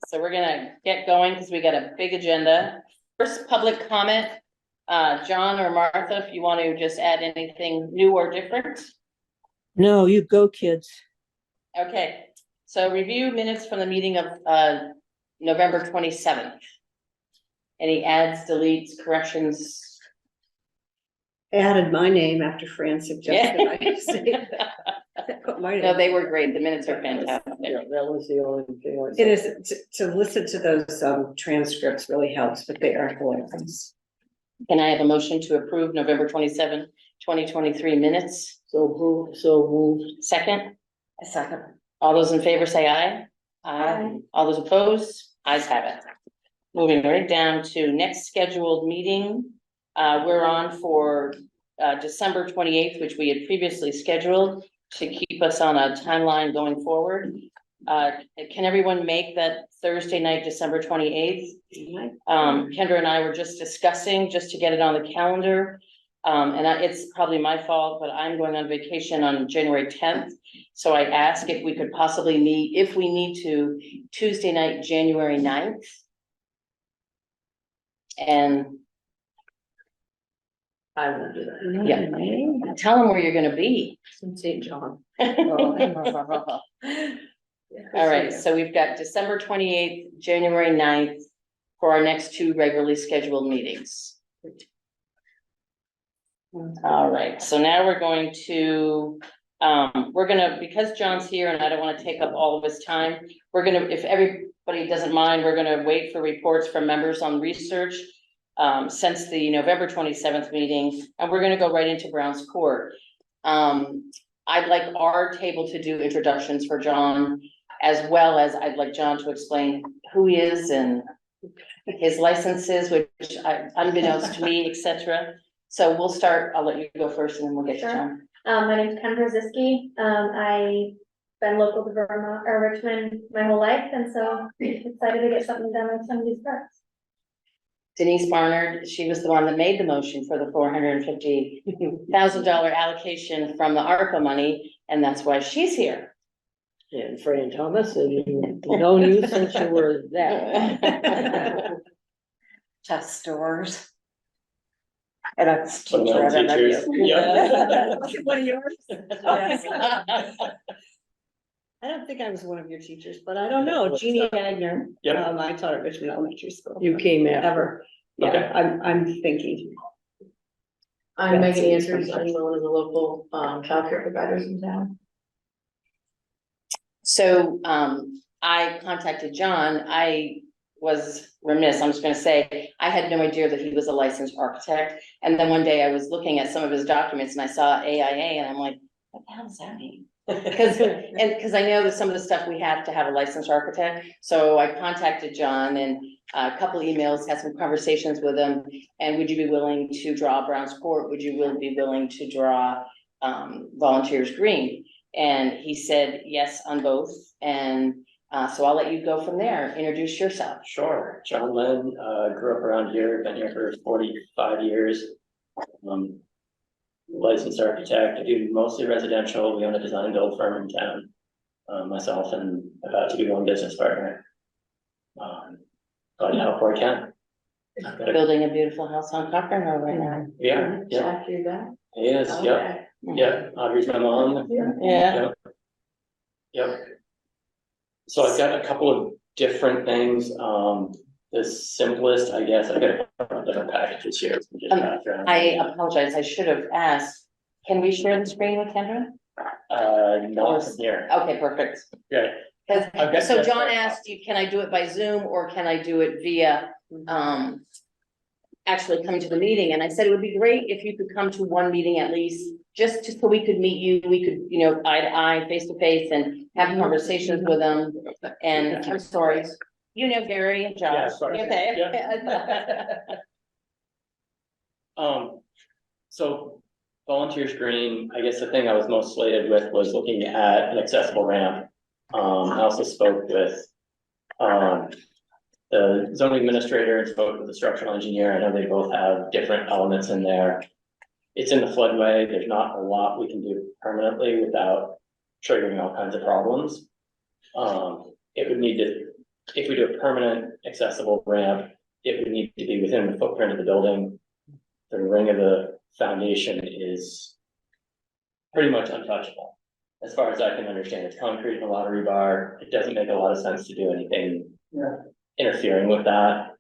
so we're gonna get going because we got a big agenda. First, public comment. John or Martha, if you want to just add anything new or different. No, you go, kids. Okay, so review minutes from the meeting of November 27th. Any adds, deletes, corrections? Added my name after Fran suggested Yeah. I say that. No, they were great. The minutes are fantastic. Yeah, that was the only thing. It is, to listen to those transcripts really helps, but they are hilarious. Can I have a motion to approve November 27, 2023 minutes? So moved. Second, A second. all those in favor say aye. Aye. All those opposed, ayes have it. Moving right down to next scheduled meeting. We're on for December 28th, which we had previously scheduled to keep us on a timeline going forward. Can everyone make that Thursday night, December 28th? Kendra and I were just discussing, just to get it on the calendar. It's probably my fault, but I'm going on vacation on January 10th. So I asked if we could possibly meet, if we need to, Tuesday night, January 9th. And I will do that. yeah, tell them where you're gonna be. In St. John. All right, so we've got December 28th, January 9th for our next two regularly scheduled meetings. All right, so now we're going to, because John's here and I don't want to take up all of his time, we're gonna, if everybody doesn't mind, we're gonna wait for reports from members on research since the November 27th meeting, and we're gonna go right into Brown's Court. I'd like our table to do introductions for John, as well as I'd like John to explain who he is and his licenses, which unbeknownst to me, etc. So we'll start, I'll let you go first and then we'll get to John. My name's Kendra Ziski. I've been local to Vermont or Richmond my whole life, and so excited to get something done with some of these parts. Denise Barnard, she was the one that made the motion for the $450,000 allocation from the ARPA money, and that's why she's here. And Fran Thomas, and you've known you since you were that. Test stores. And that's Some teacher. I don't know teachers, you. yeah. One of yours? Yes. I don't think I was one of your teachers, but I don't know. Jeannie Agner. Yep. I taught at Richmond Elementary School. You came after. Ever. Yeah, Okay. I'm thinking. I'm That's Megan it. Andrews. I'm one of the local childcare providers in town. So, I contacted John, I was remiss, I'm just gonna say, I had no idea that he was a licensed architect. And then one day I was looking at some of his documents and I saw AIA and I'm like, what the hell does that mean? Because I know that some of the stuff we have to have a licensed architect, so I contacted John and a couple emails, had some conversations with him. And would you be willing to draw Brown's Court? Would you be willing to draw Volunteers Green? And he said yes on both, and so I'll let you go from there. Introduce yourself. Sure, John Lynn, grew up around here, been here for 45 years. Licensed architect, I do mostly residential, we own a design build firm in town. Myself and about to be one business partner. Glad to help where I can. Building a beautiful house on Cochrane Road right now. Yeah, yeah, Jack, you that? he is, yeah, yeah, Audrey's my mom. Yeah. Yep. So I've got a couple of different things, the simplest, I guess, I've got a couple of different packages here. I apologize, I should have asked. Can we share the screen with Kendra? Not from here, Okay, perfect. yeah, 'Cause- Okay. so John asked you, can I do it by Zoom or can I do it via, actually come to the meeting? And I said it would be great if you could come to one meeting at least, just so we could meet you, we could, eye to eye, face to face and have conversations with them. And I'm sorry, Gary and Yeah, Josh. sorry. Okay. So Volunteers Green, I guess the thing I was most slated with was looking at an accessible ramp. I also spoke with, the zoning administrator and spoke with the structural engineer. I know they both have different elements in there. It's in the floodway. There's not a lot we can do permanently without triggering all kinds of problems. It would need to if we do a permanent accessible ramp, it would need to be within the footprint of the building. The ring of the foundation is pretty much untouchable. As far as I can understand, it's concrete and a lot of rebar. It doesn't make a lot of sense to do anything interfering with that.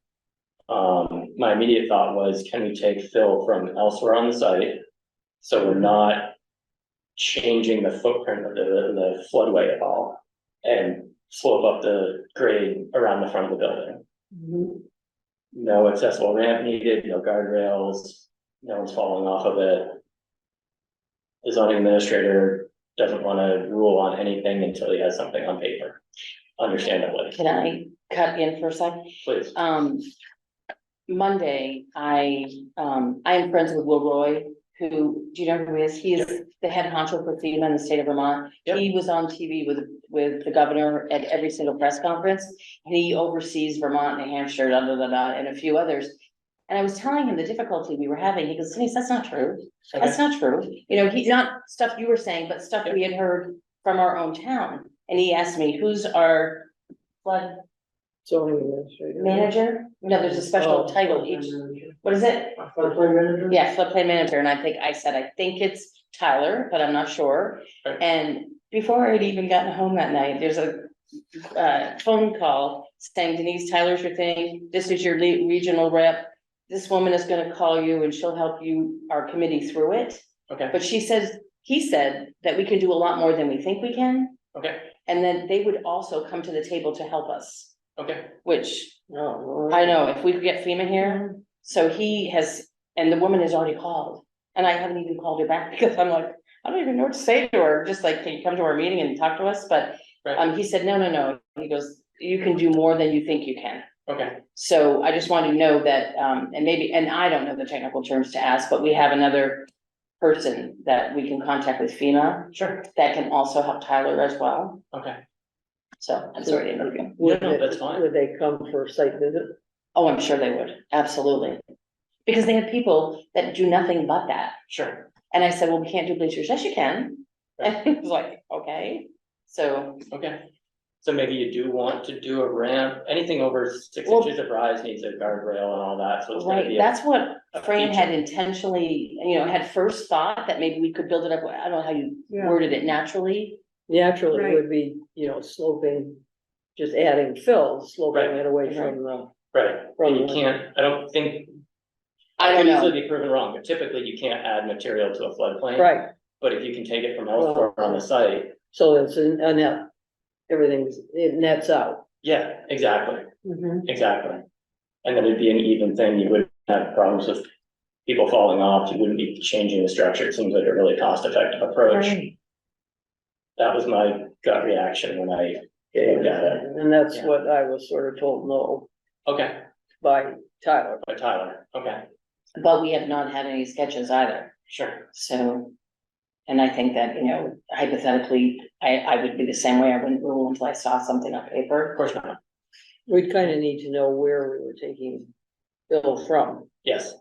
My immediate thought was, can we take fill from elsewhere on the site? So we're not changing the footprint of the floodway at all and slope up the grade around the front of the building. No accessible ramp needed, no guardrails, no one's falling off of it. The zoning administrator doesn't want to rule on anything until he has something on paper, understandably. Can I cut in for a second? Please. Monday, I am friends with Will Roy, who, do you know who he is? He is the head honcho for FEMA in the state of Vermont. Yep. He was on TV with the governor at every single press conference. And he oversees Vermont, New Hampshire, and a few others. And I was telling him the difficulty we were having. He goes, Denise, that's not true. That's not true. You know, he's not stuff you were saying, but stuff we had heard from our own town. And he asked me, who's our flood Zoning administrator. manager? No, there's a special title each. What is it? Yeah, floodplain manager, and I said, I think it's Tyler, but I'm not sure. Right. And before I'd even gotten home that night, there's a phone call saying, Denise, Tyler's your thing, this is your regional rep. This woman is gonna call you and she'll help you, our committee through it. Okay, But he said that we can do a lot more than we think we can, okay, and then they would also come to the table to help us, okay. which Oh, I know, if we could get FEMA here, so he has, and the woman has already called. And I haven't even called her back because I'm like, I don't even know what to say to her, just like, can you come to our meeting and talk to us? But Right. he said, no, he goes, you can do more than you think you can. Okay, So I just wanted to know that, and I don't know the technical terms to ask, but we have another person that we can contact with FEMA sure, that can also help Tyler as well. okay. So I'm sorry to interrupt you. Would No, they- that's fine. Would they come for a site visit? Oh, I'm sure they would, absolutely. Because they have people that do nothing but that. Sure, And I said, well, we can't do bleachers. Yes, you can. And he was like, okay, so, okay. So maybe you do want to do a ramp, anything over 6 Well- inches of rise needs a guardrail and all that, so it's gonna right, be. that's what a Fran had feature. intentionally, had first thought that maybe we could build it up. I don't know how you Yeah. worded it naturally. Naturally, it Right. would be, sloping, just adding fill, sloping Right. it away from the. Right, and you can't, I don't think. I don't could know. easily be proven wrong, but typically you can't add material to a floodplain. Right, But if you can take it from elsewhere on the site, so it's a net, it nets out. yeah, exactly, Mhm. exactly. And then it'd be an even thing, you wouldn't have problems with people falling off, you wouldn't be changing the structure, it seems like a really cost-effective approach. Right. That was my gut reaction when I looked at it. And that's Yeah. what I was sort of told no Okay, by Tyler. by Tyler, okay, But we have not had any sketches either, sure, so. And I think that, hypothetically, I would be the same way. I wouldn't rule until I saw something on of paper. course not, We'd kind of need to know where we were taking fill from. yes.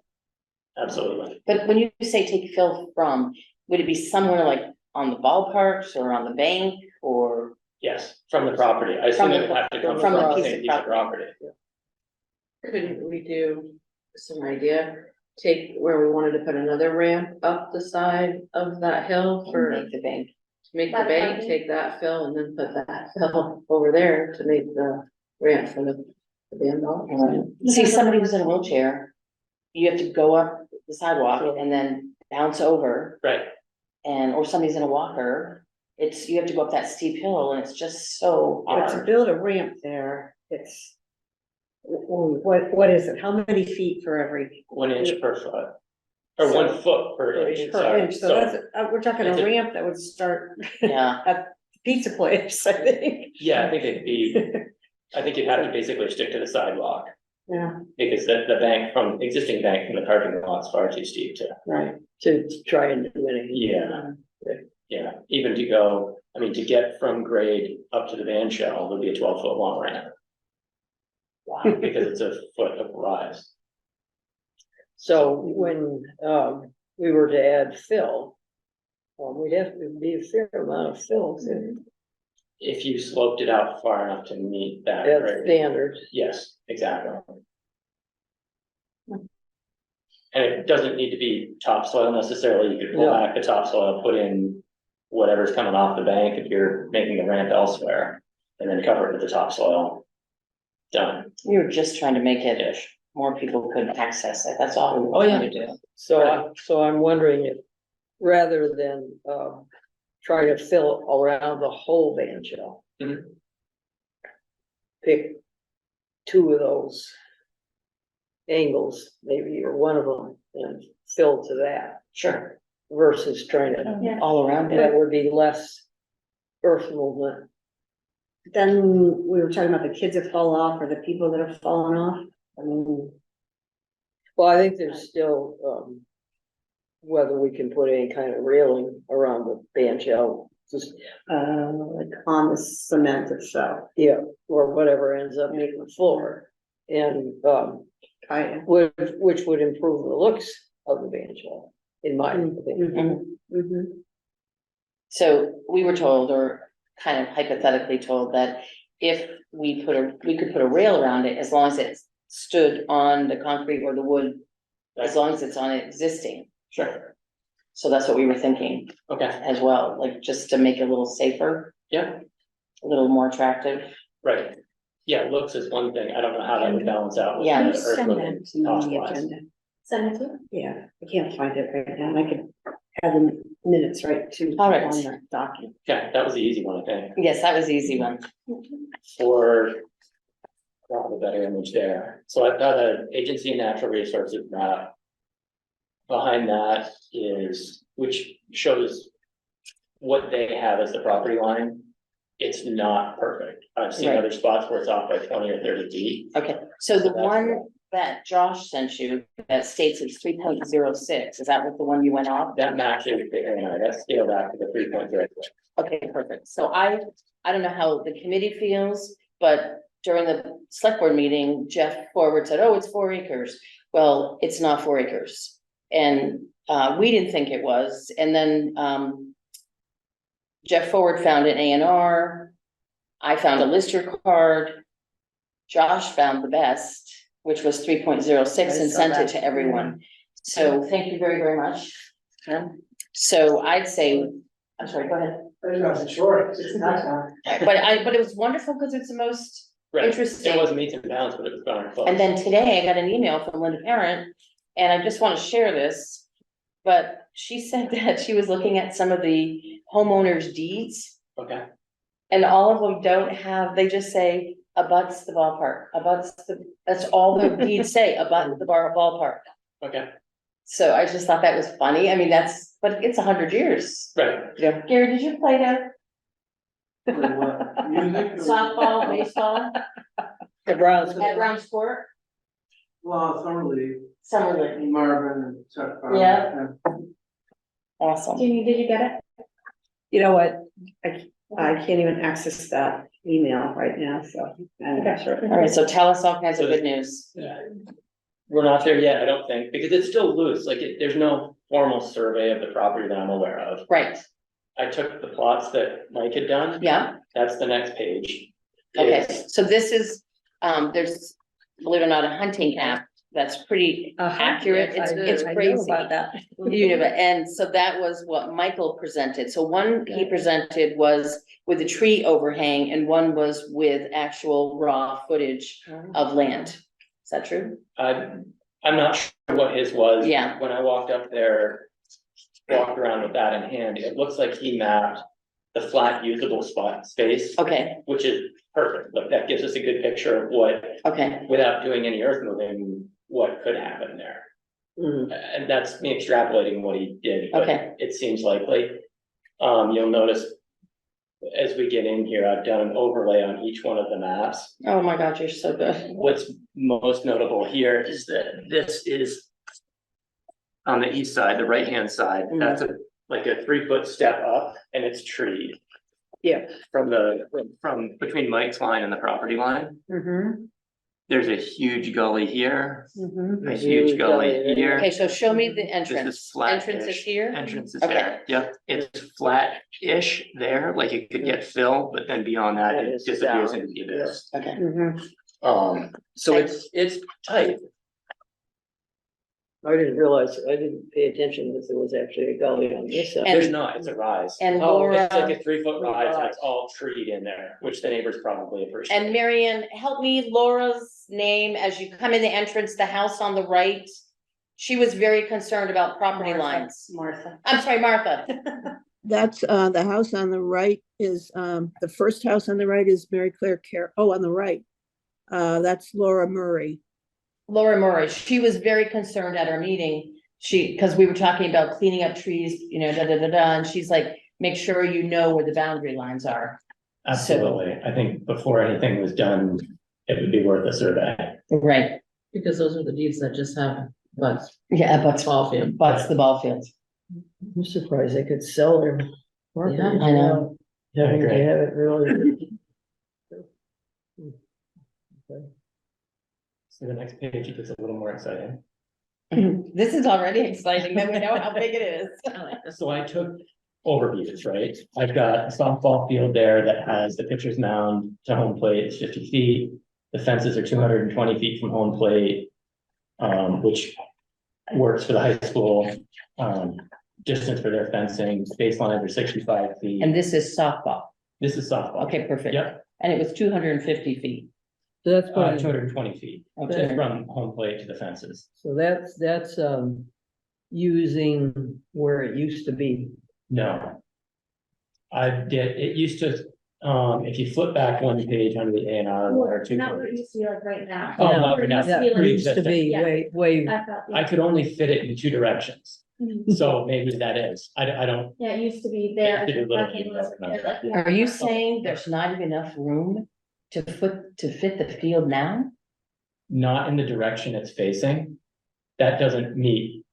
Absolutely, But when you say take fill from, would it be somewhere like on the ballparks or on the bank or? yes, from the property, I assume it would have to come from the from the piece same of piece of property. property. Couldn't we do some idea, take where we wanted to put another ramp up the side of that hill for, Make the bank. make the That bank, parking? take that fill and then put that fill over there to make the ramp for the band off. See, somebody who's in a wheelchair, you have to go up the sidewalk and then bounce over, Right, or somebody's in a walker. You have to go up that steep hill and it's just so But to hard. build a ramp there, it's. What is it? How many feet for every? 1 inch per foot, or So- 1 foot per inch, Per sorry, inch, so so, that's, we're talking it's a a- ramp that would start Yeah, a pizza place, I think. yeah, I think it'd be, I think you'd have to basically stick to the sidewalk. Yeah, Because the bank from, existing bank from the parking lot's far too steep to, right. To try and do anything. yeah, even to go, I mean, to get from grade up to the van shell, would be a 12-foot long ramp. wow. Because it's a foot of rise. So when, we were to add fill, we'd have to be a fair amount of fill too. if you sloped it out far enough to meet that. That's grade. standard. Yes, exactly. And it doesn't need to be topsoil necessarily, you could pull No. back the topsoil, put in whatever's coming off the bank if you're making the ramp elsewhere, and then cover it with the topsoil. Done. We were just trying to make it, more people could access it, that's all we Oh, were yeah. trying to do. So I'm wondering if, rather than, trying to fill around the whole banjo. Mhm. Pick two of those angles, maybe, or one of them, and fill to that Sure, versus trying to, Yeah. all around it. that would be less earth movement. Then we were talking about the kids that fall off or the people that have fallen off. I mean, Well, I think there's still, whether we can put any kind of railing around the banjo, just, like on the cement itself. yeah, or whatever ends up making the floor. And, which would improve the looks of the banjo, in my opinion. So we were told, or kind of hypothetically told, that if we could put a rail around it, as long as it stood on the concrete or the wood, as long as it's on existing. Sure. So that's what we were thinking Okay, as well, like just to make it a little safer, yeah, a little more attractive. right. Yeah, looks is one thing, I don't know how that would balance out with Yeah. the earth Send moving that to me, cost the wise. agenda. Send it to you. Yeah, I can't find it right now. I could have the minutes right to. All right. On the document. Okay, that was the easy one, I think, Yes, that was the easy one. for. Got a better image there, so I've got an agency of natural resources map. Behind that is, which shows. What they have as the property line. It's not perfect, I've seen Right. other spots where it's off by 20 or 30 feet. Okay, so the So that's one right. that Josh sent you that states it's 3.06, is that what the one you went off? That matches the A&R, that's scaled back to the 3.0. Okay, perfect. So I don't know how the committee feels, but during the select board meeting, Jeff Forward said, oh, it's 4 acres. Well, it's not 4 acres. And we didn't think it was. And then Jeff Forward found an A&R. I found a Lister card. Josh found the best, which was 3.06, I and saw sent it that. to everyone. So thank you very, very much. So I'd say, I'm sorry, go ahead. But it was wonderful because it's the most Right, interesting. it wasn't meets and bounds, but it was darn close. And then today I got an email from Linda Parent, and I just want to share this. But she said that she was looking at some of the homeowners' deeds, Okay, and all of them don't have, they just say abuts the ballpark, that's all the deeds say, abut the ballpark. okay, So I just thought that was funny. I mean, but it's 100 years. right, Gary, did you play that? Softball, baseball, The Browns, at Brown Sport, Well, Summer League, Summer League, Marvin and Chuck. Farmer. Yeah. awesome. Jeannie, did you get it? You know what? I can't even access that email right now, so. I'm not sure. All right, so tell us all kinds of good news. we're not there yet, I don't think, because it's still loose, like, there's no formal survey of the property that I'm aware of. Right, I took the plots that Mike had done, yeah, that's the next page. okay, It's- so this is, there's, believe it or not, a hunting app that's pretty accurate, it's I knew crazy. about that. You know, and so that was what Michael presented, so one he presented was with a tree overhang, and one was with actual raw footage of land. Is that true? I'm not sure what his was. Yeah. When I walked up there, walked around with that in hand, it looks like he mapped the flat usable spot space, Okay, which is perfect, like, that gives us a good picture of what, okay, without doing any earth moving, what could happen there. Mhm. And that's me extrapolating what he did, but Okay. it seems likely. You'll notice as we get in here, I've done an overlay on each one of the maps. oh my God, you're so good. What's most notable here is that this is on the east side, the right-hand side, that's like a 3-foot step up, and it's treed. Yeah. From between Mike's line and the property line. Mhm. There's a huge gully here, Mhm. a A huge huge gully gully there. here. Okay, so show me the This entrance. is flat. Entrance is here? Entrance is Okay. there, yep, it's flat-ish there, like it could get fill, but then beyond that, That it is disappears down. into the abyss. Okay. Mhm. So it's tight. I didn't realize, I didn't pay attention that there was actually a gully on this side. And- There's not, it's a rise. And Oh, Laura, It's like a 3-foot rise, and rise. it's all treed in there, which the neighbors probably appreciate. and Marion, help me, Laura's name, as you come in the entrance, the house on the right. She was very concerned about property Martha. lines. Martha. I'm sorry, Martha. That's, the house on the right is, the first house on the right is Mary Claire on the right. That's Laura Murray. Laura Murray, she was very concerned at our meeting. Because we were talking about cleaning up trees, you know, and she's like, make sure you know where the boundary lines are. Absolutely, I think before anything was done, it would be worth a survey. Right, Because those are the deeds that just happen, but yeah, but ball field. butts the ball field. I'm surprised they could sell their property. Yeah, I know. Yeah, They great. haven't really. So the next page gets a little more exciting. This is already exciting, then we know how big it is. So I took overviews, right? I've got a softball field there that has the pitcher's mound to home plate, it's 50 feet. The fences are 220 feet from home plate, which works for the high school. Distance for their fencing, baselines are 65 feet. And this is softball. This is softball. Okay, perfect. Yep, And it was 250 feet. So that's two fine. hundred and 20 feet Okay. from home plate to the fences. So that's using where it used to be. No. It used to, if you flip back one page under the A and R, one or two. Not what it used to be like right now. Oh, No, not right now. It used to That be like- used to be Yeah. way, I thought, I could only fit it in two directions, Mhm. so maybe that is, I don't, Yeah, it used to be there. It used to be Parking little, was- I remember that. yeah. Are you saying there's not even enough room to fit the field now? not in the direction it's facing. That doesn't meet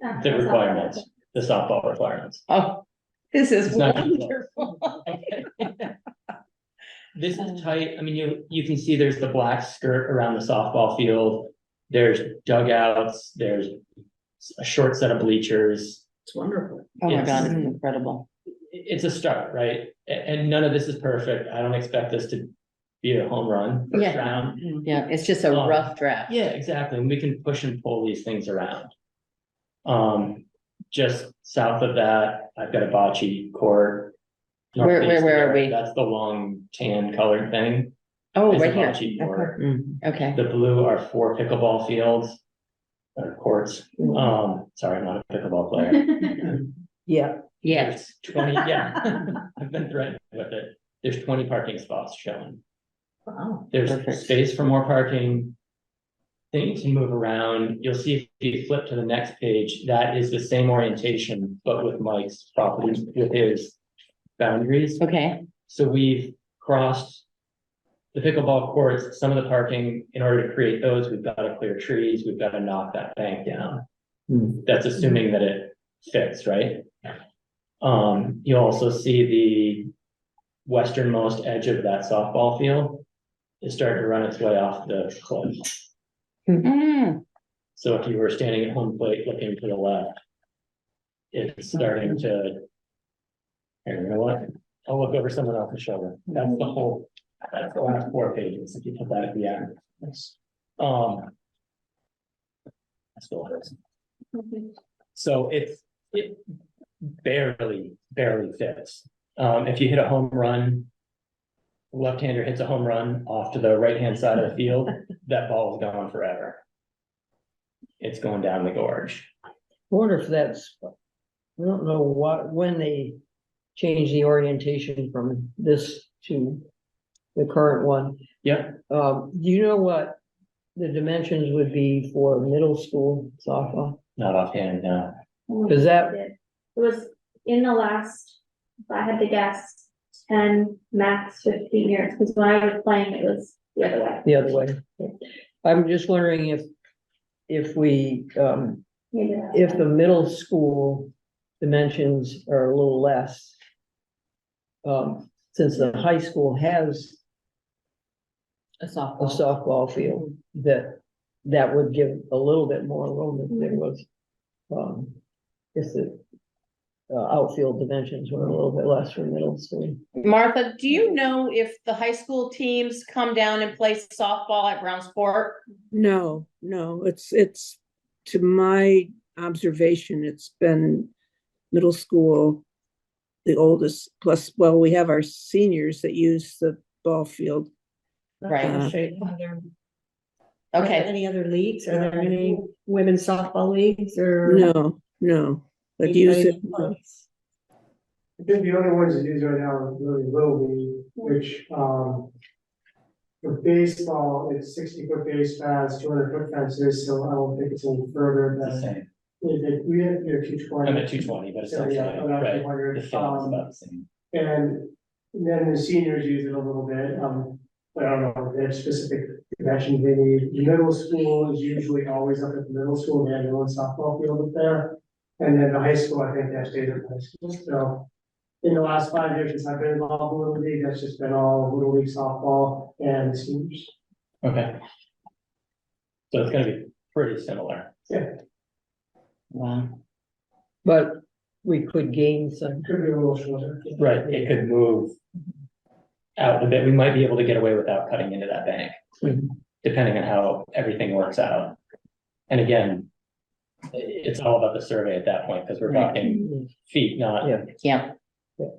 Ah, the that's all. requirements, the softball requirements. Oh, this is It's not- wonderful. This is tight, I mean, you can see there's the black skirt around the softball field. There's dugouts, there's a short set of bleachers. It's wonderful. Oh my Yes. God, it's incredible. It's a start, right? And none of this is perfect. I don't expect this to be a home run first Yeah. round. Yeah, it's just a rough draft. Yeah, exactly. And we can push and pull these things around. Just south of that, I've got a bocce court. Where Northeast are there, we? That's the long tan colored thing. Oh, It's a right here. bocce court. Okay. The blue are 4 pickleball fields. Or courts. Sorry, not a pickleball player. yeah. Yes. There's 20, yeah. I've been threatened with it. There's 20 parking spots shown. Wow. There's Perfect. space for more parking. Things can move around. You'll see if you flip to the next page, that is the same orientation, but with Mike's property, with his boundaries. Okay, So we've crossed the pickleball courts, some of the parking. In order to create those, we've got to clear trees, we've got to knock that bank down. That's assuming that it fits, right? You'll also see the westernmost edge of that softball field is starting to run its way off the cliff. Mm, So if you were standing at home plate looking to the left, it's starting to. Here, you know what? I'll look over someone else's shoulder. That's the whole, that's the last 4 pages, if you put that at the end. That's the last. So it barely fits. If you hit a home run. Left-hander hits a home run off to the right-hand side of the field, that ball is gone forever. It's going down the gorge. I wonder if that's, I don't know when they changed the orientation from this to the current one. Yep, Do you know what the dimensions would be for middle school softball? not offhand, no. Does that- It was in the last, if I had to guess, 10, max 15 years, because when I was playing, it was the other way. The other way. I'm just wondering if we, Maybe that's if why. the middle school dimensions are a little less. Since the high school has A a softball. softball field, that would give a little bit more room if there was, if the outfield dimensions were a little bit less for middle school. Martha, do you know if the high school teams come down and play softball at Browns Court? No, it's, to my observation, it's been middle school, the oldest, plus, well, we have our seniors that use the ball field. Right. Are there Okay, any other leagues? Are there any women's softball leagues or? No, but use it. I think the only ones that use right now are really Little League, which, for baseball, it's 60-foot base paths, 200-foot fences, so I don't think it's any further It's the than. same. We had, 220. I'm at 220, but it's So, still, yeah, about right, 200. the field's about the same. And then the seniors use it a little bit, but I don't know, they have specific dimensions they need. Middle school is usually always up at the middle school, they have their own softball field up there. And then the high school, I think that's state of high school, so. In the last 5 years since I've been involved in Little League, that's just been all Little League softball and seniors. Okay. So it's gonna be pretty similar. wow, But we could gain some, Could be a little shorter. Right, it could move out a bit. We might be able to get away without cutting into that bank, Mhm. depending on how everything works out. And again, it's all about the survey at that point, because we're Right. talking feet, not Yeah. yeah,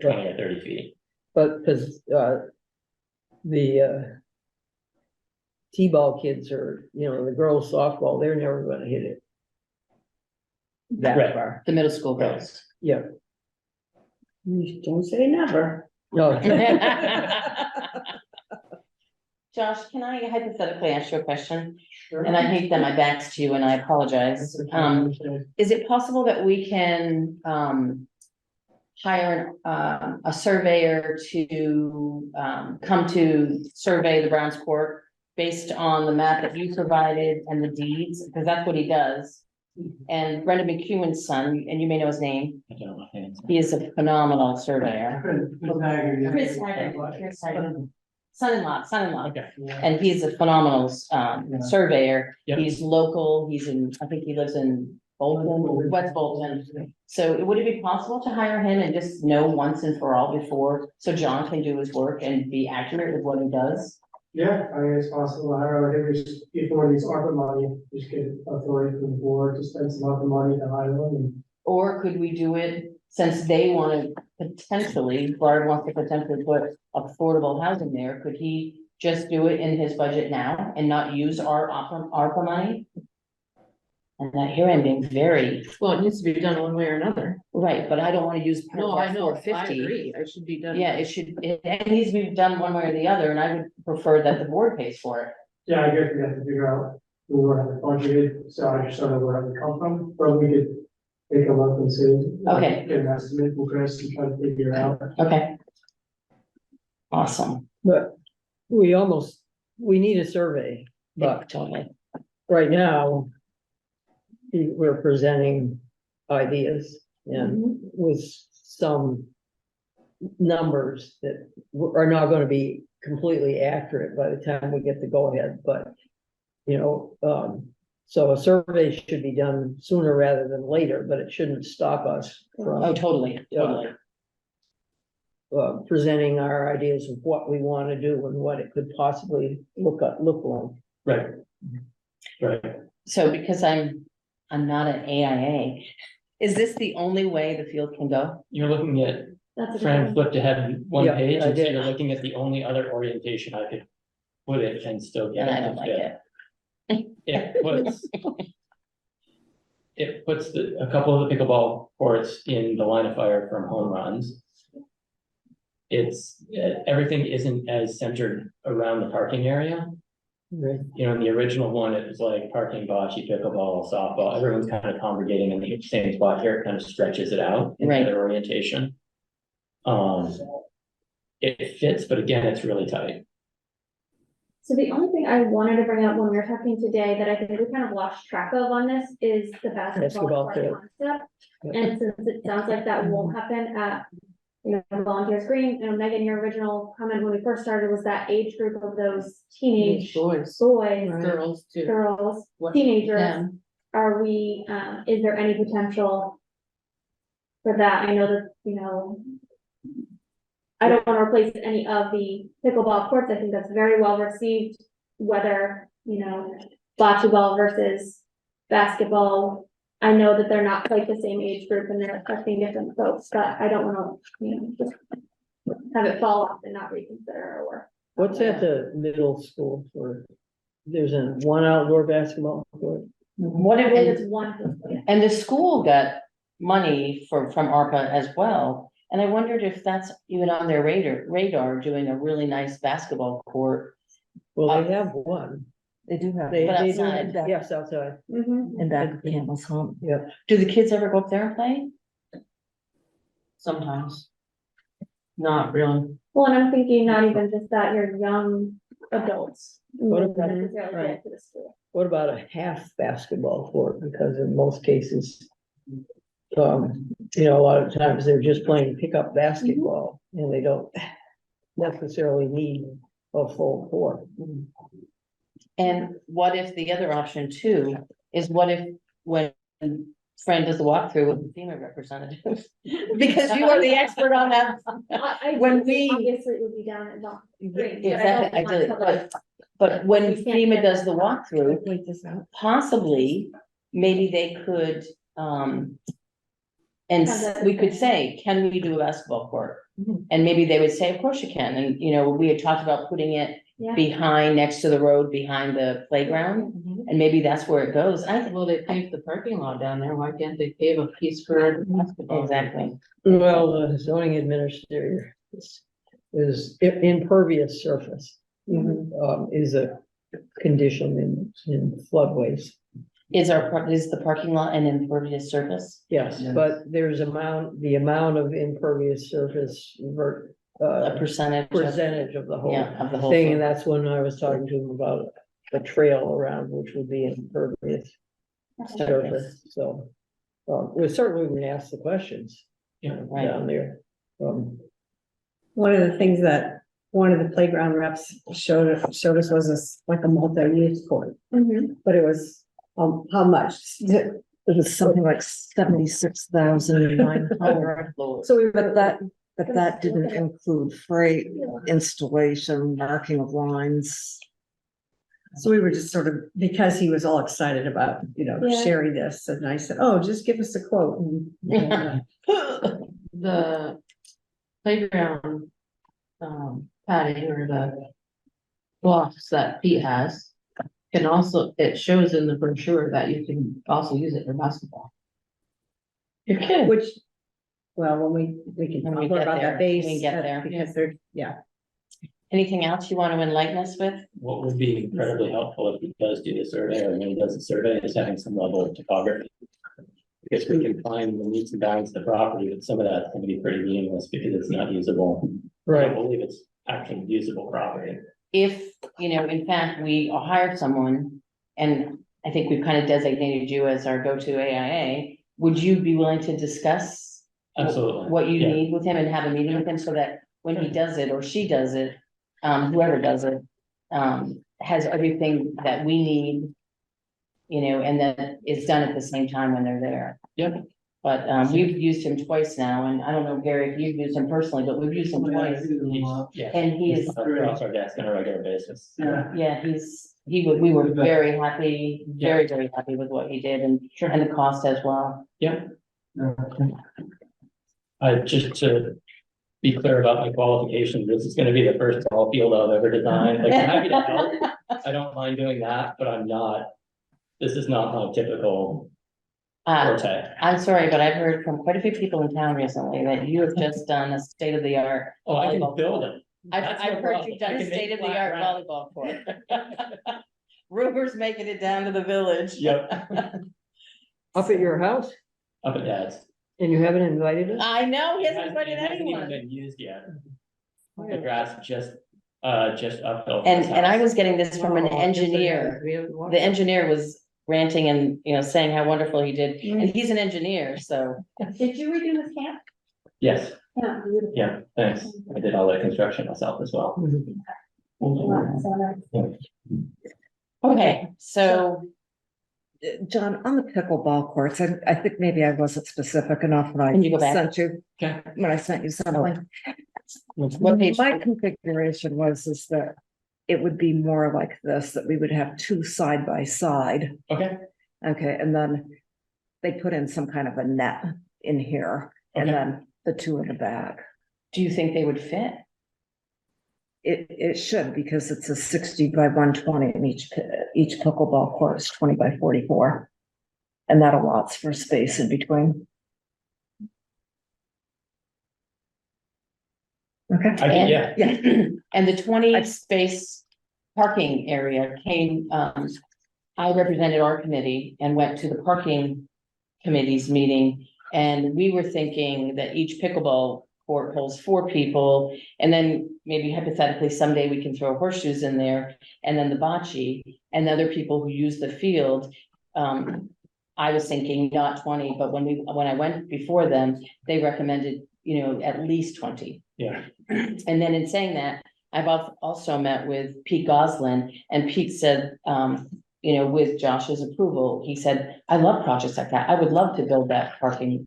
20 or 30 feet. but because, the, T-ball kids are, the girls softball, they're never gonna hit it that Right. far. the middle school girls. Yeah, Don't say never. no, Josh, can I hypothetically ask you a question? Sure. And I hate that my back's to you and I apologize. Is it possible that we can, hire, a surveyor to, come to survey the Browns Court based on the map that you provided and the deeds, because that's what he does. And Brendan McEwen's son, and you may know his name, I don't know. he is a phenomenal surveyor. Chris Chris Haggard, son-in-law, Okay, and he's a phenomenal, surveyor. Yep. He's local, I think he lives in Bolton, West Bolton. So would it be possible to hire him and just know once and for all before, so John can do his work and be accurate with what he does? Yeah, I mean, it's possible, I don't know, maybe just, if one needs ARPA money, just get authority from the board to spend some ARPA money to hire them and. Or could we do it, since they want to potentially, Barb wants to potentially put affordable housing there, could he just do it in his budget now and not use our ARPA money? And I hear I'm being very, Well, it needs to be done one way or another. right, but I don't want to use part No, of I our know, four I fifty. agree, it should be done. Yeah, it needs to be done one way or the other, and I would prefer that the board pays for it. Yeah, I guess we have to figure out, we were having budgeted, so I just don't know where it would come from, but we could take a look and see. Okay. Get an estimate from Chris and try to figure it out. Okay. Awesome. but we need a survey, but Totally. right now, we're presenting ideas and with some numbers that are not gonna be completely accurate by the time we get the go-ahead, but, so a survey should be done sooner rather than later, but it shouldn't stop us Oh, from, totally, totally. presenting our ideas of what we want to do and what it could possibly look like. right. Right, So because I'm not an AIA, is this the only way the field can go? you're looking at, That's a good Fran one. flipped ahead one Yeah, page, I and so did. you're looking at the only other orientation I could put it and still get And I it don't to like fit. it. It puts a couple of the pickleball courts in the line of fire from home runs. It's, everything isn't as centered around the parking area. Right. In the original one, it was like parking, bocce, pickleball, softball, everyone's kind of congregating in the same spot. Here, it kind of stretches it out in Right. their orientation. It fits, but again, it's really tight. So the only thing I wanted to bring up when we were talking today that I think we kind of lost track of on this is the basketball Basketball court field. concept. And since it sounds like that won't happen at volunteers green, Megan, your original comment when we first started was that age group of those teenage Boys, boys, girls too. girls, What- teenagers. Yeah. Are we, is there any potential for that? I know that, I don't wanna replace any of the pickleball courts. I think that's very well received, whether, bocce ball versus basketball. I know that they're not quite the same age group and they're affecting different folks, but I don't wanna, just have it fall off and not reconsider our work. What's at the middle school for, there's one outdoor basketball court? What I if, believe it's one. and the school got money from ARPA as well. And I wondered if that's even on their radar, doing a really nice basketball court. Well, they have one. They do have. They, But they, outside. yes, outside. Mhm. In back of Campbell's home. Yeah. Do the kids ever go up there and play? Sometimes. Not really. Well, and I'm thinking not even just that, you're young adults. What Not about- necessarily right. get to the school. What about a half basketball court? Because in most cases, a lot of times they're just playing pickup basketball and they don't necessarily need a full court. And what if the other option too, is what if when Fran does the walkthrough with the FEMA representative? Because you are the expert on that. When we- Obviously, it would be down at Don. Exactly, I did, but when We can't FEMA get does that. the walkthrough, Wait this out. possibly, maybe they could, and we could say, can we do a basketball court? And maybe they would say, of course you can, and, we had talked about putting it Yeah. behind, next to the road, behind the playground, and maybe that's where it goes. Well, they paved the parking lot down there, why can't they pave a piece for basketball? Exactly. Well, the zoning administrator is impervious surface. Is a condition in floodways. Is the parking lot an impervious surface? Yes, but there's the amount of impervious surface A percentage? percentage of the whole Yeah, of the whole thing, thing. and that's when I was talking to him about a trail around, which would be impervious surface, so. We certainly would ask the questions. Right. Down there. One of the things that one of the playground reps showed us was like a multi-use court, Mhm. but it was, how much? It was something like 76,900. So we, But that didn't include freight, installation, marking of lines. so we were just sort of, because he was all excited about, Yeah. sharing this, and I said, oh, just give us a quote. And, The playground, padding or the blocks that Pete has. Can also, it shows in the brochure that you can also use it for basketball. You can. Which, well, when we can When talk we more get about there, that base. when we get there. Because they're, yeah. Anything else you want to enlighten us with? What would be incredibly helpful if he does do the survey, or when he does the survey, is having some level of topography. Because we can find the needs and bounds of the property, but some of that's gonna be pretty meaningless because it's not usable. I don't believe it's actually usable property. If, in fact, we hire someone, and I think we've kind of designated you as our go-to AIA, would you be willing to discuss Absolutely. what you Yeah. need with him and have a meeting with him so that when he does it or she does it, whoever does it, has everything that we need, and then it's done at the same time when they're there. Yep. But, we've used him twice now, and I don't know, Gary, if you've used him personally, but we've used him twice. Yeah. And he's, Across our desk on a regular basis. yeah, we were very happy, very, very happy with what he did and the cost as well. Just to be clear about my qualifications, this is gonna be the first ball field I've ever designed, like, I'm happy to help. I don't mind doing that, but this is not my typical forte. I'm sorry, but I've heard from quite a few people in town recently that you have just done a state of the art. Oh, I can build them. That's no I've heard problem. you've done I a can make state of the flat art ground. volleyball court. Rumors making it down to the village. Yep, Up at your house, up at dad's. and you haven't invited us? I know, he It hasn't invited hasn't even anyone. been used yet. The grass just uphill. from And his I house. was getting this from an Oh, I guess I engineer. haven't. We haven't walked The it. engineer was ranting and, saying how wonderful he did, and he's an engineer, so. Did you redo this camp? Yes, Yeah. beautiful. Yeah, thanks. I did all the construction myself as well. Okay, so John, on the pickleball courts, I think maybe I wasn't specific enough when Can you go I back? sent you, Okay. when I sent you something. what page? My configuration is that it would be more like this, that we would have two side by side. Okay, Okay, and then they put in some kind of a net in here, and Okay. then the two in the back. Do you think they would fit? It should, because it's a 60 by 120, and each pickleball court is 20 by 44. And that allots for space in between. Okay. And- yeah, Yeah. And the 20 space parking area came, I represented our committee and went to the parking committee's meeting. And we were thinking that each pickleball court holds 4 people. And then maybe hypothetically someday we can throw horseshoes in there, and then the bocce and the other people who use the field. I was thinking not 20, but when I went before them, they recommended, at least 20. yeah, And then in saying that, I've also met with Pete Goslin, and Pete said, with Josh's approval, he said, I love projects like that. I would love to build that parking.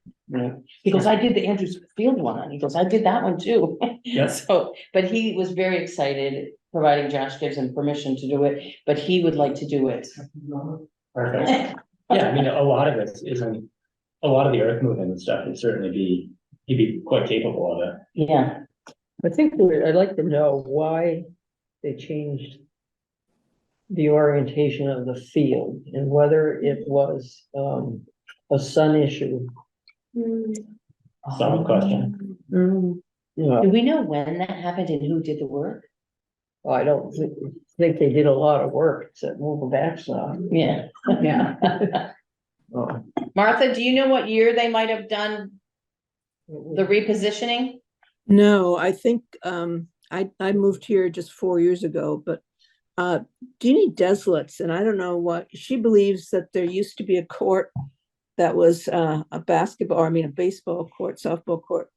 He goes, I did the Andrews Field one, and he goes, I did that one too. Yes. So, but he was very excited, providing Josh gives him permission to do it, but he would like to do it. perfect. Yeah, I mean, a lot of it isn't, a lot of the earth movement and stuff would certainly he'd be quite capable of it. Yeah, I think I'd like to know why they changed the orientation of the field and whether it was, a sun issue. Hmm. Solid question. You know, do we know when that happened and who did the work? I don't think they did a lot of work except move the backstop. Yeah. Yeah. Oh. Martha, do you know what year they might have done the repositioning? No, I think, I moved here just 4 years ago, but Jeannie Deslitz, and I don't know what, she believes that there used to be a court that was a baseball court, softball court,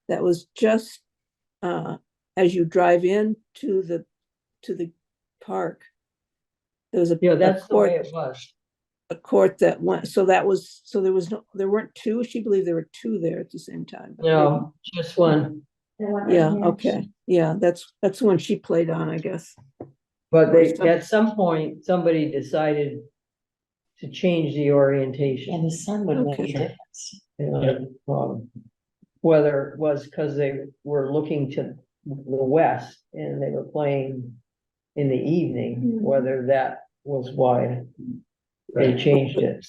that was just as you drive in to the park. There was Yeah, that's the way court, it was. a court that went, there weren't two, she believed there were two there at the same time. but No, just one. Yeah, okay, yeah, that's the one she played on, I guess. But at some point, somebody decided to change the And orientation. the sun would make a Okay. difference. Whether it was because they were looking to the west and they were playing in the evening, Mhm. whether that was why they changed it.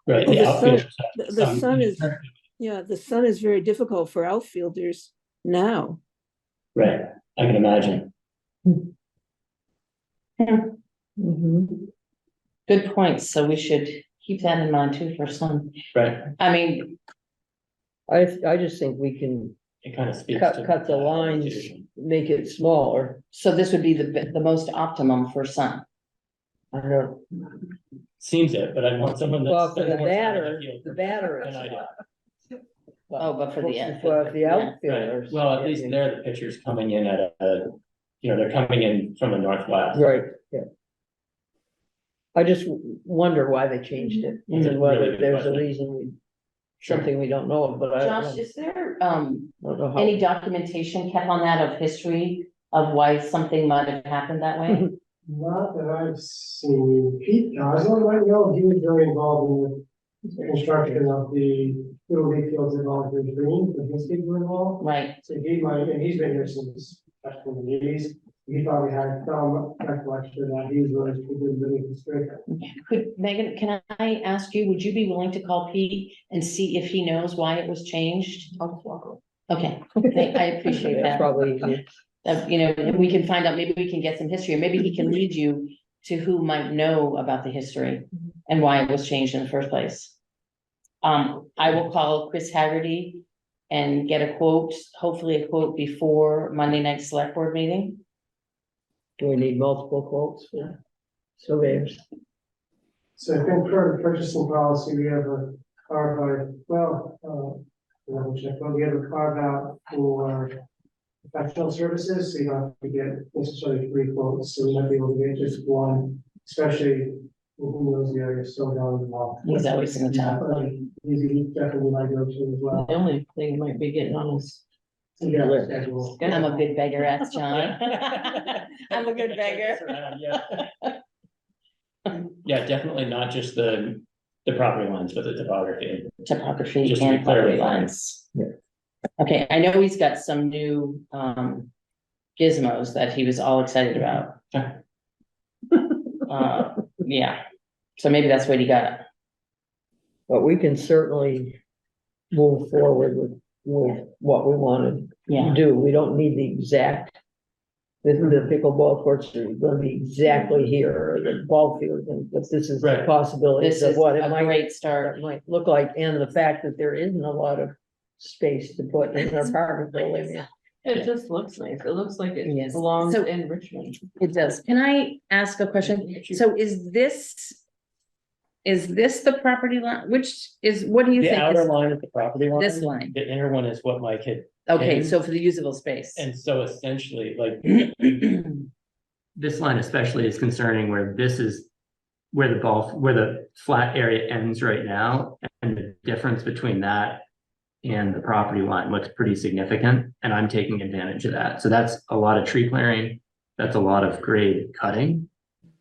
Right. Well, the the sun- outfielders have the some- sun is- Yeah, the sun is very difficult for outfielders now. Right, I can imagine. Mhm. Good point, so we should keep that in mind too for some, Right, I mean, I just think we can it kind of speaks to. cut the lines, orientation. make it smaller. so this would be the most optimum for sun. I don't know. Seems it, but I want someone that's. Well, for the more time on batter, field the for- batter than is I do. not. Oh, but for the- For the yeah. Right, outfielders. well, at least there, the pitcher's coming in at they're coming in from the northwest. Right, yeah. I just wonder why they changed it, It's a and whether really good there's a question. reason, something we don't know, but I Josh, don't is there, know how. any documentation kept on that of history of why something might have happened that way? Not that I've seen. Pete Goslin, I know, he was very involved in the construction of the Little League fields involved in green, but his kids were involved. Right, So he might, and he's been here since back in the eighties. He probably had some recollection that he was really constricted. could, Megan, can I ask you, would you be willing to call Pete and see if he knows why it was changed? Okay, I appreciate That's that. probably easier. And we can find out, maybe we can get some history, or maybe he can lead you to who might know about the history and why it was changed in the first place. I will call Chris Haggerty and get a quote, hopefully a quote before Monday night select board meeting. Do we need multiple quotes for surveyors? So I think for the purchasing policy, we have a clarified, double check, but we have a carve out for professional services, so you don't have to get necessarily 3 quotes, so we might be able to get just one, especially who knows the area so well. He's always in the top. He's definitely my go-to as well. The only thing might be getting on is. Yeah, schedule. I'm a good beggar, ask John. I'm a good beggar. Yeah, definitely not just the property lines, but the topography. Topography Just to be and clear property with that. lines. Okay, I know he's got some new gizmos that he was all excited about. Yeah, so maybe that's what he got. But we can certainly move forward with what we want to Yeah, do. We don't need the exact. The pickleball courts are gonna be exactly here, or the ball field, but this is the Right. possibilities this of is what it a might, great start. that might look like, and the fact that there isn't a lot of space to put in an apartment building. It just looks nice. It looks like it Yes. belongs So- in Richmond. It does. Can I ask a question? So is this the property line? Which is, what do you The think? outer is- line is the property line. This line. The inner one is what Mike had. Okay, so for the usable space. And so essentially, like, this line especially is concerning where this is. Where the flat area ends right now, and the difference between that. And the property line looks pretty significant, and I'm taking advantage of that. So that's a lot of tree clearing. That's a lot of grade cutting.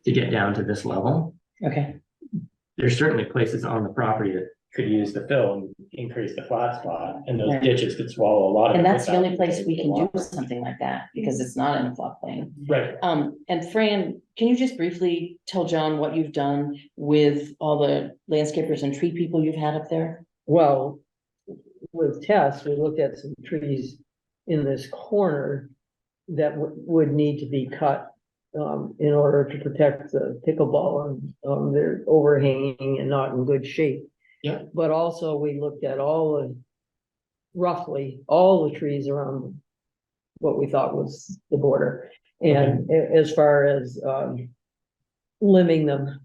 To get down to this level. Okay, There's certainly places on the property that could use the fill and increase the flat spot, and those Right. ditches could swallow a lot of it. and that's the without only place we can do water. something like that, because it's not in a floodplain. Right, And Fran, can you just briefly tell John what you've done with all the landscapers and tree people you've had up there? Well, with Tess, we looked at some trees in this corner that would need to be cut in order to protect the pickleball, and they're overhanging and not in good shape. Yeah. But also we looked at roughly all the trees around what we thought was the border. And as far as limbing them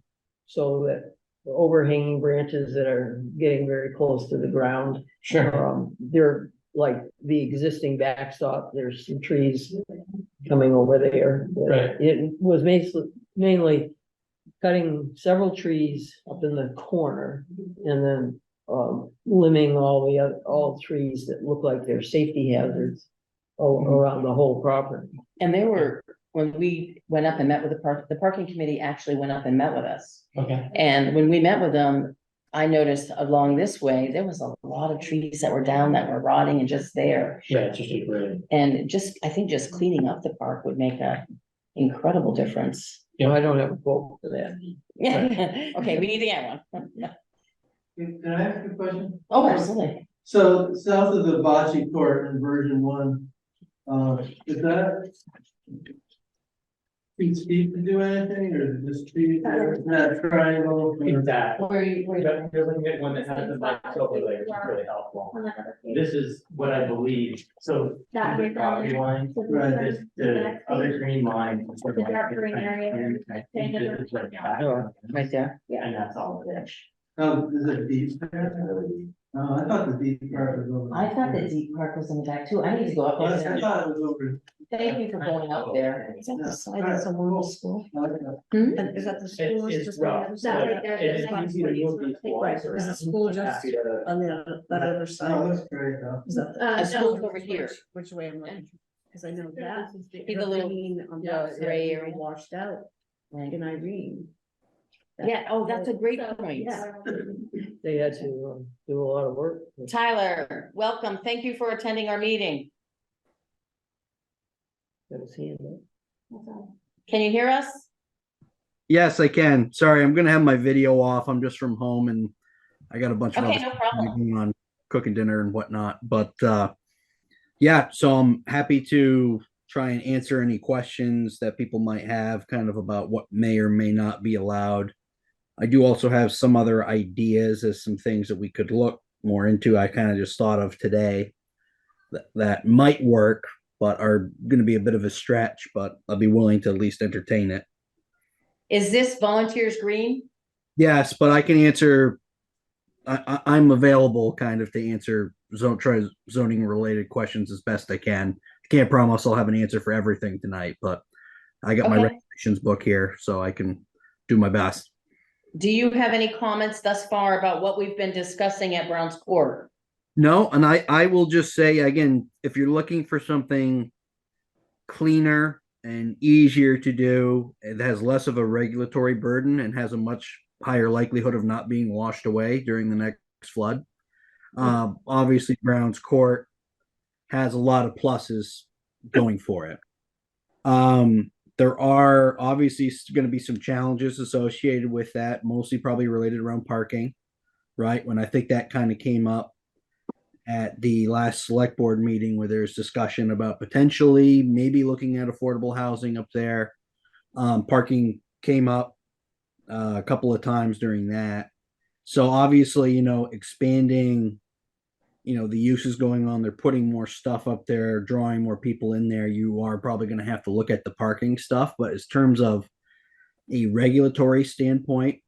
so that the overhanging branches that are getting very close to the ground, sure. they're like the existing backstop, there's some trees coming over there. Right. It was mainly cutting several trees up in the corner and then limbing all trees that look like they're safety hazards around the whole property. And they were, when we went up and met with the parking committee actually went up and met with us. Okay, And when we met with them, I noticed along this way, there was a lot of trees that were down that were rotting and just there. yeah, it's just a great. And I think just cleaning up the park would make a incredible difference. Yeah. I don't have a quote for that. Yeah, okay, we need to get one. Can I ask a question? Oh, absolutely. So south of the bocce court in version 1, is that too steep to do anything, or is it just trees, or that triangle? or- That. Where you, You're looking at one that has the mic overlay, which is really helpful. On that other page. This is what I believe, so. That the right property there. line, So Right. this this, is the next other page. green line. The dark green area. And I think this is like back, right there. and that's all it is. Oh, is it deep there? I thought the deep part was over. I thought that deep park was in the back too. I need to go up I there. thought it was over. Thank you for going up there. Is that the side of some school? Hmm? And is that the It- school? it's just on the rough, other so That side? right there, it the is spot easy to move these walls Right, is the around. school I'm just happy to- on that other Oh, side? that's great, though. Is that Uh, A school's no. over here. Which way I'm looking? Cause I know that. See the little on yeah, that gray side area? washed out Right. in Irene. Yeah, oh, that's a great So, point. yeah. They had to do a lot of work. Tyler, welcome. Thank you for attending our meeting. That was hand up. Can you hear us? Yes, I can. Sorry, I'm gonna have my video off. I'm just from home and I got a bunch of Okay, other no stuff problem. going on, cooking dinner and whatnot. But yeah, so I'm happy to try and answer any questions that people might have kind of about what may or may not be allowed. I do also have some other ideas as some things that we could look more into. I kind of just thought of today that might work, but are going to be a bit of a stretch, but I'll be willing to at least entertain it. Is this Volunteers Green? Yes, but I can answer. I'm available kind of to answer try zoning related questions as best I can. I can't promise I'll have an answer for everything tonight, but I got my Okay. regulations book here, so I can do my best. Do you have any comments thus far about what we've been discussing at Brown's Court? No, and I will just say again, if you're looking for something cleaner and easier to do, it has less of a regulatory burden and has a much higher likelihood of not being washed away during the next flood. Obviously, Brown's Court has a lot of pluses going for it. There are obviously going to be some challenges associated with that, mostly probably related around parking, right? When I think that kind of came up at the last select board meeting where there's discussion about potentially maybe looking at affordable housing up there. Parking came up a couple of times during that. So obviously, expanding, the uses going on, they're putting more stuff up there, drawing more people in there. You are probably going to have to look at the parking stuff, but in terms of a regulatory standpoint,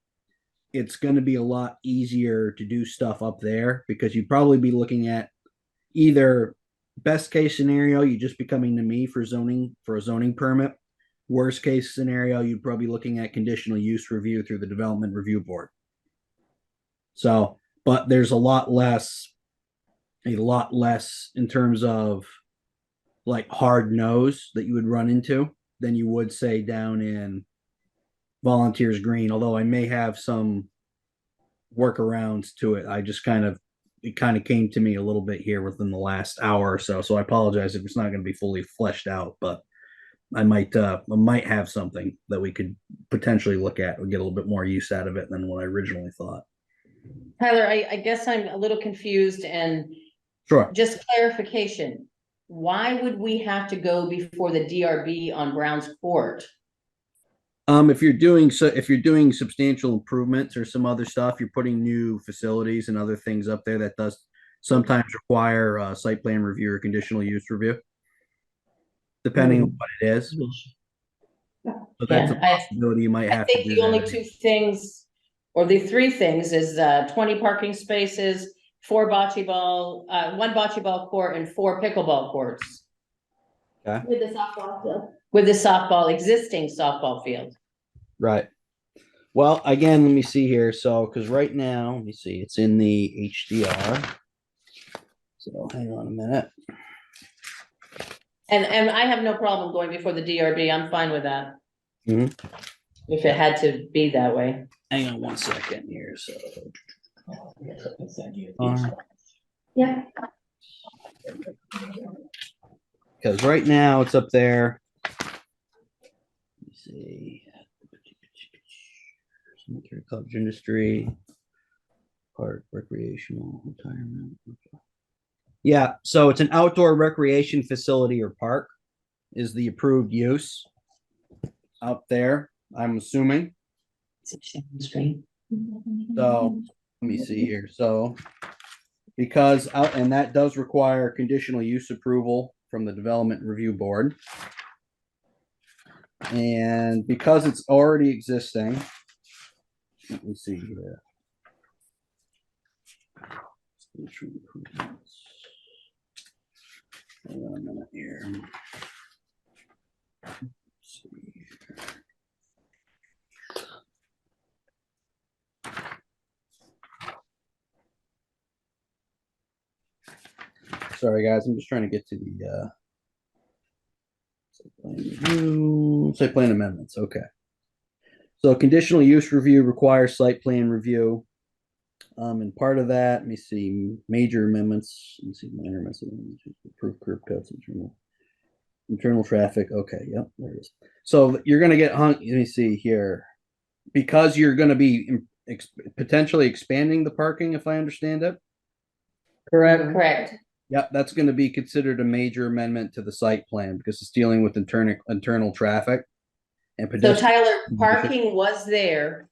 it's going to be a lot easier to do stuff up there because you'd probably be looking at either best case scenario, you just be coming to me for a zoning permit. Worst case scenario, you'd probably be looking at conditional use review through the development review board. So, but there's a lot less in terms of like hard nose that you would run into than you would say down in Volunteers Green, although I may have some workarounds to it. It kind of came to me a little bit here within the last hour or so. So I apologize if it's not going to be fully fleshed out, but I might have something that we could potentially look at and get a little bit more use out of it than what I originally thought. Tyler, I guess I'm a little confused and Sure. just clarification. Why would we have to go before the DRB on Brown's Court? If you're doing substantial improvements or some other stuff, you're putting new facilities and other things up there that does sometimes require site plan review or conditional use review, depending on what it is. So that's a possibility you might I have to think do the only that. two things, or the three things is 20 parking spaces, 4 bocce ball, 1 bocce ball court and 4 pickleball courts With the softball field. with the existing softball field. Right. Well, again, let me see here. So, because right now, let me see, it's in the HDR. So, hang on a minute. And I have no problem going before the DRB. I'm fine with that. Mhm. If it had to be that way. Hang on 1 second here. So, Yeah. because right now it's up there. Let me see. Cemetery, clubs, industry, park, recreational, retirement. Yeah, so it's an outdoor recreation facility or park is the approved use out there, I'm assuming. So let me see here. So because and that does require conditional use approval from the development review board. And because it's already existing, let me see here. Hang on a minute here. Let's see here. Sorry, guys, I'm just trying to get to the site plan amendments. Okay. So conditional use review requires site plan review. And part of that, let me see, major amendments. Let me see, minor amendments, approved curb cuts, internal traffic. Okay, yep, there it is. So you're going to get hung. Let me see here, because you're going to be potentially expanding the parking, if I understand it. Correct. Yep, that's going to be considered a major amendment to the site plan because it's dealing with internal traffic and So pedestrian. Tyler, parking was there.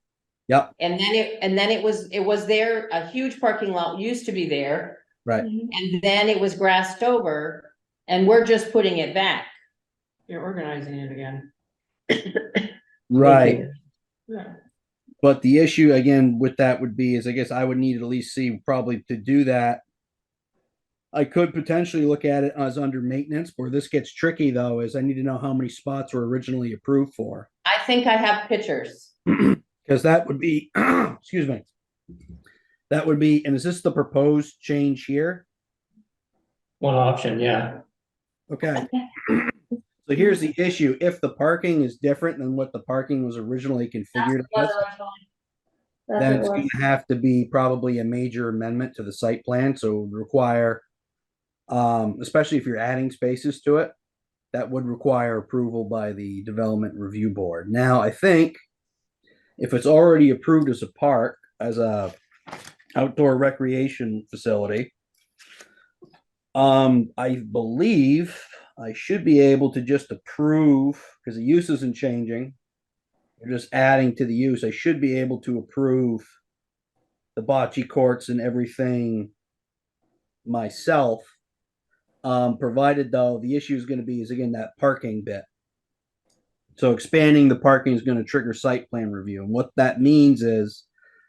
Yep. And then it was there, a huge parking lot used to be there. Right. And then it was grassed over and we're just putting it back. You're organizing it again. Right. Yeah. But the issue again with that would be is I guess I would need to at least see probably to do that. I could potentially look at it as under maintenance. Where this gets tricky though, is I need to know how many spots were originally approved for. I think I have pictures. Because that would be, excuse me. That would be, and is this the proposed change here? One option, yeah. Okay. So here's the issue. If the parking is different than what the parking was originally configured as, then it's going to have to be probably a major amendment to the site plan. So it would require, especially if you're adding spaces to it, that would require approval by the development review board. Now, I think if it's already approved as a park, as a outdoor recreation facility, I believe I should be able to just approve, because the use isn't changing. You're just adding to the use. I should be able to approve the bocce courts and everything myself. Provided though, the issue is going to be is again that parking bit. So expanding the parking is going to trigger site plan review. And what that means is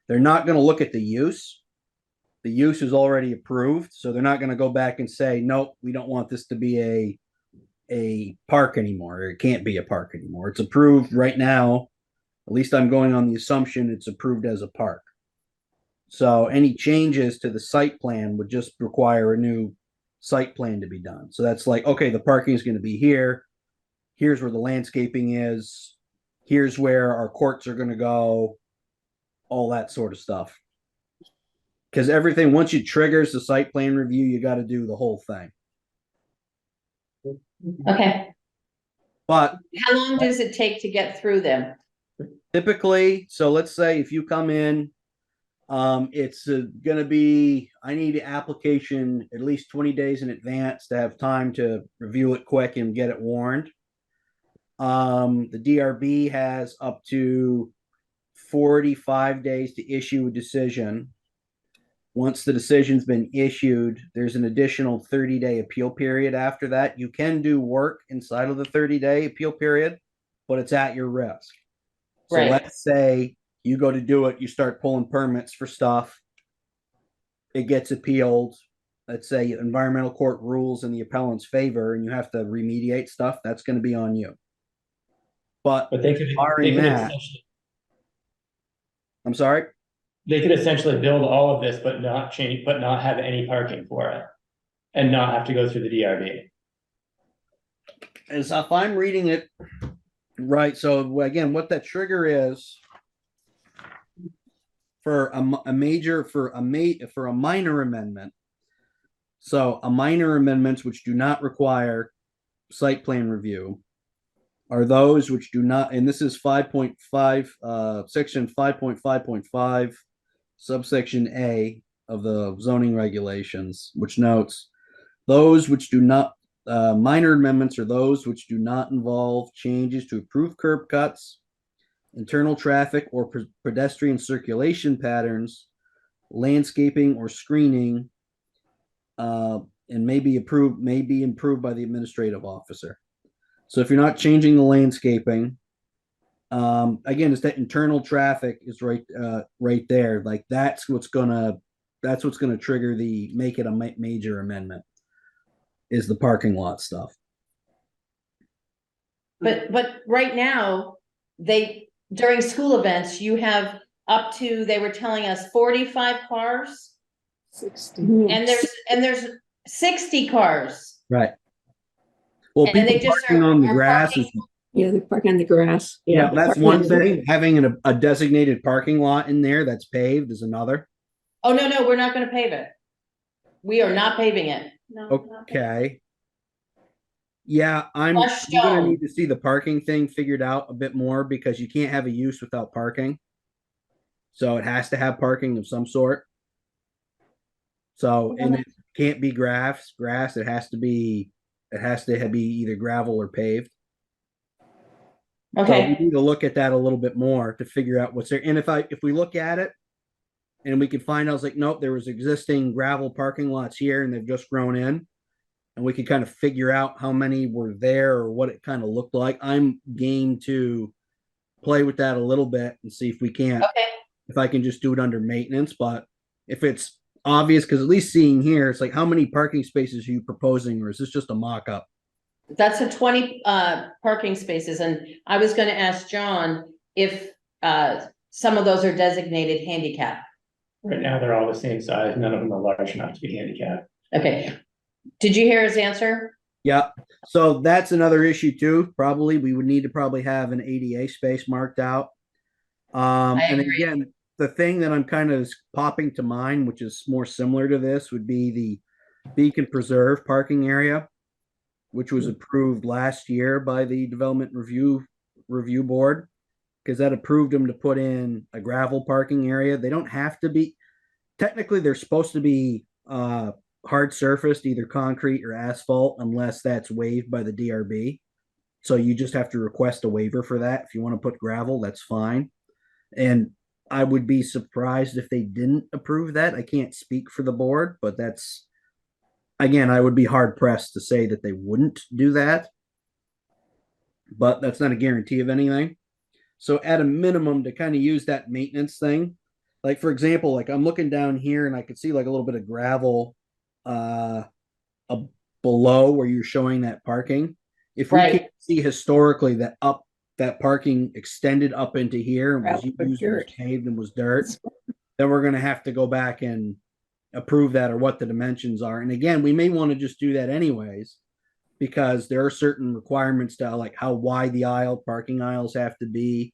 they're not going to look at the use. The use is already approved. So they're not going to go back and say, nope, we don't want this to be a park anymore. It can't be a park anymore. It's approved right now. At least I'm going on the assumption it's approved as a park. So any changes to the site plan would just require a new site plan to be done. So that's like, okay, the parking is going to be here. Here's where the landscaping is. Here's where our courts are going to go. All that sort of stuff. Because everything, once you triggers the site plan review, you got to do the whole thing. Okay, But how long does it take to get through them? typically, so let's say if you come in, it's going to be, I need the application at least 20 days in advance to have time to review it quick and get it warned. The DRB has up to 45 days to issue a decision. Once the decision's been issued, there's an additional 30-day appeal period after that. You can do work inside of the 30-day appeal period, but it's at your risk. So Right. let's say you go to do it, you start pulling permits for stuff. It gets appealed. Let's say environmental court rules in the appellant's favor and you have to remediate stuff. That's going to be on you. But But they could that, essentially, I'm sorry? they could essentially build all of this, but not have any parking for it. And not have to go through the DRB. As if I'm reading it right, so again, what that trigger is for a minor amendment. So a minor amendments which do not require site plan review are those which do not, and this is 5.5, section 5.5.5, subsection A of the zoning regulations, which notes those which do not, minor amendments are those which do not involve changes to approved curb cuts, internal traffic or pedestrian circulation patterns, landscaping or screening, and may be improved by the administrative officer. So if you're not changing the landscaping, again, it's that internal traffic is right there. Like that's what's gonna trigger the make it a major amendment is the parking lot stuff. But right now, during school events, you have up to, they were telling us 45 cars 60. and there's 60 cars. Right. Well, And people they just parking on the are grass is, parking. Yeah, they park on the grass. yeah, that's parking one on the thing. Having a designated parking lot in there that's paved is another. Oh, no, we're not gonna pave it. We are not paving it. No, not that. Okay. Yeah, I'm Crushed gonna stone. need to see the parking thing figured out a bit more because you can't have a use without parking. So it has to have parking of some sort. So, and it can't be grass, it has to be either gravel or paved. So we Okay, need to look at that a little bit more to figure out what's there. And if we look at it and we can find out, it's like, nope, there was existing gravel parking lots here and they've just grown in. And we could kind of figure out how many were there or what it kind of looked like. I'm game to play with that a little bit and see if we can't, okay, if I can just do it under maintenance. But if it's obvious, because at least seeing here, it's like, how many parking spaces are you proposing, or is this just a mock-up? That's a 20 parking spaces, and I was gonna ask John if some of those are designated handicap. Right now, they're all the same size. None of them are large enough to be handicapped. Okay. Did you hear his answer? Yeah, so that's another issue too. Probably we would need to probably have an ADA space marked out. And agree. again, the thing that I'm kind of popping to mind, which is more similar to this, would be the Beacon Preserve parking area, which was approved last year by the Development Review Board, because that approved them to put in a gravel parking area. They don't have to be, technically they're supposed to be hard surfaced, either concrete or asphalt, unless that's waived by the DRB. So you just have to request a waiver for that. If you want to put gravel, that's fine. And I would be surprised if they didn't approve that. I can't speak for the board, but that's, again, I would be hard pressed to say that they wouldn't do that. But that's not a guarantee of anything. So at a minimum, to kind of use that maintenance thing, like for example, like I'm looking down here and I could see like a little bit of gravel below where you're showing that parking. If we Right. can see historically that that parking extended up into here and was Gravel or used dirt. as paved and was dirt, then we're going to have to go back and approve that, or what the dimensions are. And again, we may want to just do that anyways, because there are certain requirements to like how wide the parking aisles have to be,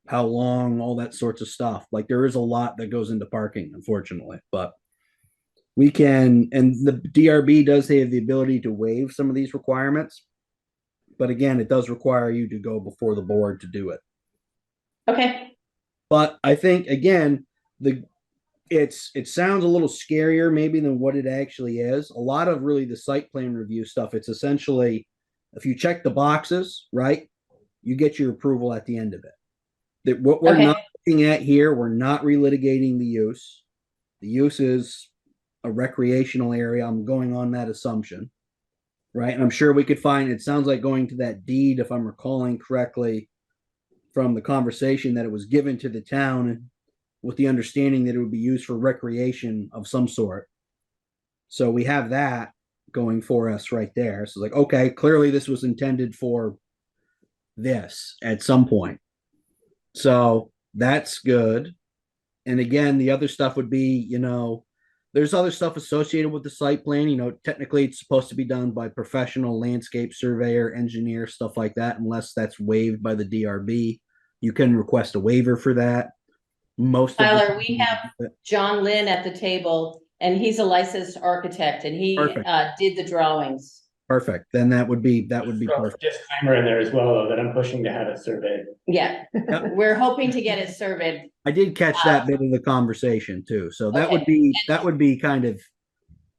how long, all that sorts of stuff. Like there is a lot that goes into parking, unfortunately, but we can, and the DRB does have the ability to waive some of these requirements. But again, it does require you to go before the board to do it. Okay. But I think again, it sounds a little scarier maybe than what it actually is. A lot of really the site plan review stuff, it's essentially if you check the boxes, right, you get your approval at the end of it. That what we're not looking at here, we're not relitigating the use. The use is a recreational area. I'm going on that assumption. Right. And I'm sure we could find, it sounds like going to that deed, if I'm recalling correctly from the conversation, that it was given to the town with the understanding that it would be used for recreation of some sort. So we have that going for us right there. So like, okay, clearly this was intended for this at some point. So that's good. And again, the other stuff would be, there's other stuff associated with the site plan. Technically it's supposed to be done by professional landscape surveyor, engineer, stuff like that, unless that's waived by the DRB. You can request a waiver for that. Tyler, we have John Lynn at the table, and he's a licensed architect, and he did the drawings. Perfect. Then that would be perfect. Disclaimer in there as well, though, that I'm pushing to have it surveyed. Yeah, we're hoping to get it surveyed. I did catch that bit of the conversation too. So that would be kind of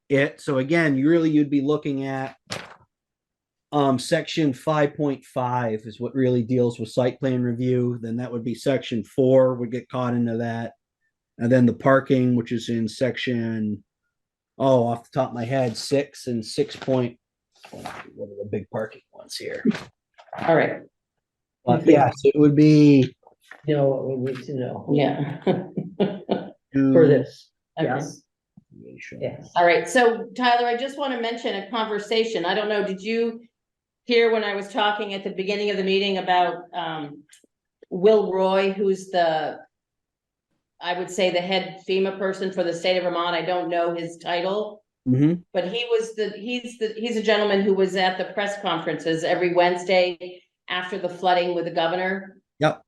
it. So again, you'd be looking at section 5.5 is what really deals with site plan review. Then that would be section 4 would get caught into that. And then the parking, which is in section, off the top of my head, 6 and 6. What are the big parking ones here? All right. But yes, it would be. What we need to know. Yeah. For this. Yes. Yes. All right. So Tyler, I just want to mention a conversation. I don't know, did you hear when I was talking at the beginning of the meeting about Will Roy, who's I would say the head FEMA person for the state of Vermont. I don't know his title, but he's a gentleman who was at the press conferences every Wednesday after the flooding with the governor. Yep.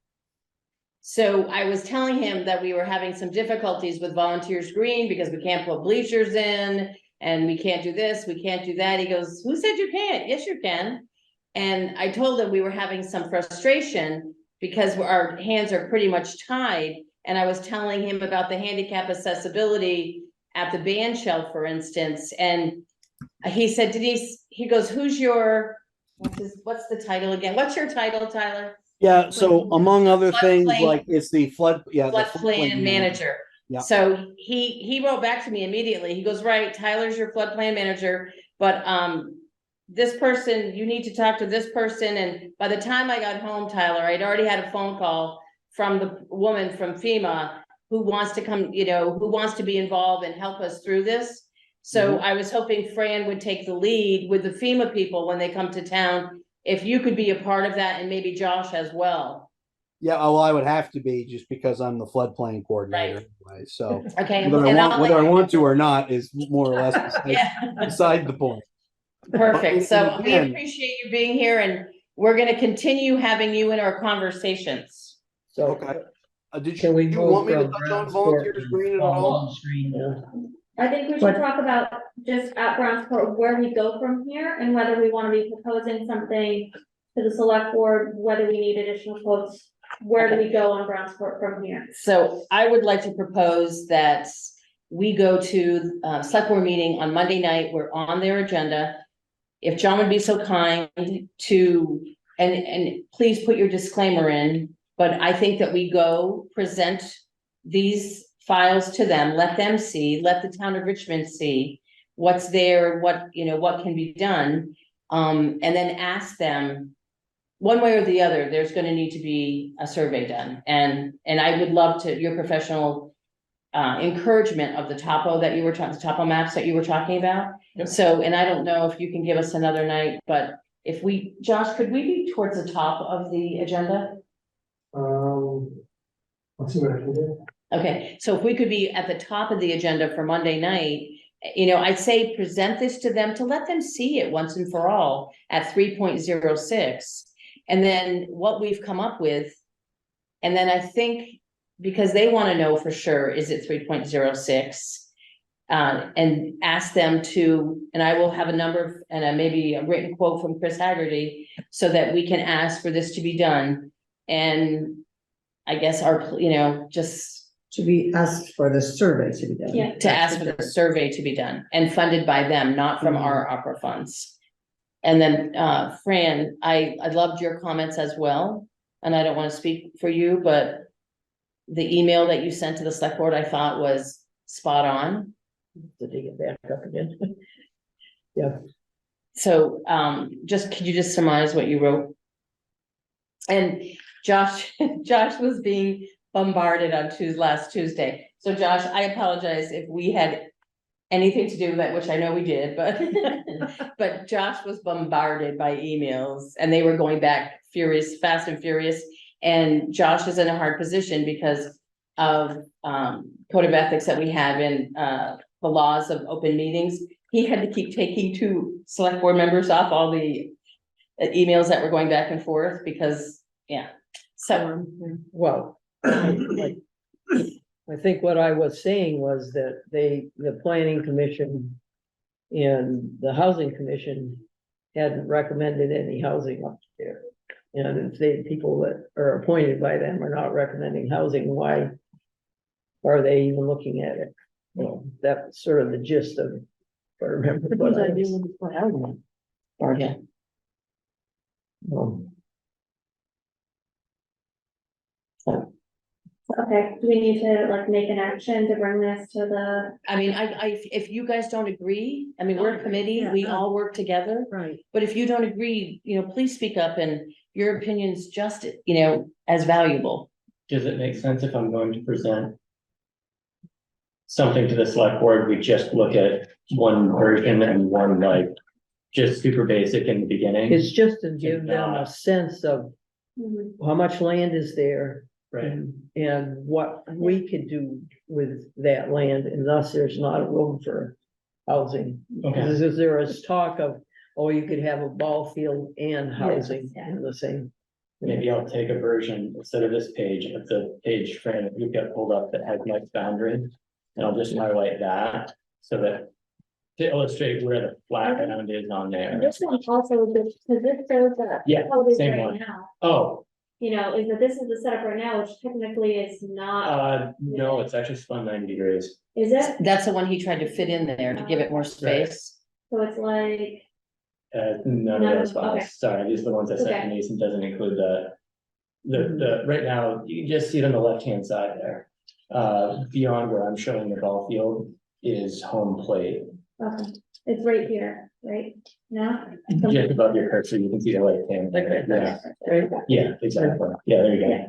So I was telling him that we were having some difficulties with Volunteers Green because we can't put bleachers in and we can't do this, we can't do that. He goes, who said you can't? Yes, you can. And I told him we were having some frustration because our hands are pretty much tied. And I was telling him about the handicap accessibility at the band shell, for instance. And he said, he goes, what's the title again? What's your title, Tyler? Yeah, so among other things, like it's the floodplain manager. Yeah. So he wrote back to me immediately. He goes, right, Tyler's your floodplain manager, but this person, you need to talk to this person. And by the time I got home, Tyler, I'd already had a phone call from the woman from FEMA, who wants to come, who wants to be involved and help us through this. So I was hoping Fran would take the lead with the FEMA people when they come to town. If you could be a part of that, and maybe Josh as well. Yeah, well, I would have to be just because I'm the floodplain coordinator anyway, so Okay. whether and I I'll- want to or not is more or less Yeah. beside the point. Perfect. So And we again- appreciate you being here, and we're gonna continue having you in our conversations. So. Okay. Did Can we you move want me to from touch on Brownsport volunteers to green at Palm all? Street, I think we should But- talk about just at Brownsport where we go from here and whether we wanna be proposing something to the select board, whether we need additional quotes. Where do we go on Brownsport from here? So I would like to propose that we go to select board meeting on Monday night. We're on their agenda. If John would be so kind to, and please put your disclaimer in, but I think that we go present these files to them, let them see, let the town of Richmond see what's there, what can be done. And then ask them, one way or the other, there's gonna need to be a survey done, and I would love to, your professional encouragement of the topo that you were talking, the topo maps that you were talking about. Yep. So, and I don't know if you can give us another night, but if we, Josh, could we be towards the top of the agenda? Let's see what I can do. Okay, so if we could be at the top of the agenda for Monday night, I'd say present this to them to let them see it once and for all at 3.06. And then what we've come up with. And then I think, because they want to know for sure, is it 3.06? And ask them to, and I will have a number and maybe a written quote from Chris Haggerty so that we can ask for this to be done. And I guess just To be asked for the survey to be done. Yeah. to ask for the survey to be done and funded by them, not from our opera funds. And then, Fran, I loved your comments as well, and I don't want to speak for you, but the email that you sent to the select board, I thought was spot on. to dig it back up again. Yeah, So, could you just surmise what you wrote? And Josh was being bombarded on last Tuesday. So Josh, I apologize if we had anything to do with that, which I know we did, but Josh was bombarded by emails and they were going back fast and furious. And Josh is in a hard position because of code of ethics that we have in the laws of open meetings. He had to keep taking 2 select board members off all the emails that were going back and forth because, yeah. So, well, I think what I was saying was that the planning commission and the housing commission hadn't recommended any housing up there. And if the people that are appointed by them are not recommending housing, why are they even looking at it? Well, that's sort of the gist of, if I remember what I was. yeah. Okay, do we need to make an action to bring this to the, I mean, if you guys don't agree, I mean, we're a committee, Yeah, we all work together. Right. But if you don't agree, please speak up and your opinion's just, as valuable. Does it make sense if I'm going to present something to the select board, we just look at one version and one just super basic in the beginning? It's just to give them a sense of how much land is there. Right. And what we could do with that land, and thus there's not a room for housing. Okay. Because there is talk of, you could have a ball field and housing in the same. Maybe I'll take a version instead of this page, of the page frame that you've got pulled up that has Mike's boundary. And I'll just highlight that so that to illustrate where the flat ground is on there. this one also, because this shows that. Yeah, how it is same right one. now. Oh, Is that this is the setup right now, which technically is not, no, it's actually spun 90 degrees. is it? That's the one he tried to fit in there to give it more space. So it's like, None No, of those files, okay. sorry, these are the ones I sent Okay. to Denise and doesn't include the, right now, you can just see it on the left-hand side there. Beyond where I'm showing the ball field is home plate. okay, it's right here, right now? Just above your cursor, you can see the right hand. Okay. Yeah, Right? yeah, exactly. Yeah, there you go. Yeah.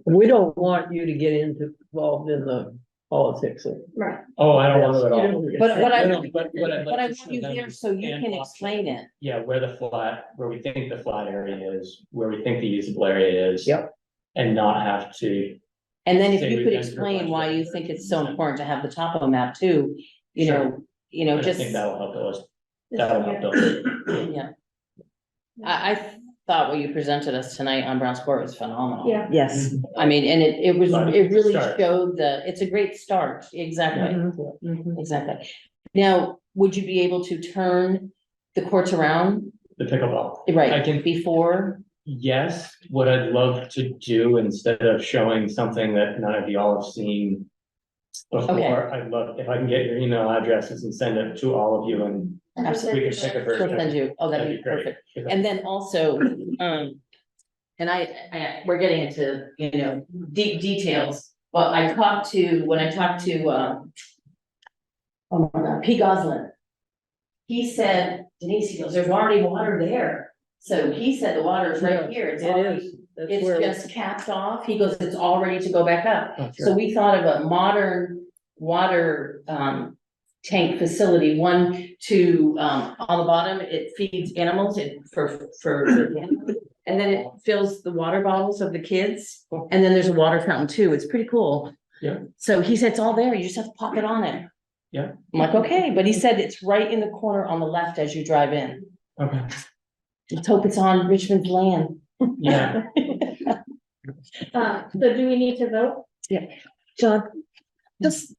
We don't want you to get involved in the politics of. Right. Oh, I don't want to at all. But I- No, no, but what I'd But I like to want show you them there so you and can option. explain it. Yeah, where we think the flat area is, where we think the usable area is. Yep. And not have to, And then if Say you we could enter a explain bunch why of you think it's so important to have the topo map too, you Sure. know, you know, and I just, think that'll help us, Just that'll here. help us. yeah. I thought what you presented us tonight on Brown's Court was phenomenal. Yeah. Yes. I mean, and it was, But it really start. showed it's a great start, exactly, Mhm. exactly. Now, would you be able to turn the courts around, The pickleball. I right, can- before? Yes, what I'd love to do, instead of showing something that none of y'all have seen before, I'd love, if I can get your email addresses and send it to all of you, and we can pick a She'll version. send you, oh, that'd be great. perfect. And then also, and we're getting into, you know, deep details, but when I talked to, oh my God, P. Goslin. He said, Denise, he goes, there's already water there. So he said the water is right here, it's It already, is. That's it's where- just capped off. He goes, it's all ready to go back up. Oh, So sure. we thought of a modern water, tank facility, one to, on the bottom, it feeds animals, and then it fills the water bottles of the kids, and then there's a water fountain too, it's pretty cool. Yeah. So he said, it's all there, you just have to pop it on it. Yeah. I'm like, okay, but he said it's right in the corner on the left as you drive in. Okay, Let's hope it's on Richmond's land. yeah, So do we need to vote? John, this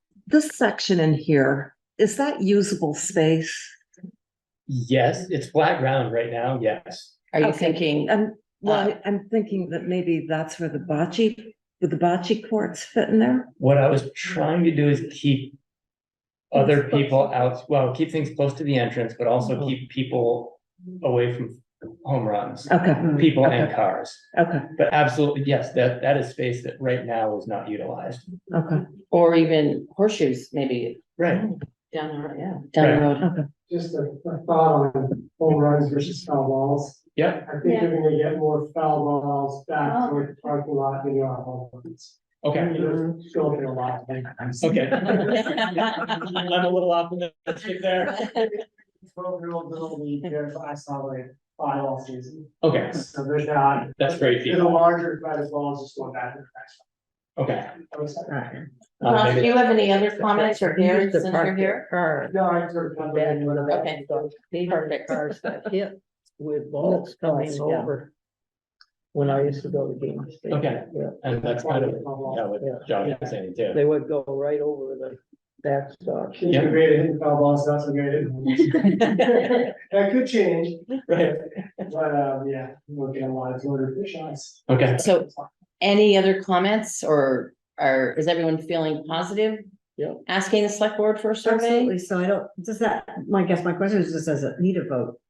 section in here, is that usable space? yes, it's flat ground right now, yes. Are you Okay. thinking, I'm thinking that maybe that's where would the bocce courts fit in there? What I was trying to do is keep other people out, well, keep things close to the entrance, but also keep people away from home runs, Okay, people and Okay. cars. okay, But absolutely, yes, that is space that right now is not utilized. okay, or even horseshoes, maybe Right. Down the road, yeah. down the Right. road? okay. Just a thought on home runs versus foul balls. Yep, I think Yeah. you're gonna get more foul balls back Oh. toward the parking lot than you are home runs. okay, You're just going through a lot. okay. I'm a little optimistic there. 12-year-old little league here, I saw like 5 all season. Okay, So there's not. that's great There's a feedback. larger threat as well as just going back to the next Okay. one. Ross, do Maybe- you have any other comments or He Gary, used to since park you're here? their car No, I sort of. back in the back. Okay. He heard the cars got hit with bullets coming yeah. over. When I used to go to games. Okay. Yeah, And that's kind of, yeah, what Josh was saying too. they would go right over the backstop. Things are great at hitting foul balls, not so great at hitting home runs. That could change, Right, but, yeah, we'll get a lot of 200 shots. okay. So, any other comments or is everyone feeling positive? Yeah. Asking the select board for a survey? Absolutely, so I don't, my question is, does it need a vote?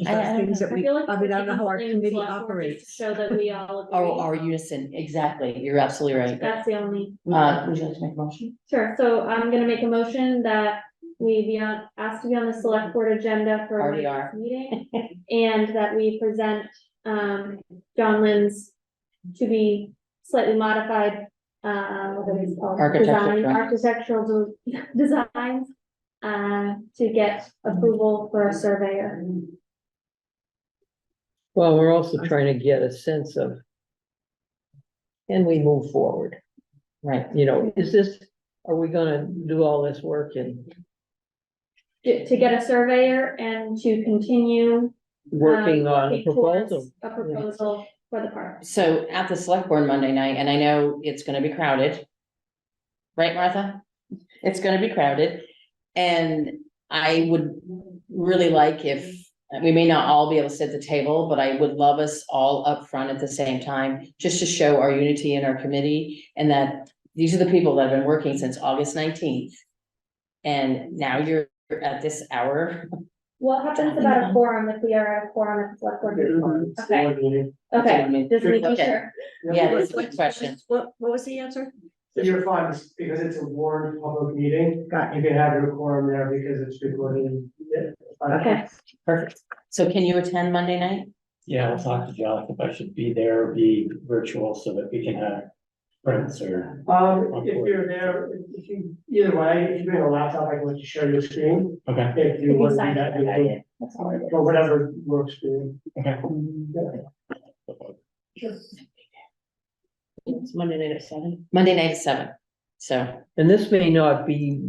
I don't Things that I we, feel like. I mean, I don't know how our we're committee select board just operates. to Show that we all agree. Oh, our unison, exactly, you're absolutely right. That's the only, Would you like to make a motion? sure, so I'm gonna make a motion that we be asked to be on the select board agenda for Already Monday's are. meeting. And that we present, John Lynn's to be slightly modified, what is it called? Architectural Architectural designs, to get approval for a surveyor. Well, we're also trying to get a sense of. Can we move forward? Right, You know, are we gonna do all this work and To get a surveyor and to continue. working on a working towards proposal? A proposal for the park. so at the select board Monday night, and I know it's gonna be crowded. Right, Martha? It's gonna be crowded, and I would really like if, we may not all be able to sit at the table, but I would love us all up front at the same time, just to show our unity in our committee, and that these are the people that have been working since August 19th. And now you're at this hour. What happens about a quorum if we are at a quorum at the select board meeting? Okay, okay, just making Okay. sure. Yeah, that's a good question. What was the answer? You're fine, because it's a warned public meeting, Got you can have your quorum there because it's recorded. Yeah, fine. Okay, Perfect. So can you attend Monday night? Yeah, I'll talk to Josh if I should be there or be virtual so that we can have prints or. If you're there, if you, either way, if you bring a laptop, I can let you share your screen. Okay, If you Can you want to sign do it? that, you can, That's all it is. or whatever works for you. okay. It's Monday night at 7. Monday night at 7. So, And this may not be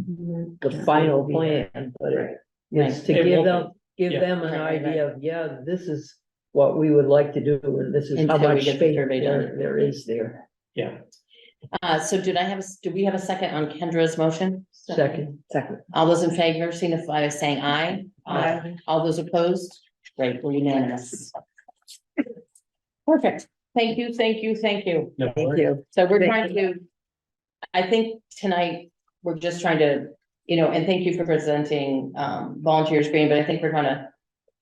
the final plan, but it's to It give won't them, give Yeah. them an Right, right, idea of, yeah, this is what we would like to do, and this is how Until we much get the space survey done. there is there. Yeah, so do we have a second on Kendra's motion? Second, All those in favor signify by saying aye. Aye. All those opposed? Great, we're unanimous. Perfect. Thank you, thank you, thank you. no Thank worries. you. So we're Thank trying to, I think tonight, we're just trying to, and thank you for presenting, volunteers green, but I think we're gonna,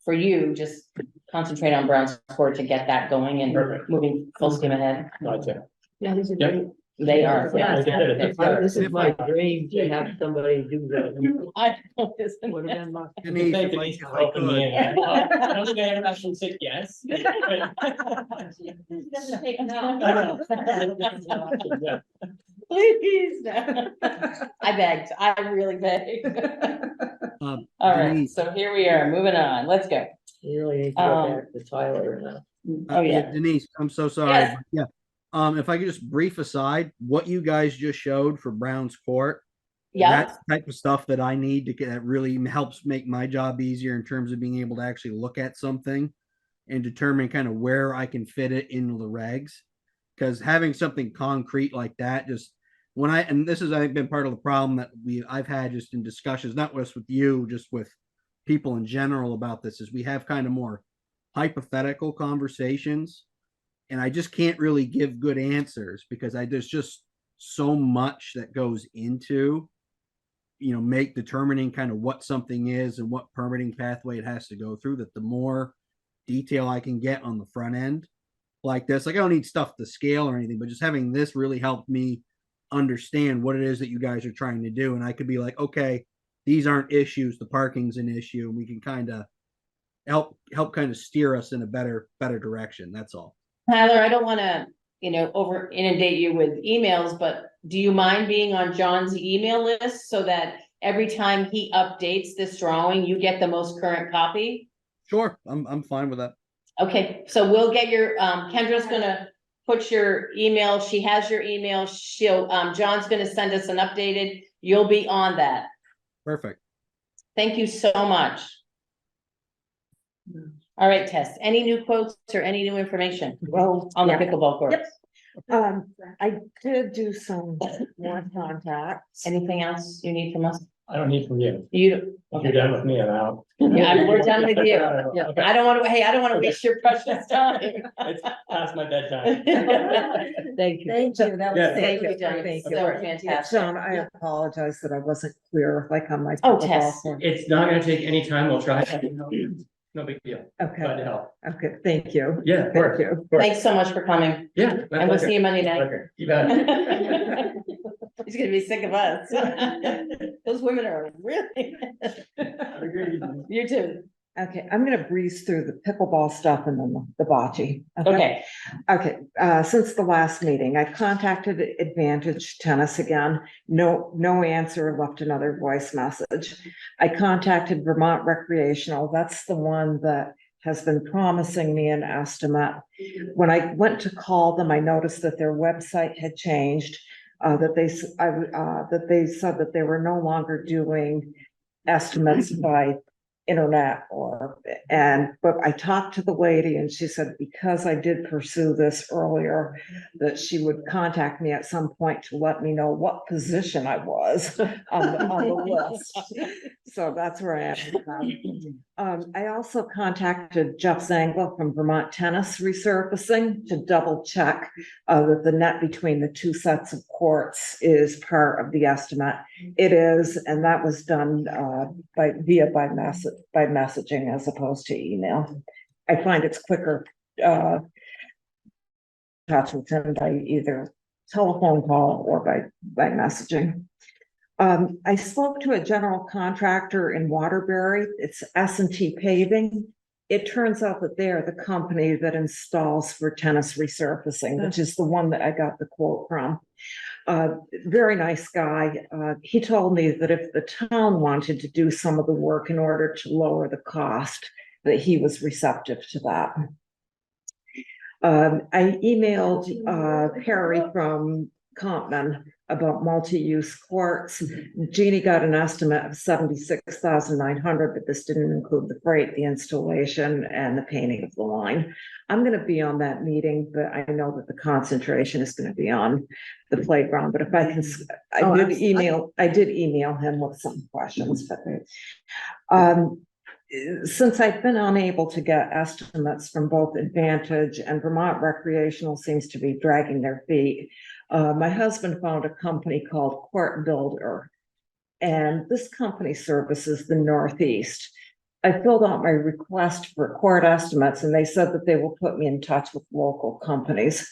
for you, just concentrate on Brown's Court to get that going and Perfect. moving full steam ahead. Gotcha. Yeah, these are Yep. great. They are. Yeah, I get it. this is my dream to have somebody do that. I know, isn't Would it? have been my- Denise, Thank if I- Denise if for I helping me in. could. I don't think I ever actually said yes. Doesn't take no. Yeah. Please, no. I begged, I really begged. All right, Denise, so here we are, moving on, let's go. You really need to go back to Tyler now. Oh, yeah. Denise, I'm so sorry. Yes. but Yeah. If I could just brief aside, what you guys just showed for Brown's Court. Yeah, That's the type of stuff that I need to get, that really helps make my job easier in terms of being able to actually look at something and determine kind of where I can fit it into the regs. Because having something concrete like that, just and this has, I think, been part of the problem that I've had just in discussions, not just with you, just with people in general about this, is we have kind of more hypothetical conversations. And I just can't really give good answers because there's just so much that goes into, determining kind of what something is and what permitting pathway it has to go through, that the more detail I can get on the front end like this, like I don't need stuff to scale or anything, but just having this really helped me understand what it is that you guys are trying to do. And I could be like, okay, these aren't issues, the parking's an issue, and we can kind of help kind of steer us in a better direction. That's all. Tyler, I don't wanna, over inundate you with emails, but do you mind being on John's email list so that every time he updates this drawing, you get the most current copy? Sure, I'm fine with that. Okay, so we'll get your, Kendra's gonna put your email, she has your email, John's gonna send us an updated, you'll be on that. Perfect. Thank you so much. All right, Tess, any new quotes or any new information Well, on the yeah. pickleball courts? I did do some more contacts. Anything else you need from us? I don't need from you. You, If you're done with me, I'm out. yeah, we're done with you. Yeah. Okay. I don't wanna waste your precious time. It's past my bedtime. Thank you. Thank you, that was. Yeah. Thank you, John. Thank So you. fantastic. John, I apologize that I wasn't clear, like on my. Oh, pickleball Tess. court. It's not gonna take any time. We'll try. No big deal. Glad Okay, to help. okay, thank you. Yeah, of Thank course. you. Of course. Thanks so much for coming, Yeah. my and we'll pleasure. see you Monday My night. pleasure. You bet. He's gonna be sick of us. Those women are really. You too. Okay, I'm gonna breeze through the pickleball stuff and then the bocce. Okay, Okay, since the last meeting, I contacted Advantage Tennis again. No answer, left another voice message. I contacted Vermont Recreational. That's the one that has been promising me an estimate. When I went to call them, I noticed that their website had changed. That they said that they were no longer doing estimates by internet but I talked to the lady and she said, because I did pursue this earlier, that she would contact me at some point to let me know what position I was on the list. So that's where I am. I also contacted Jeff Zangla from Vermont Tennis Resurfacing to double check that the net between the two sets of courts is part of the estimate. It is, and that was done by messaging as opposed to email. I find it's quicker touch with him by either telephone call or by messaging. I spoke to a general contractor in Waterbury. It's S&T Paving. it turns out that they're the company that installs for tennis resurfacing, which is the one that I got the quote from. Very nice guy. He told me that if the town wanted to do some of the work in order to lower the cost, that he was receptive to that. I emailed Perry from Compton about multi-use courts. Jeannie got an estimate of 76,900, but this didn't include the freight, the installation, and the painting of the line. I'm going to be on that meeting, but I know that the concentration is going to be on the playground. But if I can, I did email him with some questions. But since I've been unable to get estimates from both Advantage and Vermont Recreational seems to be dragging their feet, my husband found a company called Court Builder, and this company services the Northeast. I filled out my request for court estimates, and they said that they will put me in touch with local companies.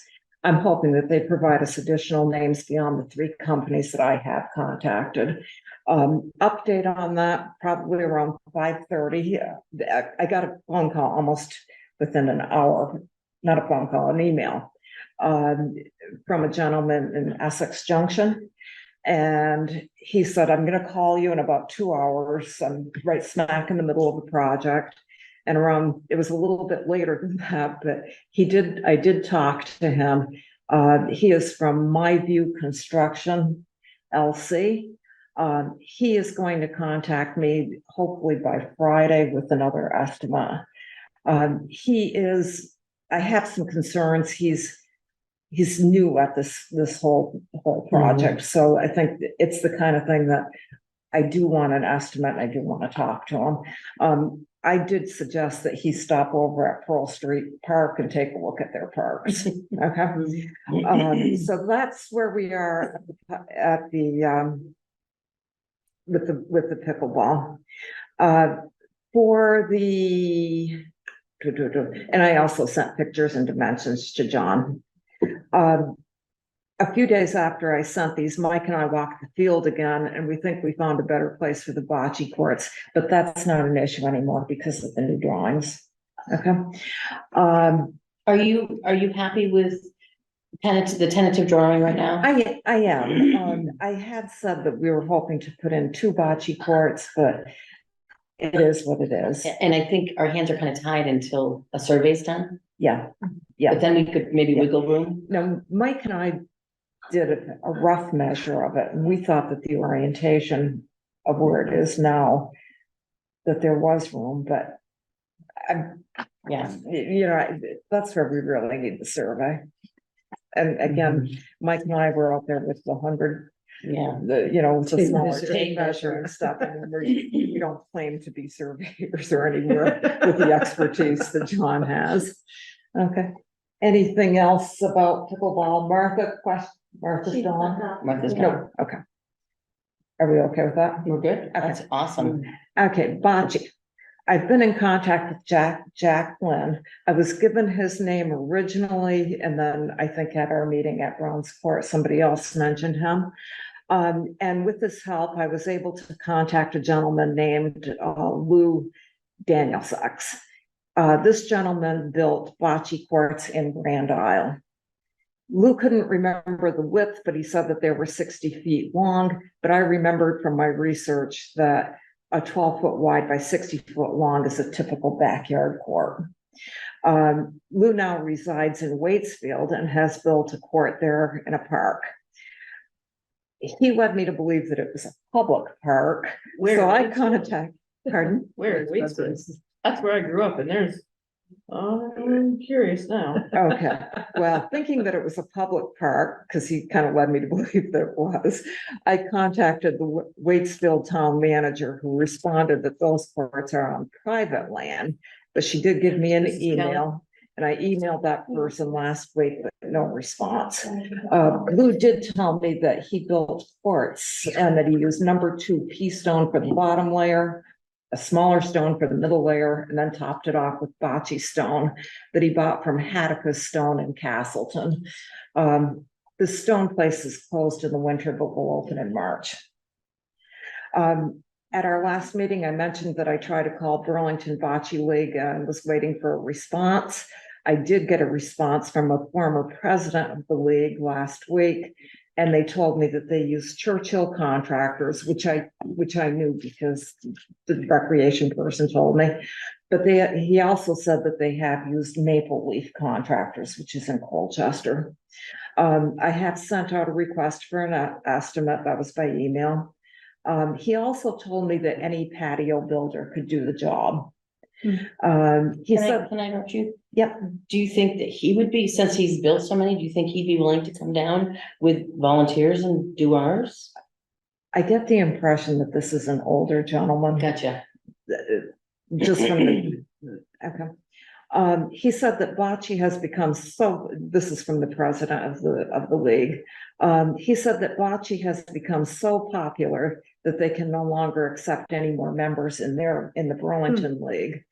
I'm hoping that they provide us additional names beyond the 3 companies that I have contacted. Update on that, probably around 5:30. I got a phone call almost within an hour, not a phone call, an email, from a gentleman in Essex Junction. And he said, I'm going to call you in about 2 hours. I'm right smack in the middle of the project. And it was a little bit later than that, but I did talk to him. He is from My View Construction, LC. He is going to contact me hopefully by Friday with another estimate. I have some concerns. He's new at this whole project. So I think it's the kind of thing that I do want an estimate, and I do want to talk to him. I did suggest that he stop over at Pearl Street Park and take a look at their parks. Okay. So that's where we are at the with the pickleball. For the and I also sent pictures and dimensions to John. A few days after I sent these, Mike and I walked the field again, and we think we found a better place for the bocce courts, but that's not an issue anymore because of the new drawings. Okay. Are you happy with the tentative drawing right now? I am. I had said that we were hoping to put in 2 bocce courts, but it is what it is. And I think our hands are kind of tied until a survey's done. Yeah. But then we could maybe wiggle room. Now, Mike and I did a rough measure of it, and we thought that the orientation of where it is now, that there was room, but that's where we really need the survey. And again, Mike and I were out there with the 100, with the smaller tape measure and stuff. And we don't claim to be surveyors or anywhere with the expertise that John has. Okay. Anything else about pickleball? Martha's gone? Martha's gone. No, okay. Are we okay with that? We're good. That's awesome. Okay, bocce. I've been in contact with Jack Flynn. I was given his name originally, and then I think at our meeting at Brown's Court, somebody else mentioned him. And with his help, I was able to contact a gentleman named Lou Danielsax. This gentleman built bocce courts in Grand Isle. Lou couldn't remember the width, but he said that they were 60 feet long. But I remembered from my research that a 12-foot wide by 60-foot long is a typical backyard court. Lou now resides in Waitsfield and has built a court there in a park. He led me to believe that it was a public park. So I contacted, pardon? Where is Waitsfield? That's where I grew up, and I'm curious now. Okay, well, thinking that it was a public park, because he kind of led me to believe that it was, I contacted the Waitsfield town manager, who responded that those courts are on private land, but she did give me an email, and I emailed that person last week, but no response. Lou did tell me that he built courts and that he used number 2 pea stone for the bottom layer, a smaller stone for the middle layer, and then topped it off with bocce stone that he bought from Hatticus Stone in Castleton. The stone place is closed in the winter, but will open in March. At our last meeting, I mentioned that I tried to call Burlington Bocce League and was waiting for a response. I did get a response from a former president of the league last week. And they told me that they use Churchill contractors, which I knew because the recreation person told me. But he also said that they have used Maple Leaf contractors, which is in Colchester. I have sent out a request for an estimate. That was by email. He also told me that any patio builder could do the job. He said, Can I interrupt you? yep, Do you think that he would be, since he's built so many, do you think he'd be willing to come down with volunteers and do ours? I get the impression that this is an older gentleman. Gotcha. Just from the, okay. He said that bocce has become so, this is from the president of the league. He said that bocce has become so popular that they can no longer accept any more members in the Burlington League.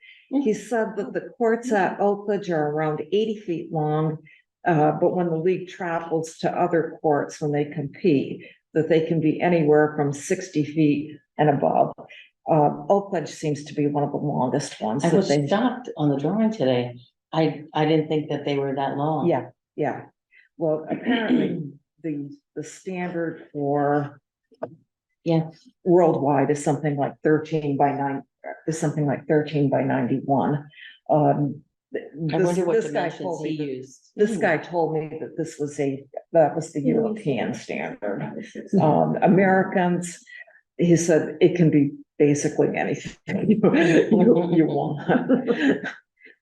He said that the courts at Oakridge are around 80 feet long, but when the league travels to other courts, when they compete, that they can be anywhere from 60 feet and above. Oakridge seems to be one of the longest ones. I that was they- shocked on the drawing today. I didn't think that they were that long. Yeah. Well, apparently the standard for Yeah. worldwide is something like 13 by 91. I This wonder what guy dimensions told he me, used. this guy told me that that was the European standard. Americans, he said it can be basically anything you want.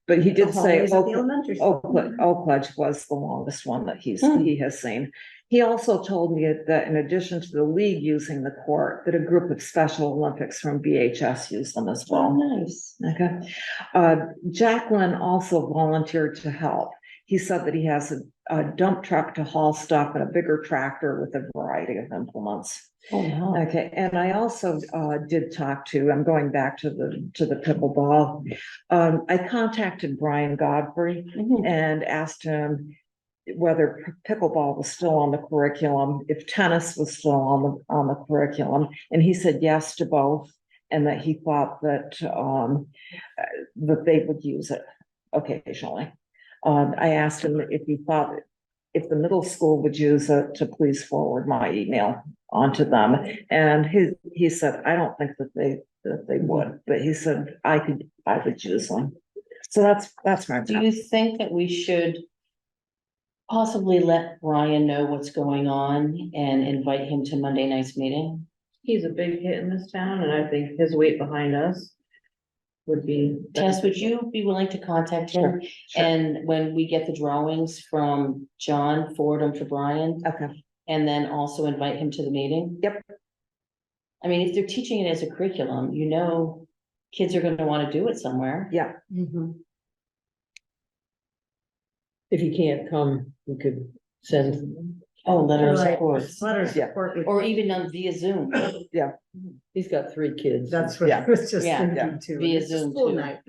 But he did say Hallways at the elementary school. Oakledge was the longest one that he has seen. He also told me that in addition to the league using the court, that a group of Special Olympics from BHS use them as Oh, well. nice. Okay. Jacqueline also volunteered to help. He said that he has a dump truck to haul stuff and a bigger tractor with a variety of implements. Oh, wow. Okay, and I also did talk to, I'm going back to the pickleball. I contacted Brian Godfrey Mhm. and asked him whether pickleball was still on the curriculum, if tennis was still on the curriculum, and he said yes to both, and that he thought that that they would use it occasionally. I asked him if he thought if the middle school would use it, to please forward my email onto them. And he said, I don't think that they would, but he said I would use them. So that's my. Do you think that we should possibly let Brian know what's going on and invite him to Monday night's meeting? He's a big hit in this town, and I think his weight behind us would be. Tess, would you be willing to contact him? Sure. And when we get the drawings from John, forward them to Brian, Okay, and then also invite him to the meeting? Yep. I mean, if they're teaching it as a curriculum, kids are gonna wanna do it somewhere. yeah, If he can't come, we could send, Oh, letter of Right. support, Letters of Yeah. support. or even on via Zoom, he's got 3 kids. That's what I was just Yeah. thinking too. Via It's a Zoom, school too. night.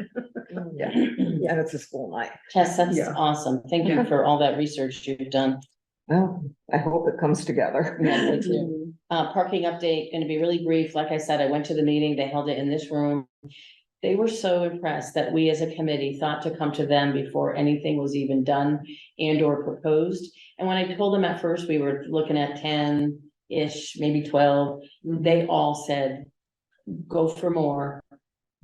yeah, and it's a school night. Tess, that's Yeah. awesome. Thank you for all that research you've done. Well, I hope it comes together. Yeah, me too. Parking update, gonna be really brief. Like I said, I went to the meeting, they held it in this room. They were so impressed that we as a committee thought to come to them before anything was even done and or proposed. And when I told them at first, we were looking at 10-ish, maybe 12, they all said, go for more.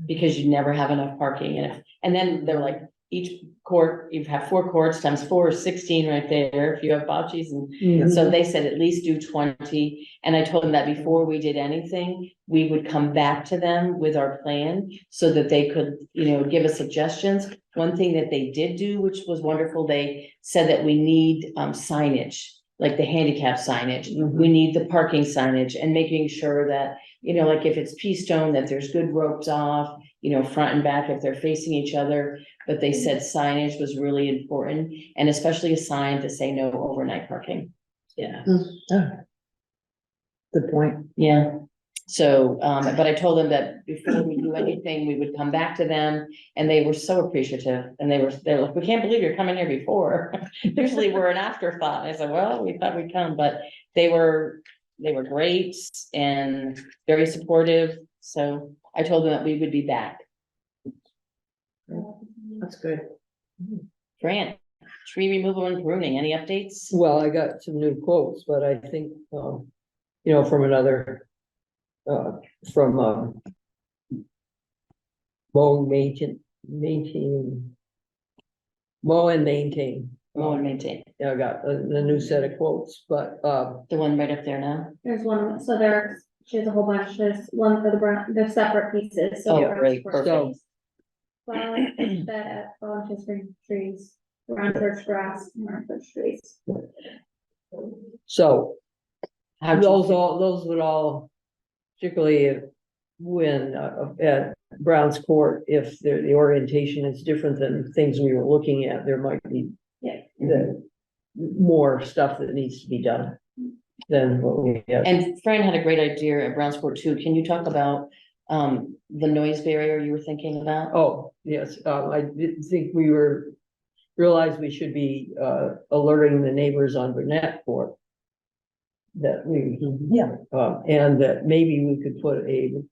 Because you never have enough parking, and then they're like, each court, you have 4 courts times 4 is 16 right there, if you have bocces, and so they said at least do 20. And I told them that before we did anything, we would come back to them with our plan so that they could, give us suggestions. One thing that they did do, which was wonderful, they said that we need signage, like the handicap signage. We need the parking signage and making sure that, like if it's P-stone, that there's good ropes off, front and back if they're facing each other. But they said signage was really important, and especially a sign to say no overnight parking. Yeah. Good point. Yeah. So, but I told them that before we do anything, we would come back to them, and they were so appreciative, and they're like, we can't believe you're coming here before. Usually we're an afterthought. I said, well, we thought we'd come, but they were great and very supportive. So I told them that we would be back. That's good. Fran, tree removal and pruning, any updates? Well, I got some new quotes, but I think, from another, from, mow, mow and maintain. Mow and maintain, Yeah, I got the new set of quotes, but, the one right up there now. There's one, so she has a whole bunch, there's one for the brown, they're separate pieces, so. Oh, great, for perfect. Flowers, that, volunteer spring trees, brown birch grass, and brown birch trees. so How'd you those would all, particularly when, at Brown's Court, if the orientation is different than things we were looking at, there might be Yeah. the more stuff that needs to be done than what we have. And Fran had a great idea at Browns Court too. Can you talk about the noise barrier you were thinking about? Oh, yes, I did think realized we should be, alerting the neighbors on Burnett Court. That and that maybe we could put a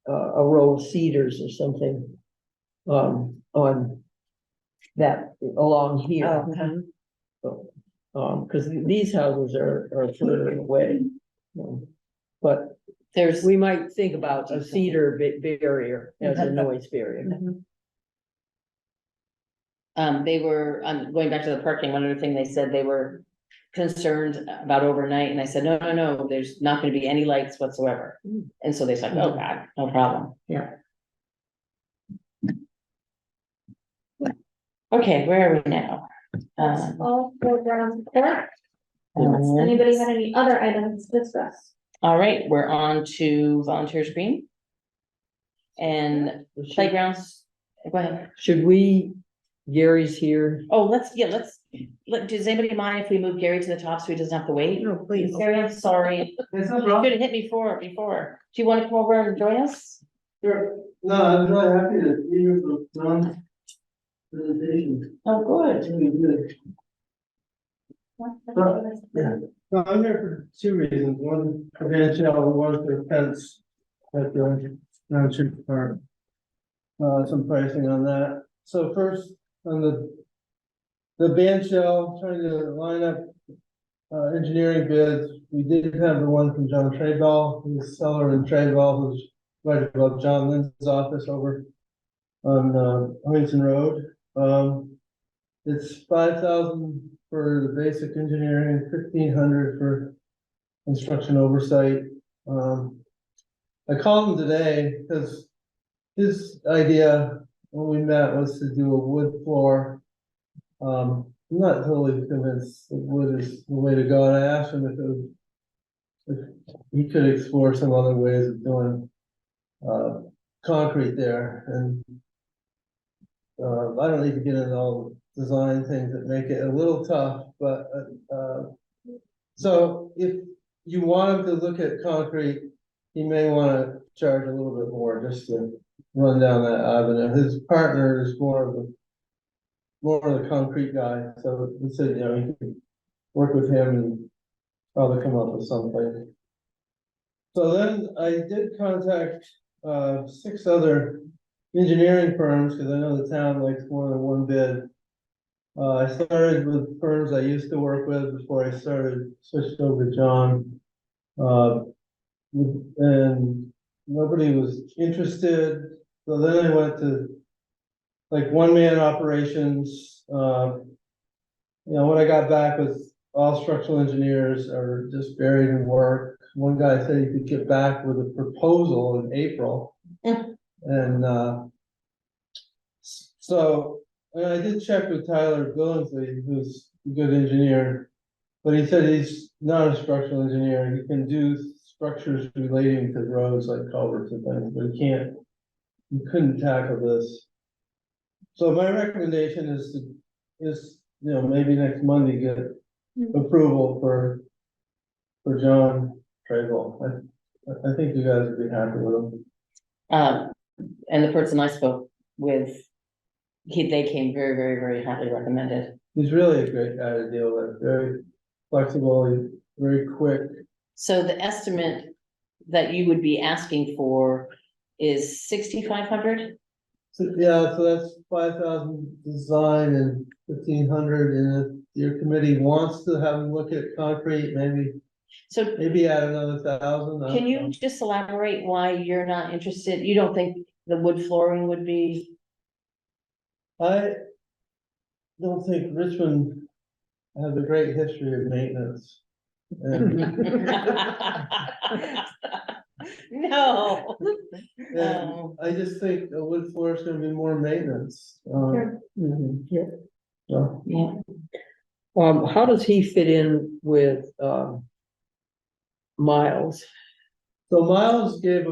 row of cedars or something, on that, along here. So, cause these houses are further away. But we might think about a cedar barrier as a noise barrier. They were, going back to the parking, one other thing they said they were concerned about overnight, and I said, no, there's not gonna be any lights whatsoever. And so they said, oh God, no problem. Yeah. Okay, where are we now? That's all for Brown's Court. Unless anybody had any other items to discuss? All right, we're on to Volunteers Green. And playgrounds, go ahead. Should Gary's here? Oh, does anybody mind if we move Gary to the top so he doesn't have to wait? No, please. Gary, I'm sorry. It's no You problem. should have hit me before. Do you want to come over and join us? Sure. No, I'm really happy to be here for John's presentation. Oh, good. Really good. So I'm here for two reasons. One, for Van Shell, one for fence at the township park. Some pricing on that. So first, on the band shell, trying to line up engineering bids. We did have the one from John Traybell, who's seller in Traybell, who's right above John Lynn's office over on Huntington Road. It's 5,000 for the basic engineering, 1,500 for construction oversight. I called him today because his idea when we met was to do a wood floor. I'm not totally convinced that wood is the way to go, and I asked him if he could explore some other ways of doing concrete there, and I don't need to get into all the design things that make it a little tough, but so if you want him to look at concrete, he may want to charge a little bit more just to run down that avenue. His partner is more of the concrete guy, so he said, he could work with him and probably come up with something. So then I did contact 6 other engineering firms, because I know the town likes more than one bid. I started with firms I used to work with before I switched over to John. And nobody was interested, so then I went to like one-man operations. What I got back was all structural engineers are just buried in work. One guy said he could get back with a proposal in April. And so I did check with Tyler Billingsley, who's a good engineer, but he said he's not a structural engineer. He can do structures relating to roads like culverts and things, but he couldn't tackle this. So my recommendation is maybe next Monday get approval for John Travel. I think you guys would be happy with him. And the person I spoke with, they came very, very, very highly recommended. He's really a great guy to deal with, very flexible, very quick. So the estimate that you would be asking for is 6,500? So, yeah, so that's 5,000 design and 1,500, and if your committee wants to have them look at concrete, So add another 1,000. I can don't you know. just elaborate why you're not interested? You don't think the wood flooring would be? I don't think Richmond has a great history of maintenance. And, No. and I just think a wood floor is gonna be more maintenance. Sure. Yeah. So, Yeah, How does he fit in with, Miles? so Miles gave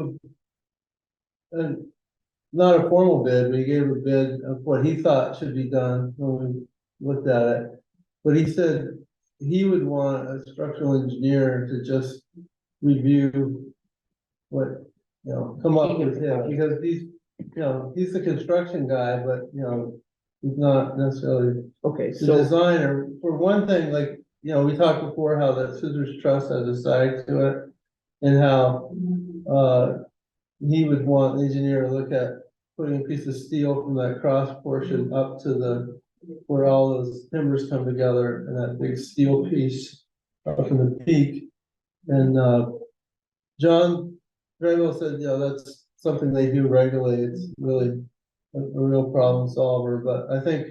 not a formal bid, but he gave a bid of what he thought should be done when we looked at it. But he said he would want a structural engineer to just review what, come up with him, because he's the construction guy, but, he's not necessarily Okay, the so, designer. For one thing, like, we talked before how the scissors truss has a side to it, and how, he would want the engineer to look at putting a piece of steel from that cross portion up to where all those timbers come together, and that big steel piece up in the peak. And, John Grable said, that's something they do regularly. It's really a real problem solver, but I think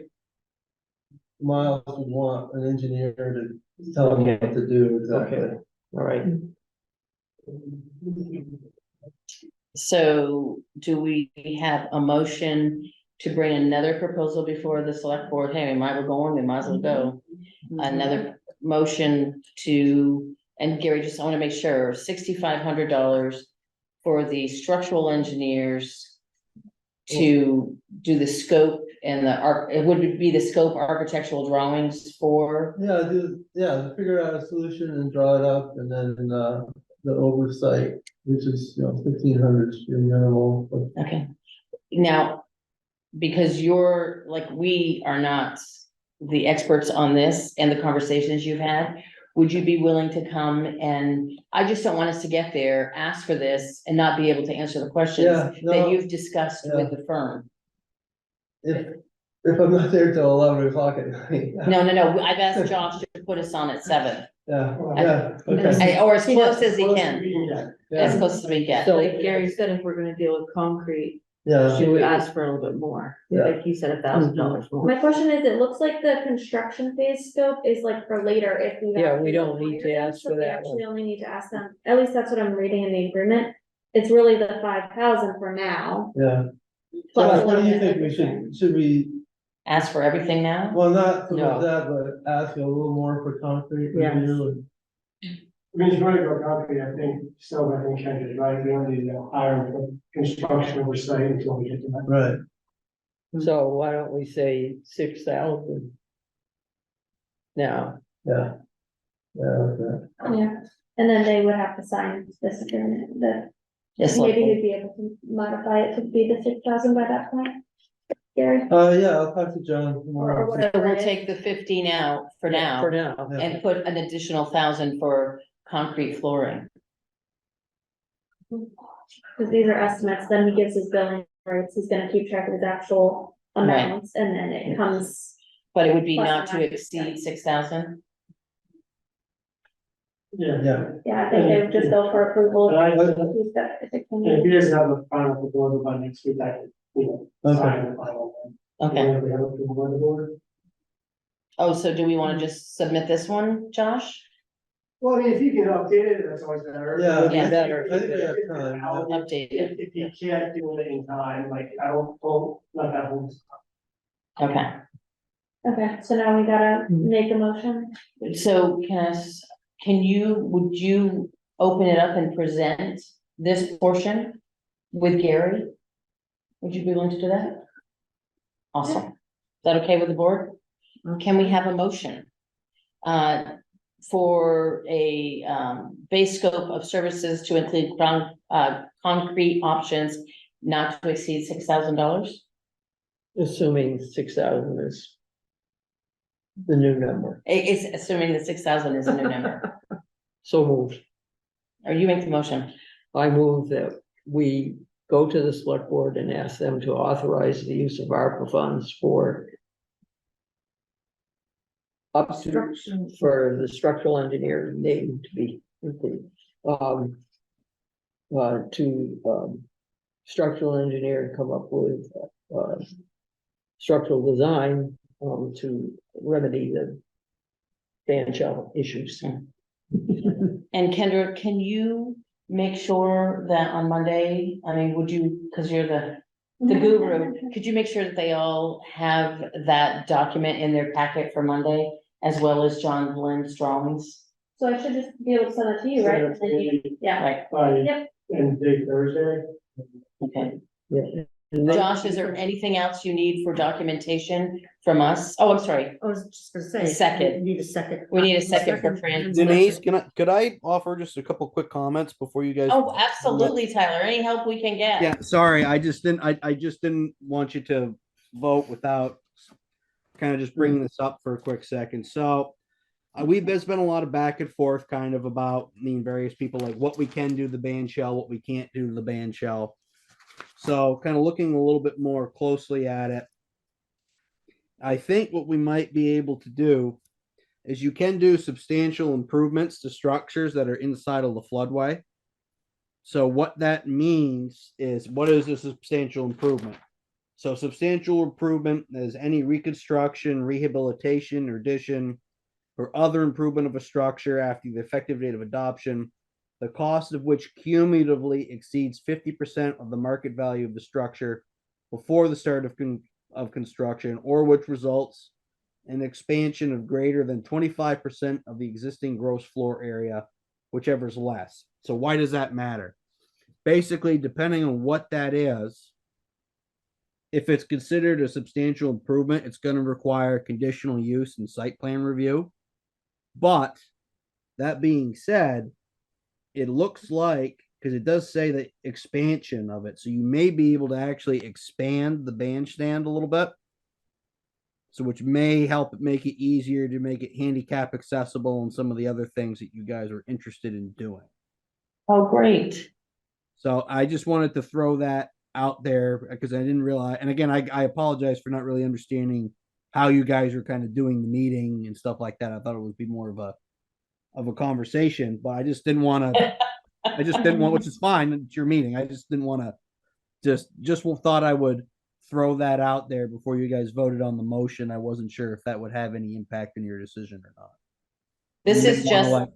Miles would want an engineer to tell him what to do exactly. okay, all right. so do we have a motion to bring another proposal before the select board? Hey, we might as well go. Another motion to, and Gary, just I wanna make sure, $6,500 for the structural engineers to do the scope and it would be the scope architectural drawings for, Figure out a solution and draw it up, and then, the oversight, which is, 1,500 is pretty minimal, but okay. Now, because you're, like, we are not the experts on this and the conversations you've had, would you be willing to come? And I just don't want us to get there, ask for this, and not be able to answer the questions Yeah, no. that you've discussed with the firm. if I'm not there till 11 o'clock at night. No, I've asked Josh to put us on at 7, Okay. or as close as he Close to can, being done. as close as we can. So- Like Gary said, if we're gonna deal with concrete, Yeah, should we ask for a little bit more? Yeah. Like he said, $1,000 more. My question is, it looks like the construction phase scope is like for later if we. Yeah, we don't need to ask So for we that actually only need to ask them, at least that's what I'm reading in the agreement. It's really the 5,000 for now. yeah. plus Josh, a what do little you bit think of we addition. should we, Ask for everything now? well, not so No. much that, but ask a little more for concrete Yes. review and. I mean, if you want to go concrete, I think Ken is right, we don't need to hire for construction oversight until we get to that. Right. So why don't we say 6,000? Now, Yeah. Yeah, okay. Yeah, and then they would have to sign this agreement, that Yes, maybe local. you'd be able to modify it to be the 6,000 by that point. Gary, I'll talk to John or tomorrow. So whatever. we'll it is. take the 50 now, for now, for now, Yeah. and put an additional 1,000 for concrete flooring. Cause these are estimates, then he gives his billing rates, he's gonna keep track of his actual amounts, and then it comes. But it would be Plus not or to minus, exceed 6,000? Yeah. Yeah, I think they would just go for approval. And I- He's got- if it can- And if he doesn't have a final proposal by next week, I can, sign the final one. Okay. If we have a approval by the board. Oh, so do we wanna just submit this one, Josh? Well, I mean, if you can update it, that's always better. Yeah, would be Yeah. better. I think we have time. Update it, If you can't do it in time, like, I don't, let that hold. okay. Okay, so now we gotta make a motion. So would you open it up and present this portion with Gary? Would you be willing to do that? Awesome. Is that okay with the board? Can we have a motion? For a, base scope of services to include concrete options not to exceed $6,000? assuming 6,000 is the new number. It's assuming the 6,000 is a new number. So moved. Or you make the motion. I move that we go to the select board and ask them to authorize the use of ARPA funds for for the structural engineer name to be included. Structural engineer come up with, structural design, to remedy the fan shell issues. And Kendra, can you make sure that on Monday, I mean, would you, because you're the guru, could you make sure that they all have that document in their packet for Monday, as well as John Lynn's drawings? So I should just be able to send it to you, right? And then you- Yeah, Right, By Yep. end of day Thursday. okay. Yeah. And then- Josh, is there anything else you need for documentation from us? Oh, I'm sorry. I was just gonna say. Second. you Need a second. We need a second for Fran. Denise, could I offer just a couple quick comments before you guys? Oh, absolutely, Tyler. Any help we can get. Yeah, sorry, I just didn't want you to vote without kind of just bringing this up for a quick second. So there's been a lot of back and forth kind of about various people, like what we can do to the band shell, what we can't do to the band shell. So kind of looking a little bit more closely at it, I think what we might be able to do is you can do substantial improvements to structures that are inside of the floodway. So what that means is, what is a substantial improvement? So substantial improvement is any reconstruction, rehabilitation, or addition, or other improvement of a structure after the effective date of adoption, the cost of which cumulatively exceeds 50% of the market value of the structure before the start of construction, or which results in expansion of greater than 25% of the existing gross floor area, whichever is less. So why does that matter? Basically, depending on what that is, if it's considered a substantial improvement, it's going to require conditional use and site plan review. But that being said, it looks like, because it does say the expansion of it, so you may be able to actually expand the bandstand a little bit. So which may help make it easier to make it handicap accessible and some of the other things that you guys are interested in doing. Oh, great. So I just wanted to throw that out there because I didn't realize, and again, I apologize for not really understanding how you guys are kind of doing the meeting and stuff like that. I thought it would be more of a conversation, but I just didn't want to, which is fine, it's your meeting. I just didn't want to just thought I would throw that out there before you guys voted on the motion. I wasn't sure if that would have any impact on your decision or not. This You is may wanna, just, like,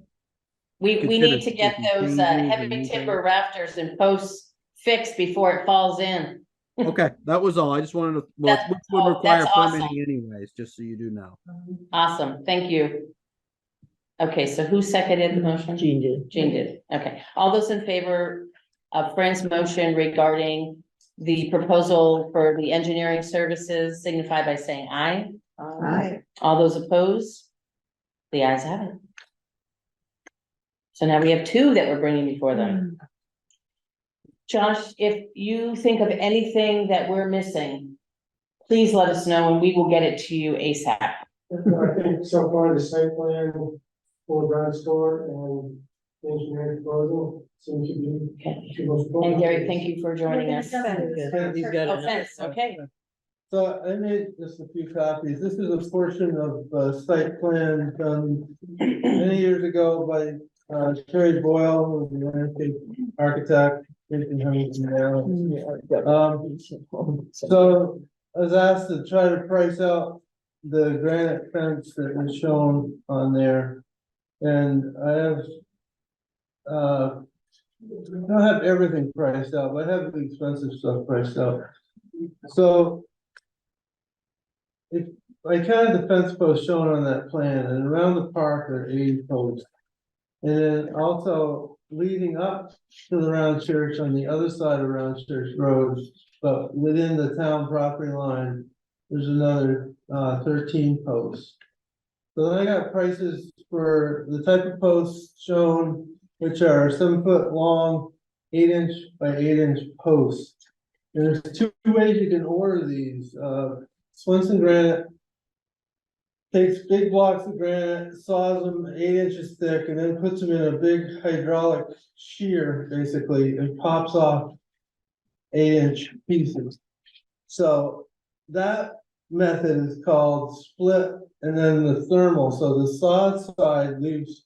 we consider need to get making those changes or heavy anything. timber rafters and posts fixed before it falls in. Okay, that was all. I just wanted to, which That's would all- require that's awesome. permitting anyways, just so you do know. Awesome, thank you. Okay, so who seconded the motion? Jean did. Jean did, okay. All those in favor of Fran's motion regarding the proposal for the engineering services signify by saying aye. Aye. All those opposed? The ayes have it. So now we have two that we're bringing before them. Josh, if you think of anything that we're missing, please let us know and we will get it to you ASAP. I think so far the site plan for the ground store and the engineering proposal seem to be. Okay. the most important. And Gary, thank you for joining us. He's got Oh, another- fence, okay. So I made just a few copies. This is a portion of site plan done many years ago by Terry Boyle, who was the landscape architect. So I was asked to try to price out the granite fence that was shown on there. And I have don't have everything priced out, but I have the expensive stuff priced out. So if I counted the fence posts shown on that plan, and around the park are 80 posts. And then also leading up to the round church on the other side of Round Church Road, but within the town property line, there's another 13 posts. So then I got prices for the type of posts shown, which are 7 foot long, 8-inch by 8-inch posts. And there's two ways you can order these. Swenson Granite takes big blocks of granite, saws them 8 inches thick, and then puts them in a big hydraulic shear, basically, and pops off 8 inch pieces. So that method is called split, and then the thermal, so the sawed side leaves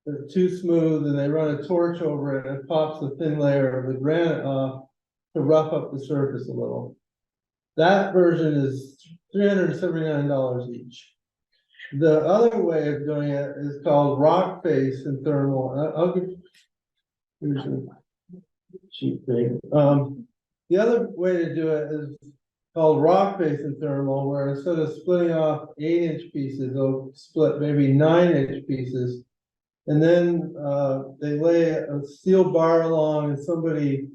it too smooth, and they run a torch over it, and it pops the thin layer of the granite off to rough up the surface a little. That version is $379 each. The other way of doing it is called rock face and thermal. I'll give. Here's a cheap thing. The other way to do it is called rock face and thermal, where instead of splitting off 8 inch pieces, they'll split maybe 9 inch pieces. And then they lay a steel bar along, and somebody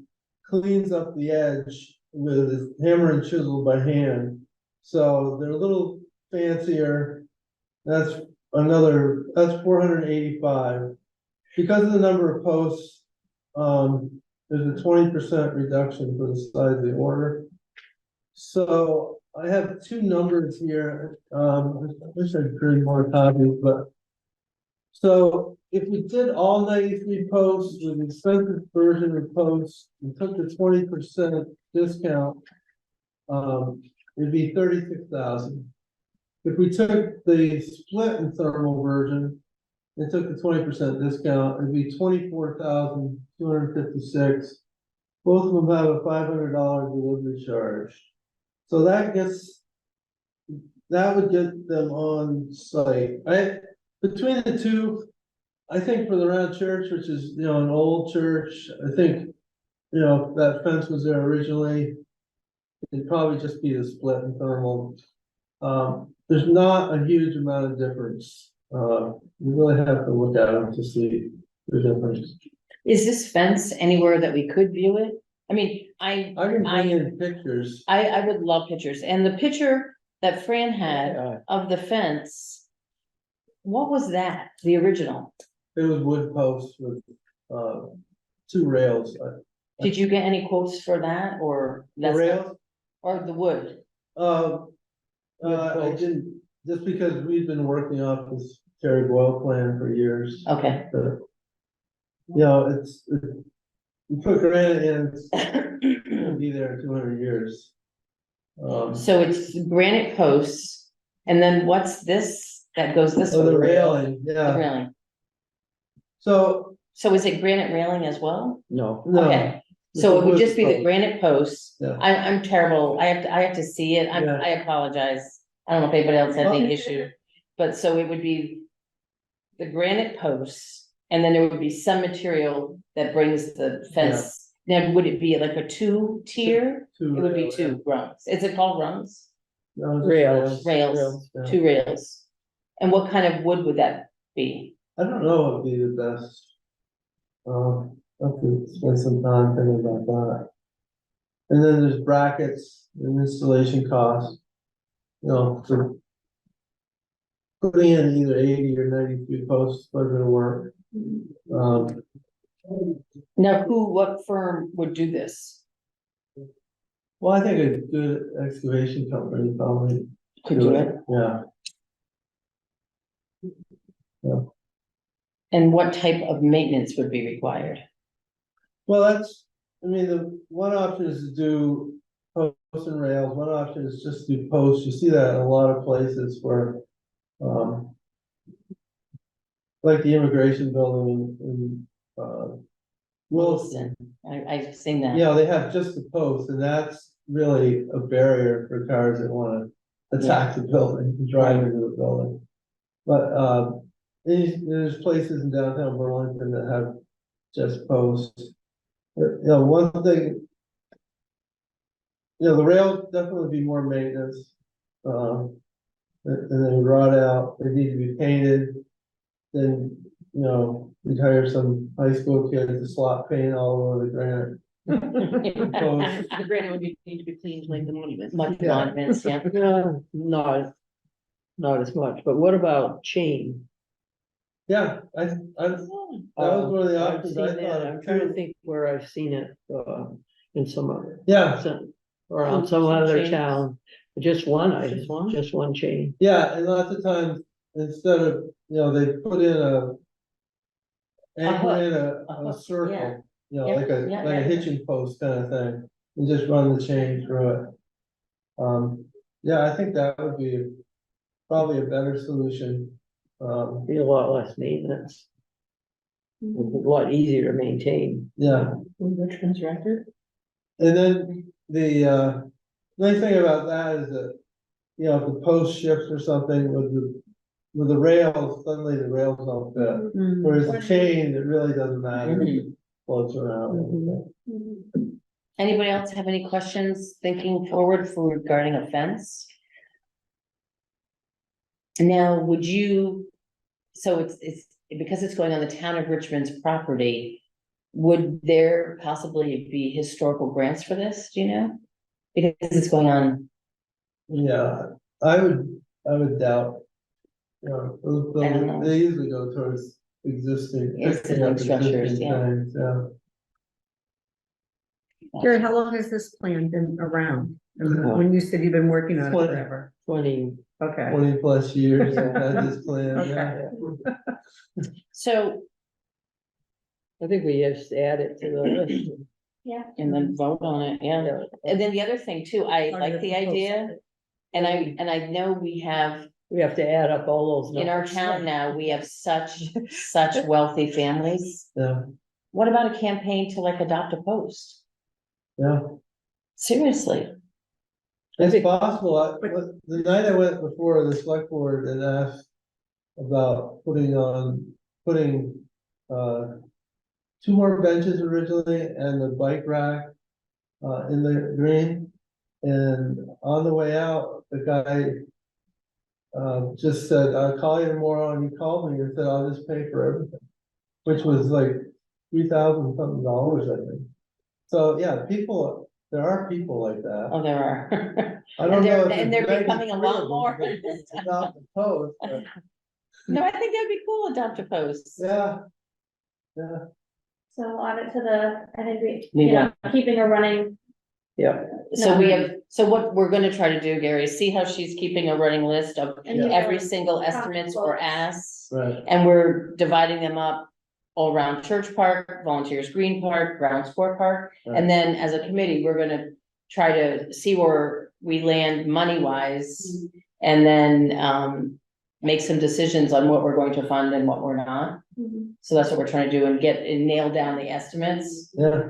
cleans up the edge with his hammer and chisel by hand. So they're a little fancier. That's $485. Because of the number of posts, there's a 20% reduction for the size of the order. So I have two numbers here. I wish I'd create more copies, but so if we did all 93 posts with the expensive version of posts and took the 20% discount, it'd be 36,000. If we took the split and thermal version and took the 20% discount, it'd be 24,256. Both of them have a $500 delivery charge. So that would get them on site. Between the two, I think for the round church, which is, an old church, I think, if that fence was there originally, it'd probably just be the split and thermal. There's not a huge amount of difference. You really have to look at them to see the difference. Is this fence anywhere that we could view it? I mean, I can bring in pictures. I would love pictures, and the picture that Fran had of the fence. What was that, the original? It was wood posts with, 2 rails. Did you get any quotes for that, or? The that's not- rails? Or the wood? I didn't, just because we've been working off this Terry Boyle plan for years. Okay. You put granite in, it'll be there in 200 years. So it's granite posts, and then what's this that goes this way? The railing, The yeah. railing. So, So is it granite railing as well? No. no. Okay. It's So a it would wood just be the post. granite posts. Yeah. I'm terrible. I have to see it. Yeah. I apologize. I don't know if anybody else has the Okay. issue. But so it would be the granite posts, and then there would be some material that brings the fence. Now, would it be like a 2-tier? Two It would be rails, 2 rungs. Is it called rungs? No, just Rails. Rails, Yeah. 2 rails. And what kind of wood would that be? I don't know what would be the best. I'll have to spend some time thinking about that. And then there's brackets and installation costs. For putting in either 80 or 93 posts, quite a bit of work. Now, what firm would do this? Well, I think a good excavation company probably. Could do it? Yeah. And what type of maintenance would be required? Well, the one option is to do posts and rails, one option is just do posts, you see that in a lot of places where. Like the immigration building in Wilson, I've seen that. they have just the post, and that's really a barrier for cars that wanna attack the building, and drive into the building. But, there's places in downtown Burlington that have just posts. One thing. The rail definitely be more maintenance. And then rot out, they need to be painted. Then, we'd hire some high school kids to slot paint all over the granite. The granite would need to be cleaned like the monument. Much Yeah. monuments, yeah. Not as much, but what about chain? Yeah, that was one of the I've options seen I that. thought I'm of trying to too. think where I've seen it, in some other. Yeah, Around some other Chains. town, Just one, I Just one? just one chain. Yeah, and lots of times, instead of, they put in anchor in a hook, yeah. circle, Yeah, like a, yeah, like a yeah. hitching post kind of thing, and just run the chain through it. Yeah, I think that would be probably a better solution. Be a lot less maintenance. A lot easier to maintain. Yeah, Richmond's record? and then the nice thing about that is that, if the post shifts or something with the rails, suddenly the rails don't fit. Whereas the chain, it really doesn't matter, if it floats around. Anybody else have any questions thinking forward for regarding a fence? Now, would you, so it's, because it's going on the town of Richmond's property, would there possibly be historical grants for this, do you know? Because it's going on, Yeah, I would doubt. Those I don't know. they usually go towards existing. Existing fixing up structures, existing yeah. things, yeah. Gary, how long has this plan been around? When you said you've been working on it Twenty. forever? 20, Okay. 20+ years I've had this plan, yeah. Okay. so, I think we just add it to the list. Yeah. and then vote on it, yeah. And then the other thing too, I like the idea, and I know we have, We have to add up all those in our numbers. town now, we have such wealthy families. Yeah, What about a campaign to like adopt a post? yeah. Seriously, It's possible. The night I went before the select board and asked about putting two more benches originally and the bike rack in the green. And on the way out, the guy just said, "I'll call you tomorrow," and he called me and said, "I'll just pay for everything," which was like $3,000 something, I think. So, yeah, there are people like that. oh, there are. I don't know. if And it's they're becoming a 93 lot of them more. that adopt the post, but No, I think that'd be cool, adopt a post. yeah. Yeah, So add it to the, I think We you know, keeping a running, Yeah, So we have, so what we're gonna try to do, Gary, is see how she's keeping a running list of And you every know, single estimates or asks. right. And we're dividing them up all around Church Park, Volunteers Green Park, Brown Sport Park. Right. And then as a committee, we're gonna try to see where we land money wise. And then make some decisions on what we're going to fund and what we're not. Mhm. So that's what we're trying to do and get and nail down the estimates. Yeah,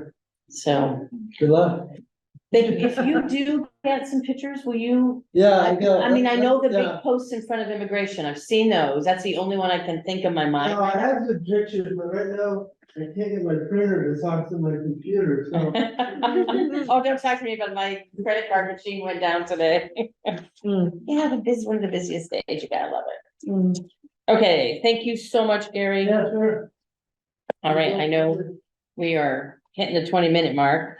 So good luck. thank you. If you do get some pictures, will you? Yeah, I mean, I know the yeah. big posts in front of immigration. I've seen those. That's the only one I can think of my mind. No, I have the pictures, but right now I can't get my printer to talk to my computer, so. Oh, don't talk to me about my credit card machine went down today. Yeah, one of the busiest days. You gotta love it. Okay, thank you so much, Gary. Yeah, sure. All right, I know we are hitting the 20-minute mark.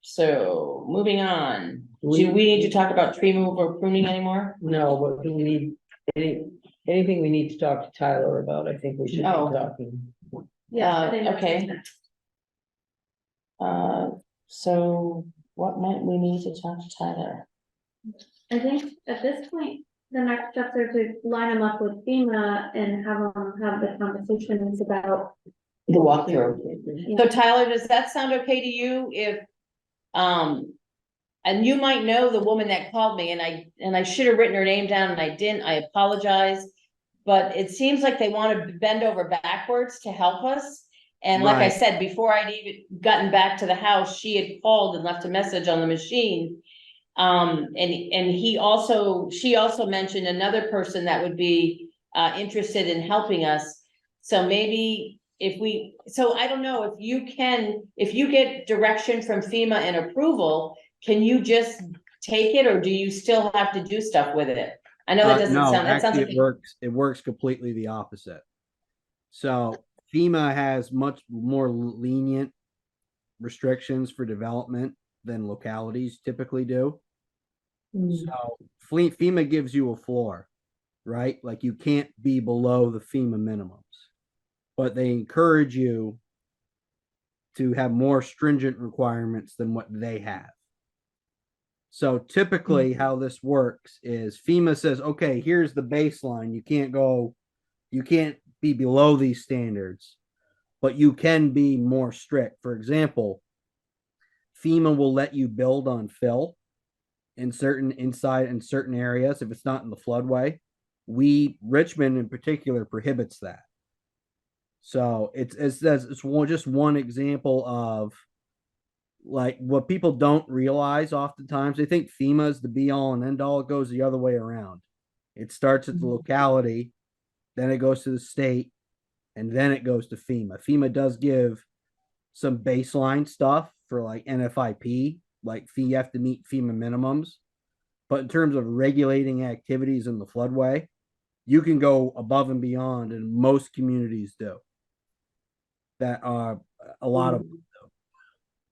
So moving on, do we need to talk about tree removal or pruning anymore? no, but do we need anything we need to talk to Tyler about, I think we should be Oh. talking. yeah, I think that's okay. it. So what might we need to talk to Tyler? I think at this point, the next steps are to line them up with FEMA and have them have the conversations about. The walkthrough. So Tyler, does that sound okay to you if, and you might know the woman that called me and I should have written her name down and I didn't, I apologize. But it seems like they want to bend over backwards to help us. And like I Right. said, before I'd even gotten back to the house, she had called and left a message on the machine. And she also mentioned another person that would be interested in helping us. So maybe so I don't know if you get direction from FEMA and approval, can you just take it or do you still have to do stuff with it? I know that doesn't No, sound, that sounds actually, like. it works completely the opposite. So FEMA has much more lenient restrictions for development than localities typically do. So FEMA gives you a floor, right? Like you can't be below the FEMA minimums, but they encourage you to have more stringent requirements than what they have. So typically how this works is FEMA says, okay, here's the baseline. You can't be below these standards, but you can be more strict. For example, FEMA will let you build on fill in certain areas if it's not in the floodway. Richmond in particular prohibits that. So it's just one example of like what people don't realize oftentimes. They think FEMA is the be all and end all. It goes the other way around. It starts at the locality, then it goes to the state, and then it goes to FEMA. FEMA does give some baseline stuff for like NFIP, like you have to meet FEMA minimums. But in terms of regulating activities in the floodway, you can go above and beyond, and most communities do. That are a lot of them do.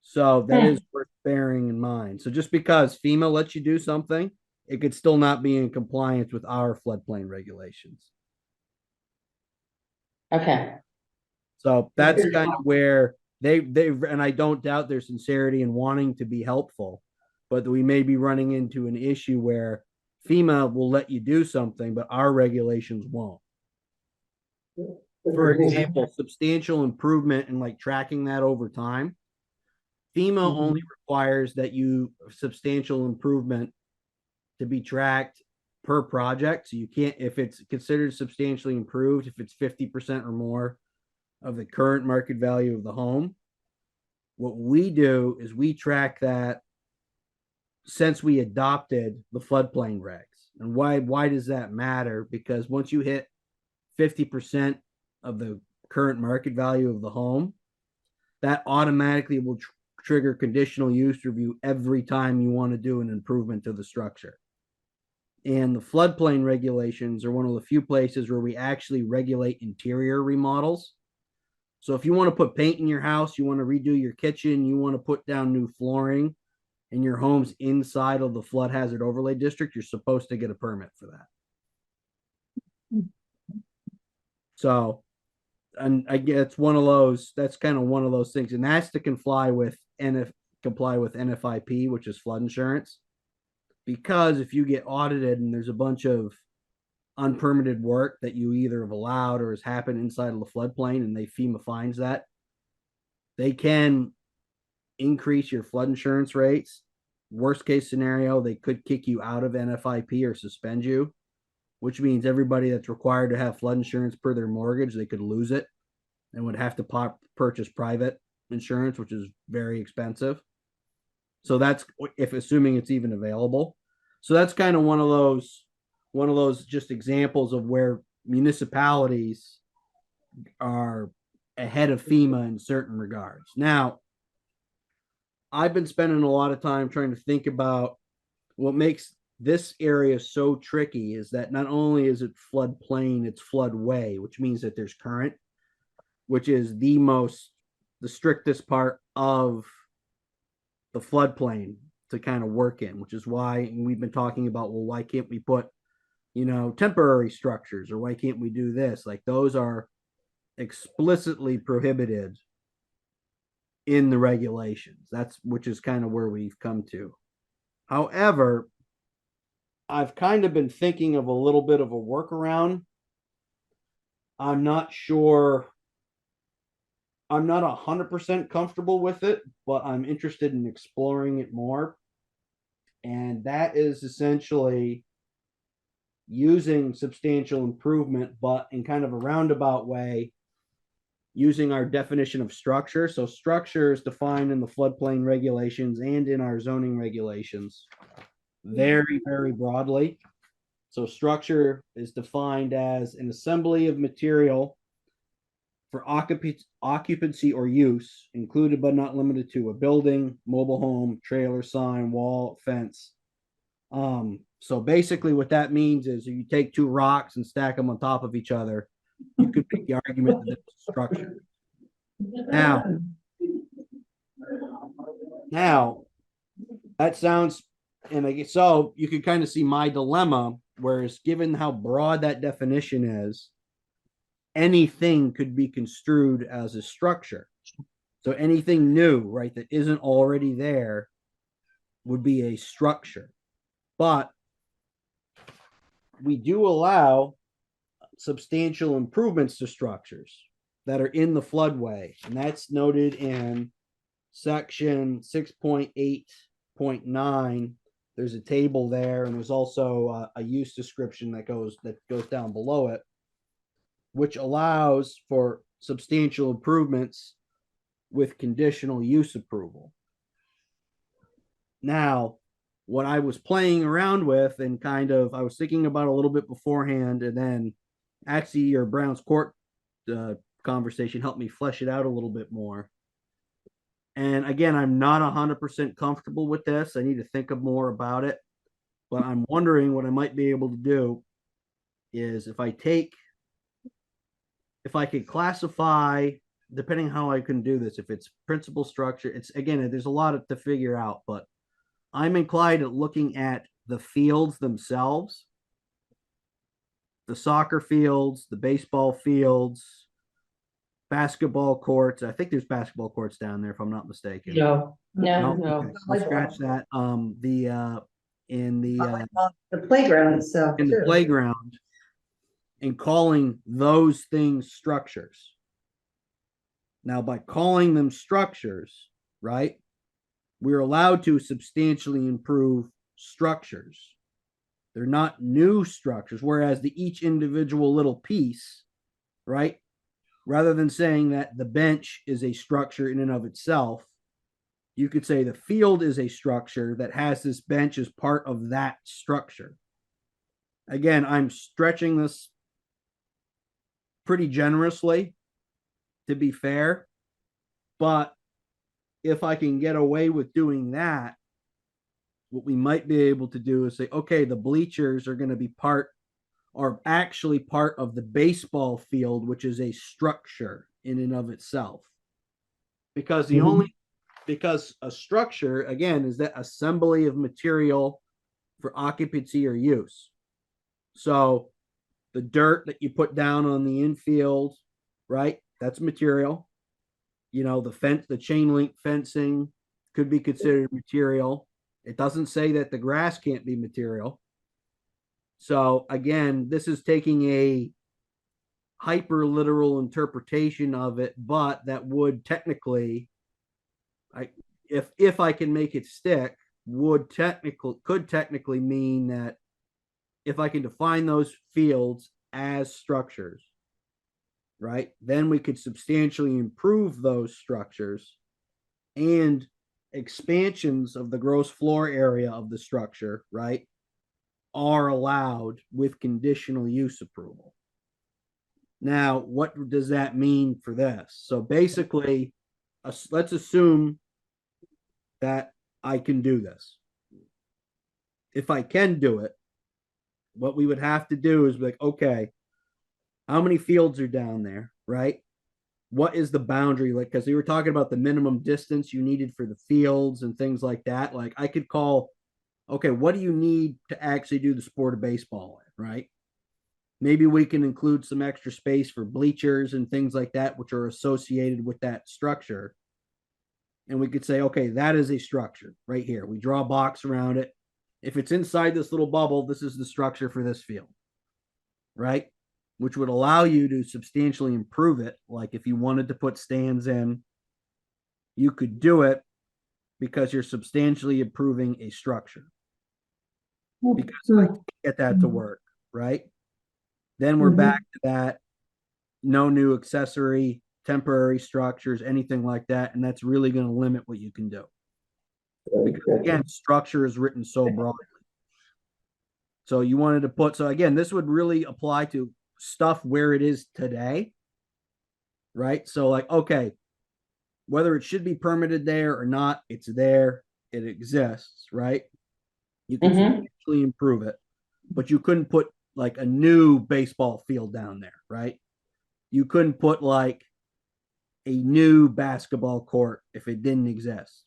So that is worth bearing in mind. So just because FEMA lets you do something, it could still not be in compliance with our floodplain regulations. Okay, So that's kind of where they and I don't doubt their sincerity in wanting to be helpful, but we may be running into an issue where FEMA will let you do something, but our regulations won't. For example, substantial improvement and like tracking that over time. FEMA only requires that you substantial improvement to be tracked per project. So you can't, if it's considered substantially improved, if it's 50% or more of the current market value of the home. What we do is we track that since we adopted the floodplain regs. And why does that matter? Because once you hit 50% of the current market value of the home, that automatically will trigger conditional use review every time you want to do an improvement to the structure. And the floodplain regulations are one of the few places where we actually regulate interior remodels. So if you want to put paint in your house, you want to redo your kitchen, you want to put down new flooring, and your home's inside of the flood hazard overlay district, you're supposed to get a permit for that. So, and I guess it's one of those, that's kind of one of those things, and that's to comply with NFIP, which is flood insurance. Because if you get audited and there's a bunch of unpermitted work that you either have allowed or has happened inside of the floodplain and they FEMA fines that, they can increase your flood insurance rates. Worst case scenario, they could kick you out of NFIP or suspend you, which means everybody that's required to have flood insurance per their mortgage, they could lose it and would have to purchase private insurance, which is very expensive. So that's if assuming it's even available. So that's kind of one of those just examples of where municipalities are ahead of FEMA in certain regards. Now, I've been spending a lot of time trying to think about what makes this area so tricky is that not only is it floodplain, it's floodway, which means that there's current, which is the strictest part of the floodplain to kind of work in, which is why we've been talking about, well, why can't we put, temporary structures, or why can't we do this? Like those are explicitly prohibited in the regulations. Which is kind of where we've come to. However, I've kind of been thinking of a little bit of a workaround. I'm not 100% comfortable with it, but I'm interested in exploring it more. And that is essentially using substantial improvement, but in kind of a roundabout way, using our definition of structure. So structure is defined in the floodplain regulations and in our zoning regulations very, very broadly. So structure is defined as an assembly of material for occupancy or use, included but not limited to a building, mobile home, trailer, sign, wall, fence. So basically what that means is if you take two rocks and stack them on top of each other, you could make the argument that it's a structure. Now that sounds, and I guess so you can kind of see my dilemma, whereas given how broad that definition is, anything could be construed as a structure. So anything new, right, that isn't already there would be a structure. But we do allow substantial improvements to structures that are in the floodway, and that's noted in section 6.8.9. There's a table there, and there's also a use description that goes down below it, which allows for substantial improvements with conditional use approval. Now, what I was playing around with and I was thinking about a little bit beforehand, and then actually your Browns Court conversation helped me flesh it out a little bit more. And again, I'm not 100% comfortable with this. I need to think more about it. But I'm wondering what I might be able to do is if I could classify, depending how I can do this, if it's principal structure, it's again, there's a lot to figure out, but I'm inclined at looking at the fields themselves, the soccer fields, the baseball fields, basketball courts. I think there's basketball courts down there, if I'm not mistaken. No, No, no. Okay, let's scratch that. In the playground itself in the playground, and calling those things structures. Now, by calling them structures, right, we're allowed to substantially improve structures. They're not new structures, whereas each individual little piece, right, rather than saying that the bench is a structure in and of itself, you could say the field is a structure that has this bench as part of that structure. Again, I'm stretching this pretty generously, to be fair, but if I can get away with doing that, what we might be able to do is say, okay, the bleachers are going to be actually part of the baseball field, which is a structure in and of itself. Because because a structure, again, is that assembly of material for occupancy or use. So the dirt that you put down on the infield, right? That's material. The chain link fencing could be considered material. It doesn't say that the grass can't be material. So again, this is taking a hyper literal interpretation of it, but that would technically, if I can make it stick, could technically mean that if I can define those fields as structures, right, then we could substantially improve those structures, and expansions of the gross floor area of the structure, right, are allowed with conditional use approval. Now, what does that mean for this? So basically, let's assume that I can do this. If I can do it, what we would have to do is be like, okay, how many fields are down there, right? What is the boundary? Like, because we were talking about the minimum distance you needed for the fields and things like that. Like, I could call, okay, what do you need to actually do the sport of baseball in, right? Maybe we can include some extra space for bleachers and things like that, which are associated with that structure. And we could say, okay, that is a structure right here. We draw a box around it. If it's inside this little bubble, this is the structure for this field, right? Which would allow you to substantially improve it. Like if you wanted to put stands in, you could do it because you're substantially improving a structure. Because I can get that to work, right? Then we're back to that. No new accessory, temporary structures, anything like that. And that's really going to limit what you can do. Because again, structure is written so broadly. So you wanted to put, so again, this would really apply to stuff where it is today, right? So like, okay, whether it should be permitted there or not, it's there, it exists, right? You can substantially improve it, but you couldn't put like a new baseball field down there, right? You couldn't put like a new basketball court if it didn't exist,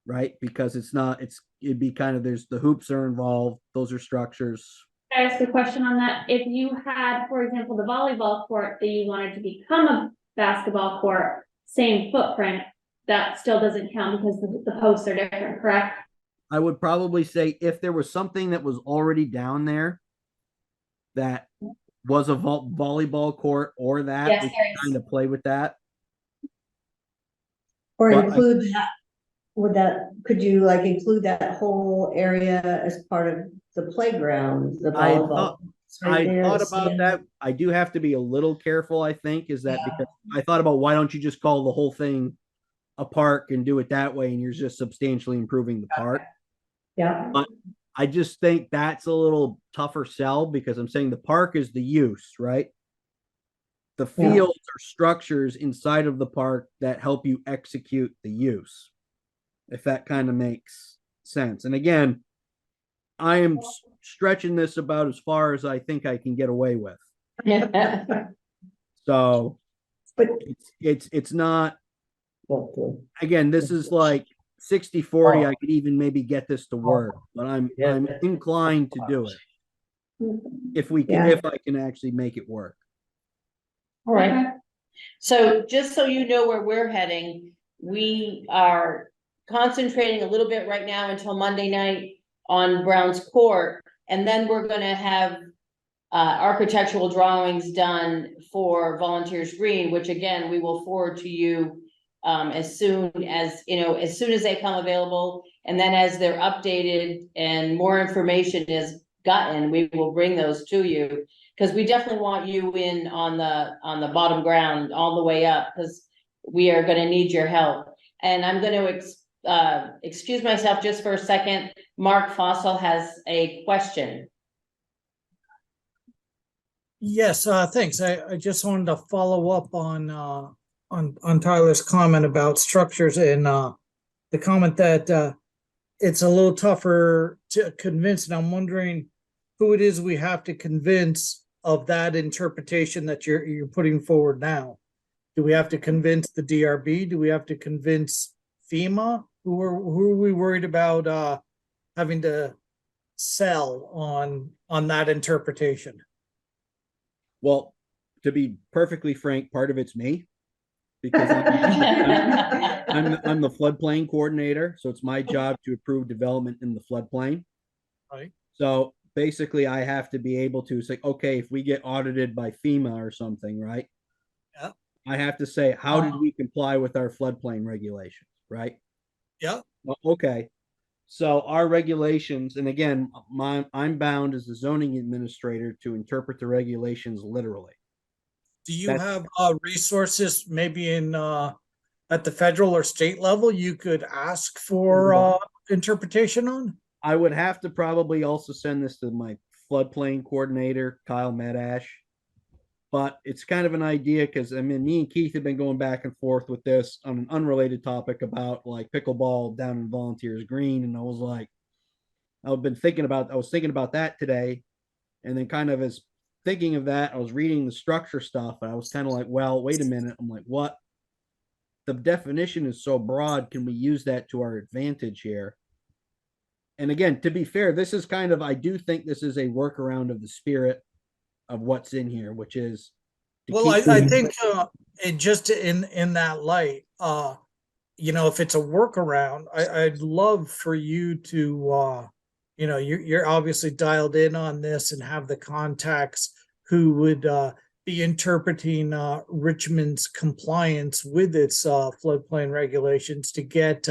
right? Because it'd be kind of, there's the hoops are involved, those are structures. Can I ask a question on that? If you had, for example, the volleyball court that you wanted to become a basketball court, same footprint, that still doesn't count because the posts are different, correct? I would probably say if there was something that was already down there that was a volleyball court or that, Yes, we could there is. kind of play with that. Or Well, include that, could you like include that whole area as part of the playground, the I volleyball? thought, It's right I there, thought the about sand. that. I do have to be a little careful, I think, is that because I thought about why don't you just call the whole thing a park and do it that way, and you're just substantially improving the park. Yeah, But I just think that's a little tougher sell because I'm saying the park is the use, right? The Yeah. fields are structures inside of the park that help you execute the use, if that kind of makes sense. And again, I am stretching this about as far as I think I can get away with. So but it's not, Okay. again, this is like 60-40. I could even maybe get this to work, but I'm inclined to do it if we can, Yeah. if I can actually make it work. All right. So just so you know where we're heading, we are concentrating a little bit right now until Monday night on Brown's Court. And then we're gonna have architectural drawings done for Volunteers Green, which again, we will forward to you as soon as, as soon as they come available. And then as they're updated and more information is gotten, we will bring those to you. Because we definitely want you in on the bottom ground all the way up, because we are gonna need your help. And I'm gonna excuse myself just for a second. Mark Fossil has a question. Yes, thanks. I just wanted to follow up on Tyler's comment about structures and the comment that it's a little tougher to convince, and I'm wondering who it is we have to convince of that interpretation that you're putting forward now. Do we have to convince the DRB? Do we have to convince FEMA? Who are we worried about having to sell on that interpretation? Well, to be perfectly frank, part of it's me because I'm the floodplain coordinator, so it's my job to approve development in the floodplain. Right. So basically, I have to be able to say, okay, if we get audited by FEMA or something, right? Yeah. I have to say, how did we comply with our floodplain regulations, right? Yeah. Well, okay. So our regulations, and again, I'm bound as the zoning administrator to interpret the regulations literally. Do you have resources maybe in at the federal or state level you could ask for interpretation on? I would have to probably also send this to my floodplain coordinator, Kyle Medash. But it's kind of an idea because I mean, me and Keith have been going back and forth with this on an unrelated topic about like pickleball down in Volunteers Green. And I was like, I was thinking about that today. And then kind of as thinking of that, I was reading the structure stuff and I was kind of like, well, wait a minute. I'm like, what? The definition is so broad. Can we use that to our advantage here? And again, to be fair, this is kind of, I do think this is a workaround of the spirit of what's in here, which is. Well, I think it just in that light, if it's a workaround, I'd love for you to, you're obviously dialed in on this and have the contacts who would be interpreting Richmond's compliance with its floodplain regulations to get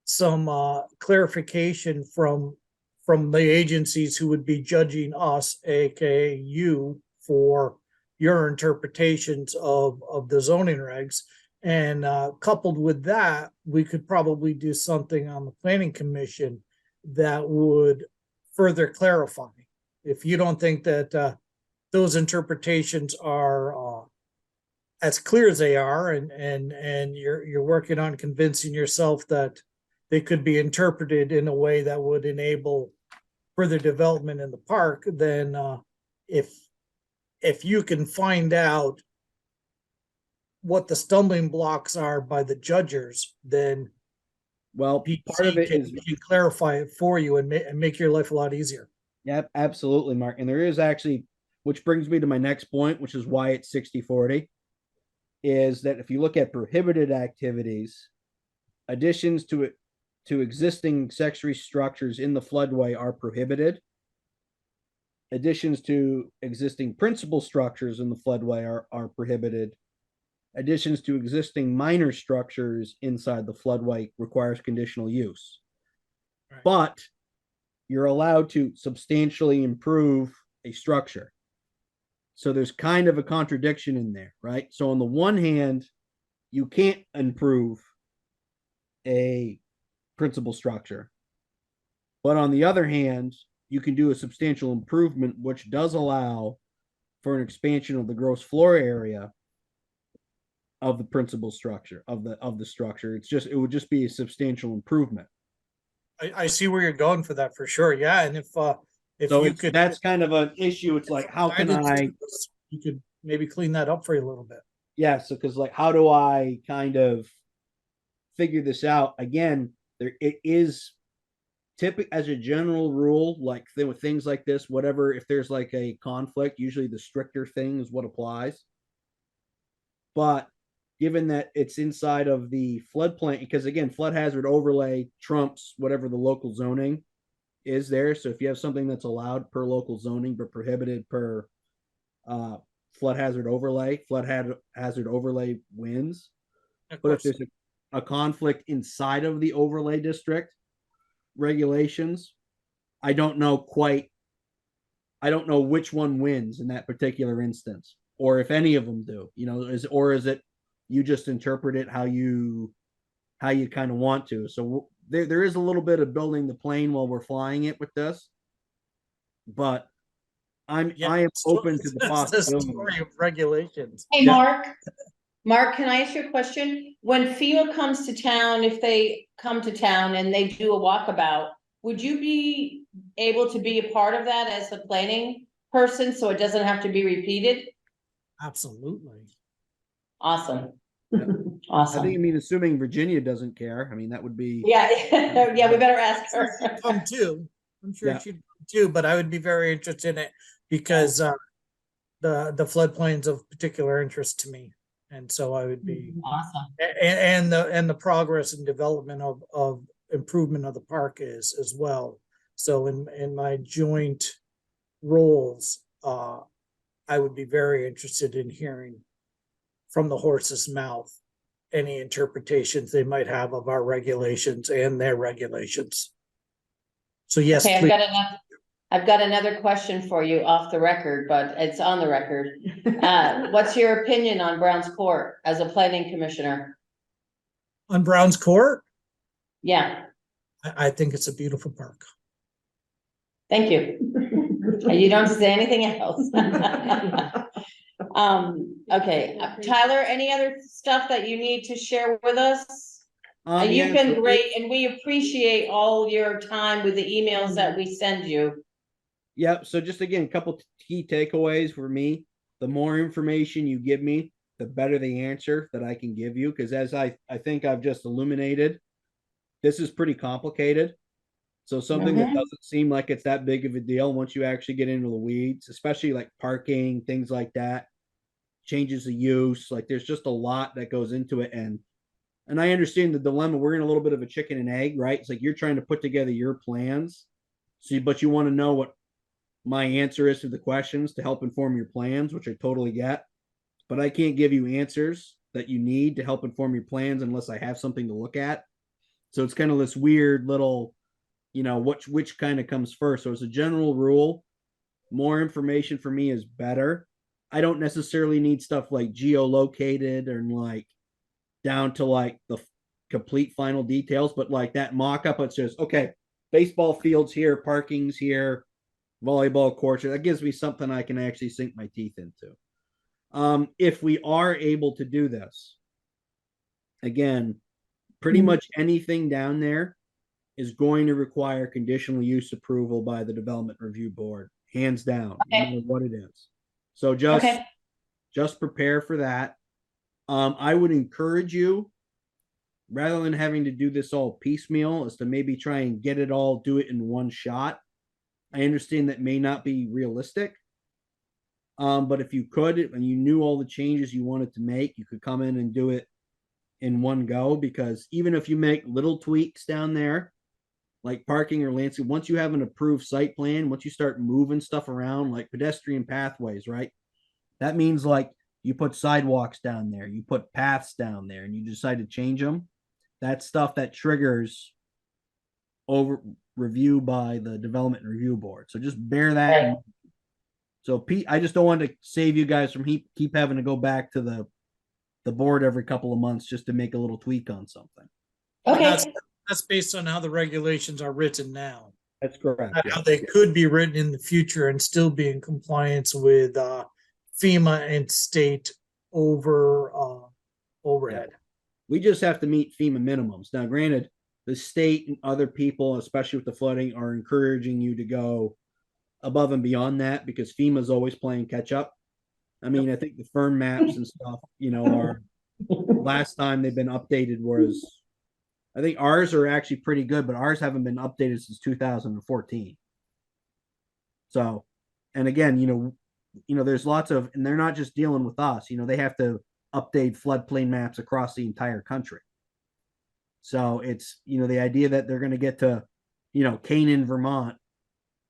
some clarification from the agencies who would be judging us, aka you, for your interpretations of the zoning regs. And coupled with that, we could probably do something on the planning commission that would further clarify. If you don't think that those interpretations are as clear as they are, and you're working on convincing yourself that they could be interpreted in a way that would enable further development in the park, then if you can find out what the stumbling blocks are by the judges, then well, part of it can clarify it for you and make your life a lot easier. Yep, absolutely, Mark. And there is actually, which brings me to my next point, which is why it's 60-40, is that if you look at prohibited activities, additions to it, to existing accessory structures in the floodway are prohibited. Additions to existing principal structures in the floodway are prohibited. Additions to existing minor structures inside the floodway requires conditional use. Right. But you're allowed to substantially improve a structure. So there's kind of a contradiction in there, right? So on the one hand, you can't improve a principal structure. But on the other hand, you can do a substantial improvement, which does allow for an expansion of the gross floor area of the principal structure of the structure. It would just be a substantial improvement. I see where you're going for that for sure. Yeah, and if So you could. that's kind of an issue. It's like, how can I? You could maybe clean that up for you a little bit. Yeah, so because like, how do I kind of figure this out? Again, it is typical as a general rule, like with things like this, whatever, if there's like a conflict, usually the stricter thing is what applies. But given that it's inside of the floodplain, because again, flood hazard overlay trumps whatever the local zoning is there. So if you have something that's allowed per local zoning but prohibited per flood hazard overlay wins. But if there's a conflict inside of the overlay district regulations, I don't know which one wins in that particular instance, or if any of them do. Is it you just interpret it how you kind of want to. So there is a little bit of building the plane while we're flying it with this, but I am open to the possibility. The story of regulations. Hey, Mark. Mark, can I ask you a question? When FEMA comes to town, if they come to town and they do a walkabout, would you be able to be a part of that as the planning person, so it doesn't have to be repeated? Absolutely. Awesome. Yeah. Awesome. Assuming Virginia doesn't care, that would be. Yeah, yeah, we better ask her. She'd come too. I'm sure Yeah. she'd come too, but I would be very interested in it because the floodplain's of particular interest to me. And so I would be Awesome. and the progress and development of improvement of the park is as well. So in my joint roles, I would be very interested in hearing from the horse's mouth any interpretations they might have of our regulations and their regulations. So yes, Okay, please. I've got another question for you off the record, but it's on the record. What's your opinion on Brown's Court as a planning commissioner? On Brown's Court, Yeah, I think it's a beautiful park. thank you. You don't say anything else. Okay, Tyler, any other stuff that you need to share with us? You've been great, and we appreciate all your time with the emails that we send you. Yeah, so just again, a couple key takeaways for me. The more information you give me, the better the answer that I can give you. Because as I think I've just illuminated, this is pretty complicated. So something that doesn't seem like it's that big of a deal once you actually get into the weeds, especially like parking, things like that, changes of use. Like there's just a lot that goes into it. And I understand the dilemma. We're in a little bit of a chicken and egg, right? It's like you're trying to put together your plans. But you want to know what my answer is to the questions to help inform your plans, which I totally get. But I can't give you answers that you need to help inform your plans unless I have something to look at. So it's kind of this weird little, which kind of comes first. So as a general rule, more information for me is better. I don't necessarily need stuff like geolocated and like down to like the complete final details, but like that mock-up, it says, okay, baseball fields here, parking's here, volleyball courts. That gives me something I can actually sink my teeth into. If we are able to do this, again, pretty much anything down there is going to require conditional use approval by the Development Review Board, hands down, no matter what it is. So just prepare for that. I would encourage you, rather than having to do this all piecemeal, is to maybe try and get it all, do it in one shot. I understand that may not be realistic. But if you could, and you knew all the changes you wanted to make, you could come in and do it in one go, because even if you make little tweaks down there, like parking or landscape, once you have an approved site plan, once you start moving stuff around, like pedestrian pathways, right? That means like you put sidewalks down there, you put paths down there, and you decide to change them. That's stuff that triggers over review by the development review board. So just bear that in mind. So Pete, I just don't want to save you guys from keep having to go back to the board every couple of months just to make a little tweak on something. Okay, That's based on how the regulations are written now. That's correct. Not how they could be written in the future and still be in compliance with FEMA and state overhead. We just have to meet FEMA minimums. Now, granted, the state and other people, especially with the flooding, are encouraging you to go above and beyond that because FEMA is always playing catch up. I mean, I think the firm maps and stuff, are last time they've been updated was, I think ours are actually pretty good, but ours haven't been updated since 2014. So, and again, there's lots of, and they're not just dealing with us, they have to update floodplain maps across the entire country. So it's, the idea that they're going to get to, Canaan, Vermont,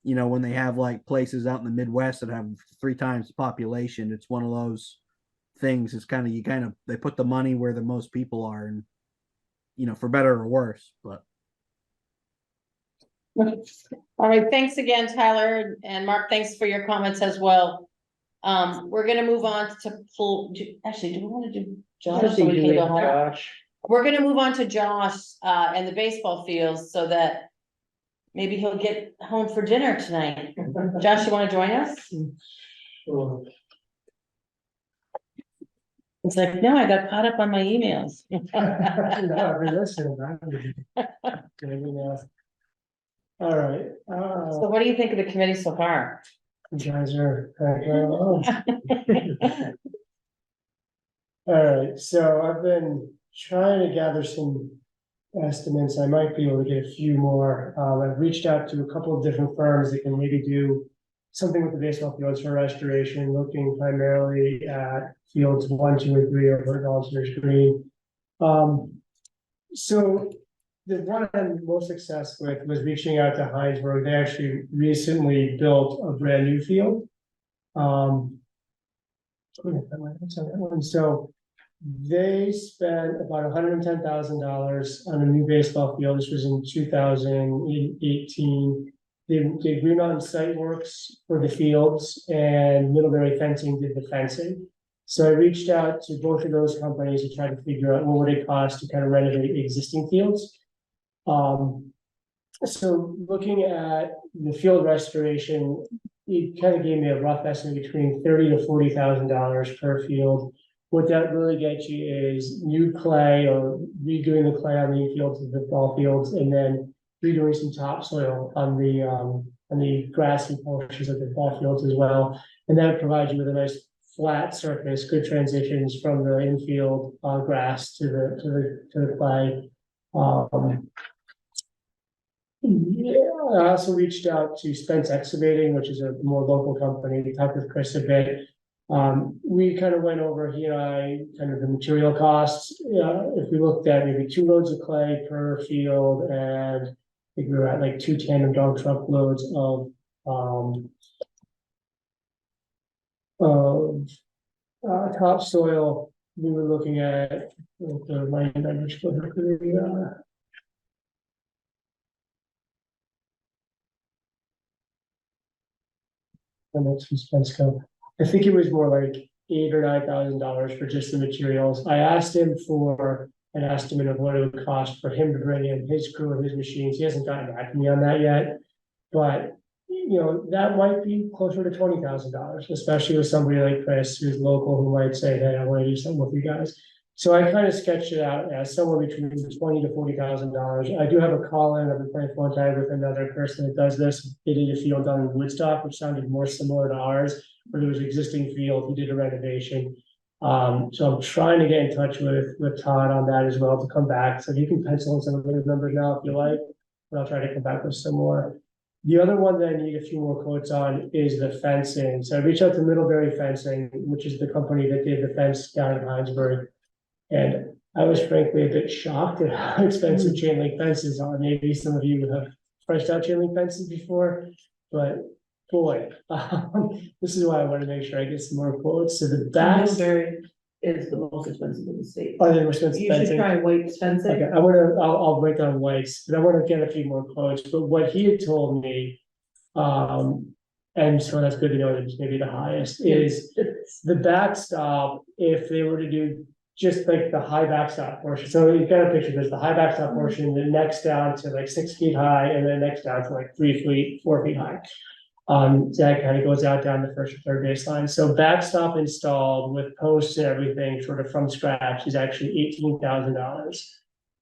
when they have like places out in the Midwest that have 3 times the population, it's one of those things. It's they put the money where the most people are, and, for better or worse, but. all right, thanks again, Tyler, and Mark, thanks for your comments as well. We're gonna move on to actually, do we want to do Josh? So we can go home? Josh. We're gonna move on to Josh, and the baseball fields so that maybe he'll get home for dinner tonight. Josh, you wanna join us? Sure. It's like, no, I got caught up on my emails. No, I mean, listen, all right, So what do you think of the committee so far? you guys are. All right, so I've been trying to gather some estimates. I might be able to get a few more. I've reached out to a couple of different firms that can maybe do something with the baseball fields for restoration, looking primarily at fields 1, 2, and 3 over at Goldsmiths Green. So the one I had most success with was reaching out to Heinsberg. They actually recently built a brand new field. So they spent about $110,000 on a new baseball field. This was in 2018. They agreed on site works for the fields, and Middlebury Fencing did the fencing. So I reached out to both of those companies to try to figure out what would it cost to kind of renovate existing fields. So looking at the field restoration, it kind of gave me a rough estimate between $30,000 to $40,000 per field. What that really gets you is new clay or redoing the clay on the fields of the ball fields, and then redoing some topsoil on the grassy portions of the ball fields as well. And that provides you with a nice flat surface, good transitions from the infield grass to the clay. I also reached out to Spence Excavating, which is a more local company. We talked with Chris a bit. We kind of went over, he and I, kind of the material costs. If we looked at maybe 2 loads of clay per field, and I think we were at like 2 tandem dog truck loads of topsoil, we were looking at the line damage for the that's from Spensco. I think it was more like $8,000 or $9,000 for just the materials. I asked him for an estimate of what it would cost for him to bring in his crew and his machines. He hasn't gotten back to me on that yet, but that might be closer to $20,000, especially with somebody like Chris, who's local, who might say, hey, I want to do something with you guys. So I kind of sketched it out as somewhere between $20,000 to $40,000. I do have a call in. I've been playing phone tag with another person that does this. They did a field down in Woodstock, which sounded more similar to ours, where there was an existing field. He did a renovation. So I'm trying to get in touch with Todd on that as well to come back. So you can pencil in some of those numbers now if you like, but I'll try to come back with some more. The other one that I need a few more quotes on is the fencing. So I reached out to Middlebury Fencing, which is the company that did the fence down in Heinsberg. And I was frankly a bit shocked at how expensive chain link fences are. Maybe some of you have priced out chain link fences before, but boy, this is why I want to make sure I get some more quotes. So the backs, Millbury is the most expensive in the state. are they more expensive You should fencing? try White's fencing. Okay, I'll break down whites, but I want to get a few more quotes, but what he had told me, and so that's good to know that it's maybe the highest, is the backstop, if they were to do just like the high backstop portion, so you've got a picture, there's the high backstop portion, the next down to like 6 feet high, and then next down to like 3 feet, 4 feet high. So that kind of goes out down the first or third baseline. So backstop installed with posts and everything sort of from scratch is actually $18,000.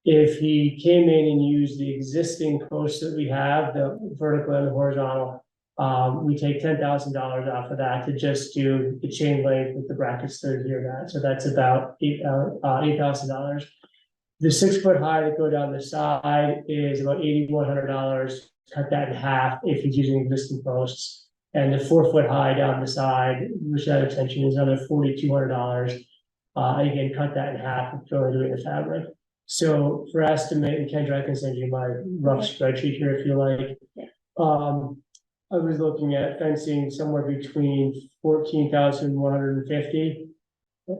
If he came in and used the existing posts that we have, the vertical and the horizontal, we take $10,000 off of that to just do the chain link with the brackets that adhere to that. So that's about $8,000. The 6 foot high that go down the side is about $8,100. Cut that in half if he's using existing posts. And the 4 foot high down the side, which that extension is another $4,200. Again, cut that in half and throw it away the fabric. So for estimate, and Kendra, I can send you my rough spreadsheet here if you like. I was looking at fencing somewhere between 14,150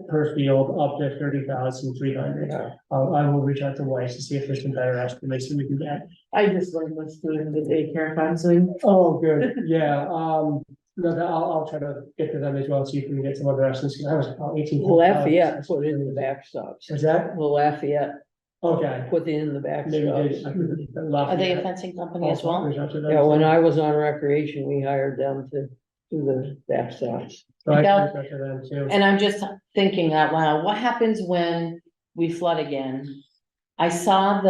per field up to 30,300. I will reach out to Weiss to see if there's some better estimates that we can get. I just learned this doing the daycare fencing. Oh, good, yeah, no, I'll try to get to them as well, see if we can get some other estimates, because I was about 18. Lafayette put in the backstops. Is that, The Lafayette okay, put in the maybe backstops. Are they a fencing company as well? Yeah, when I was on recreation, we hired them to do the backstops. So I Yeah. can reach out to them too. And I'm just thinking out loud, what happens when we flood again? I saw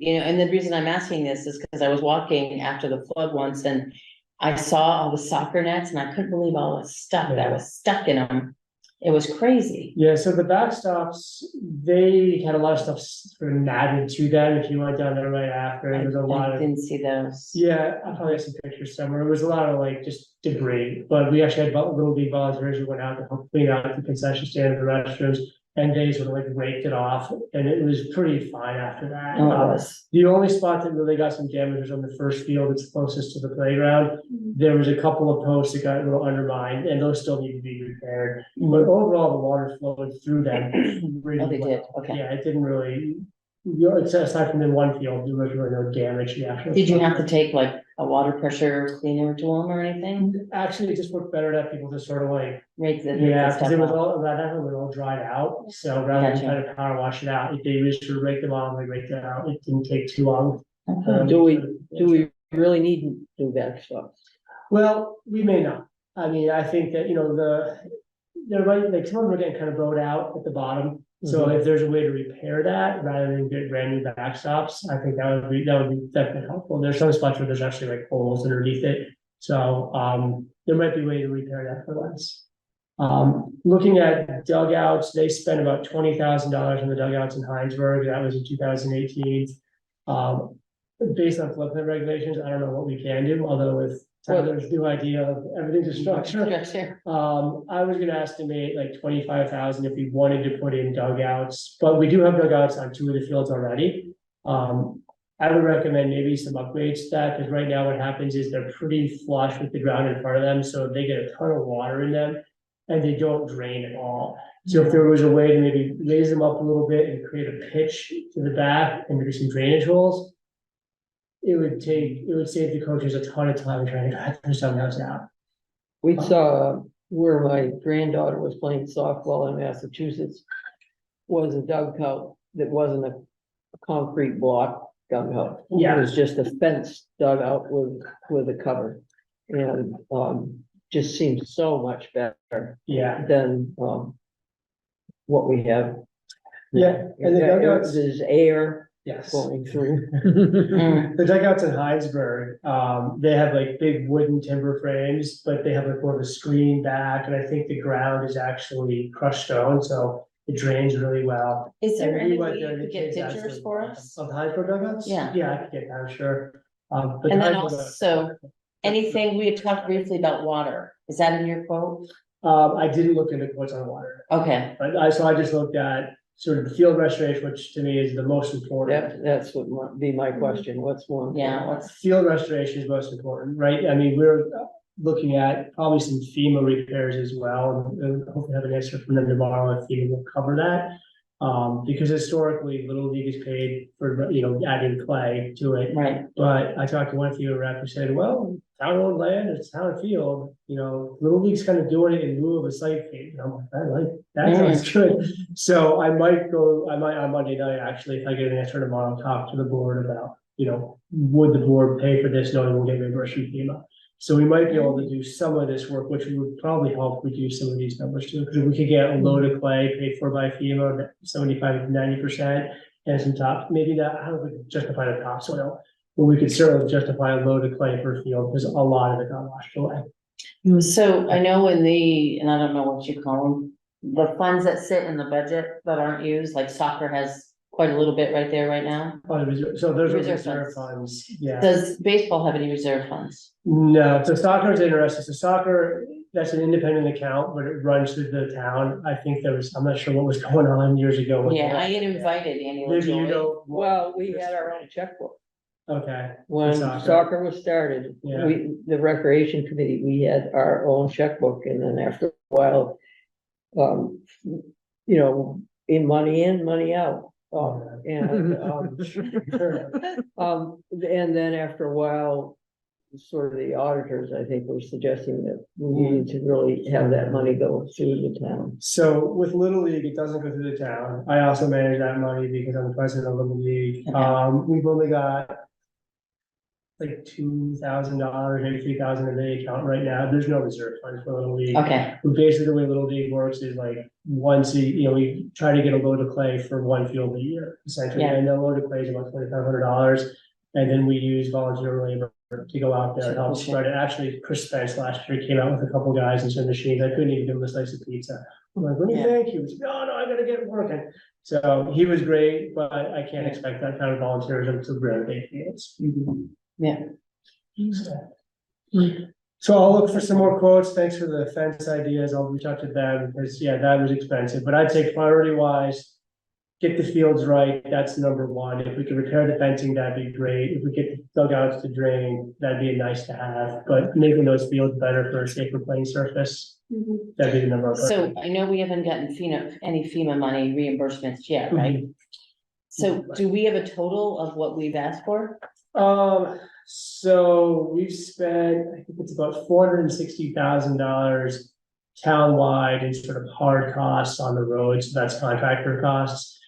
and the reason I'm asking this is because I was walking after the flood once and I saw all the soccer nets and I couldn't believe all the stuff that was stuck in them. It was crazy. Yeah, so the backstops, they had a lot of stuff sort of added to them. If you went down there right after, there was a lot I of. didn't see those. Yeah, I'll probably have some pictures somewhere. It was a lot of like just debris, but we actually had little league volunteers who went out to help clean out the concession stand and the restrooms. And they sort of like raked it off and it was pretty fine after that. Oh, it was. The only spot that really got some damage was on the first field that's closest to the playground. There was a couple of posts that got a little undermined and those still need to be repaired. But overall, the water flowed through them. Really Oh, they did, well. okay. Yeah, it didn't really, aside from the one field, there was really no damage to the actual. Did you have structure. to take like a water pressure cleaner to them or anything? Actually, it just worked better to have people just sort of like, Rake the yeah, because stuff it was out. all, that was all dried out, so rather than Gotcha. try to power wash it out, they used to rake them on, they raked it out, it didn't take too long. Okay. Do we really need to do backstops? Well, we may not, I mean, I think that, they're right, like some of them are getting kind of bowed out at the bottom. So if there's a way to repair that rather than get brand new backstops, I think that would be definitely helpful. There's some spots where there's actually like holes underneath it. So there might be a way to repair that for less. Looking at dugouts, they spent about $20,000 on the dugouts in Heinsberg. That was in 2018. Based on floodplain regulations, I don't know what we can do, although with Tyler's new idea of everything's a structure. Structure. I was gonna estimate like 25,000 if we wanted to put in dugouts, but we do have dugouts on 2 of the fields already. I would recommend maybe some upgrades to that, because right now what happens is they're pretty flush with the ground in front of them, so they get a ton of water in them. And they don't drain at all. So if there was a way to maybe raise them up a little bit and create a pitch to the back and maybe some drainage holes. It would save the coaches a ton of time trying to drive through some of those out. We saw where my granddaughter was playing softball in Massachusetts. Was a dugout that wasn't a concrete block dugout. Yeah. It was just a fenced dugout with a cover. And just seems so much better Yeah, than what we have. yeah, and the dugouts, There's air yes. going through. The dugouts in Heinsberg, they have like big wooden timber frames, but they have like more of a screen back, and I think the ground is actually crushed stone, so it drains really well. Is there And we any went way there you and the could get kids pictures actually for bought us? them. Of the Heinsberg dugouts? Yeah. Yeah, I could get that, I'm sure. But And then Heinsberg also, anything, we had talked briefly about water. Is that in your quote? I didn't look into quotes on water, Okay, but I just looked at sort of the field restoration, which to me is the most important. That's what might be my question, what's one? Yeah, what's, Field restoration is most important, right? I mean, we're looking at probably some FEMA repairs as well, and hopefully have an answer from them tomorrow if FEMA will cover that. Because historically, Little League is paid for, adding clay to it. right, But I talked to one FEMA rep who said, well, town-owned land, it's town field, Little League's kind of doing it in lieu of a site fee. And I'm like, I like, that sounds good. So I might on Monday night, actually, if I get an answer tomorrow, talk to the board about, would the board pay for this knowing we'll get reimbursed from FEMA? So we might be able to do some of this work, which would probably help reduce some of these numbers too, because if we could get a load of clay paid for by FEMA, 75 to 90%, and some top, maybe that, I don't know if we could justify the topsoil, but we could certainly justify a load of clay per field, because a lot of it got washed away. so I know and I don't know what you call them, the funds that sit in the budget that aren't used, like soccer has quite a little bit right there right now. So those are Reserve reserve funds. funds, yeah. Does baseball have any reserve funds? No, so soccer is interesting. So soccer, that's an independent account, but it runs through the town. I think I'm not sure what was going on years ago. with Yeah, that. I get invited annually. Maybe you know. Well, we had our own checkbook. Okay. When Soccer. soccer was started, Yeah. the recreation committee, we had our own checkbook, and then after a while, in money in, money out. And then after a while, sort of the auditors, I think, were suggesting that we needed to really have that money go through the town. So with Little League, it doesn't go through the town. I also manage that money because I'm the president of Little League. Okay. We've only got like $2,000, maybe $3,000 in the account right now. There's no reserve funds for Little League. Okay, Basically, the way Little League works is like once we try to get a load of clay for one field a year, essentially. Yeah. And the load of clay is about $2,500. And then we use volunteer labor to go out there and help spread it. Actually, Chris Spence last year came out with a couple guys and some machines. I couldn't even give him a slice of pizza. I'm like, let me thank you. He's like, no, I gotta get it working. So he was great, but I can't expect that kind of volunteerism to renovate fields. yeah. So I'll look for some more quotes. Thanks for the fence ideas. I'll reach out to them because, that was expensive, but I'd say priority wise, get the fields right. That's number one. If we can repair the fencing, that'd be great. If we get the dugouts to drain, that'd be nice to have, but making those fields better for a safer playing surface, that'd be the number one. So I know we haven't gotten any FEMA money reimbursements yet, right? So do we have a total of what we've asked for? So we've spent, I think it's about $460,000 townwide in sort of hard costs on the road, so that's contractor costs.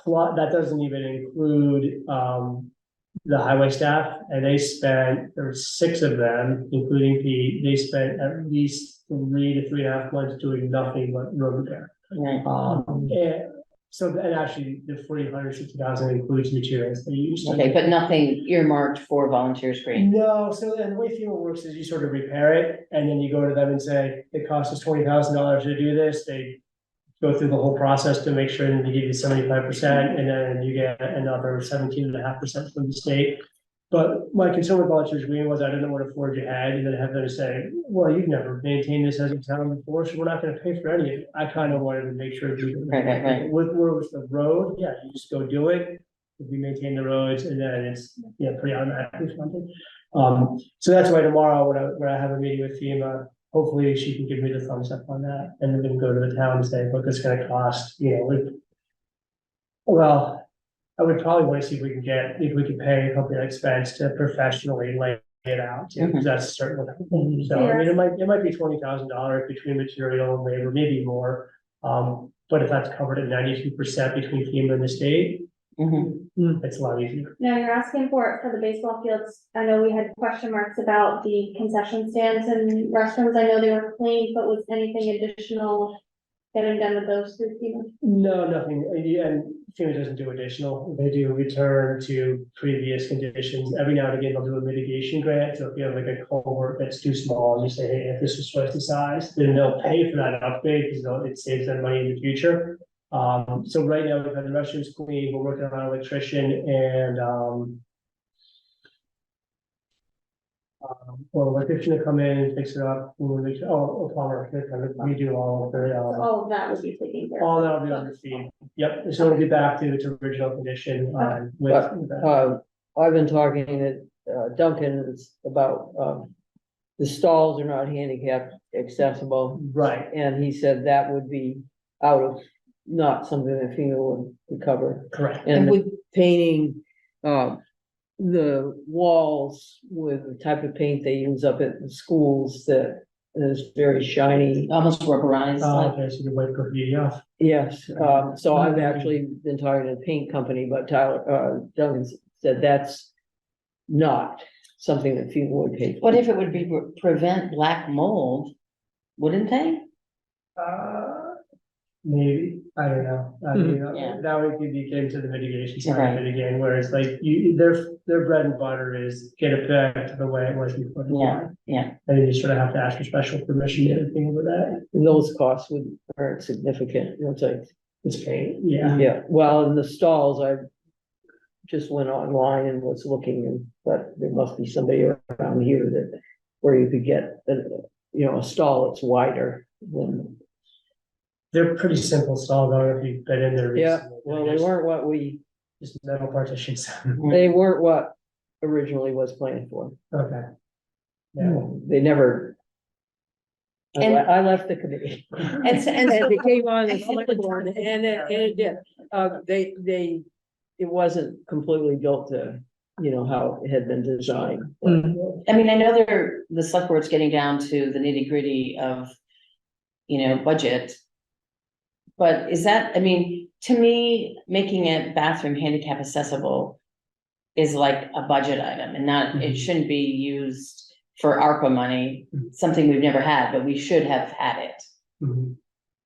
That doesn't even include the highway staff, and there were 6 of them, including Pete. They spent at least 3 to 3.5 months doing nothing but road repair. Right. And actually, the $460,000 includes materials they used. Okay, but nothing earmarked for volunteers free. No, so then the way FEMA works is you sort of repair it, and then you go to them and say, it costs us $20,000 to do this. They go through the whole process to make sure that they give you 75%, and then you get another 17.5% from the state. But my concern with volunteers green was I didn't want to forge ahead and then have them say, well, you've never maintained this as a town before, so we're not gonna pay for any of it. I kind of wanted to make sure. Right. With the road, you just go do it. We maintain the roads and then it's, pretty automatically funded. So that's why tomorrow, when I have a meeting with FEMA, hopefully she can give me the thumbs up on that, and then we can go to the town and say, look, it's gonna cost, well, I would probably want to see if we can pay a company like Expense to professionally lay it out, because that's certainly. So I mean, it might be $20,000 between material and labor, maybe more. But if that's covered at 92% between FEMA and the state, it's a lot easier. Now you're asking for it for the baseball fields. I know we had question marks about the concession stands and restrooms. I know they were clean, but was anything additional getting done with those through FEMA? No, nothing. And FEMA doesn't do additional. They do return to previous conditions. Every now and again, they'll do a mitigation grant. So if you have like a culvert that's too small, you say, hey, if this was twice the size, then they'll pay for that upgrade because it saves them money in the future. So right now we've had the restrooms clean. We're working on an electrician and or electrician to come in and fix it up, a plumber, we do all of the, All of that would be taken care of. all that'll be under fee. Yep, so it'll be back to its original condition, with. I've been talking to Duncan about, the stalls are not handicap accessible. Right, And he said that would be out of, not something that FEMA would cover. correct. And with painting, the walls with the type of paint they use up at the schools that is very shiny. Almost rubberized, like, Okay, so you wipe graffiti off. Yes, so I've actually been talking to the paint company, but Tyler, Duncan said that's not something that FEMA would pay for. what if it would be prevent black mold? Wouldn't they? Maybe, I don't know, I mean, Yeah. that would be getting to the mitigation side Right. of it again, whereas like their bread and butter is get it back to the way it was before. Yeah. And then you sort of have to ask for special permission to do things with that, And those costs aren't significant, it's like, it's pain, yeah. yeah, well, in the stalls, I just went online and was looking, but there must be somebody around here that, where you could get, a stall that's wider than. They're pretty simple stalls, though, if you've been in there Yeah, recently. well, they weren't what Just metal partitions. they weren't what originally was planned for. Okay. Yeah. They never. And- I left the committee. And so- And it came on the select board and it did, it wasn't completely built to, how it had been designed. I mean, I know the select board's getting down to the nitty gritty of, budget. But is that, I mean, to me, making a bathroom handicap accessible is like a budget item and not, it shouldn't be used for ARPA money, something we've never had, but we should have had it. Mhm.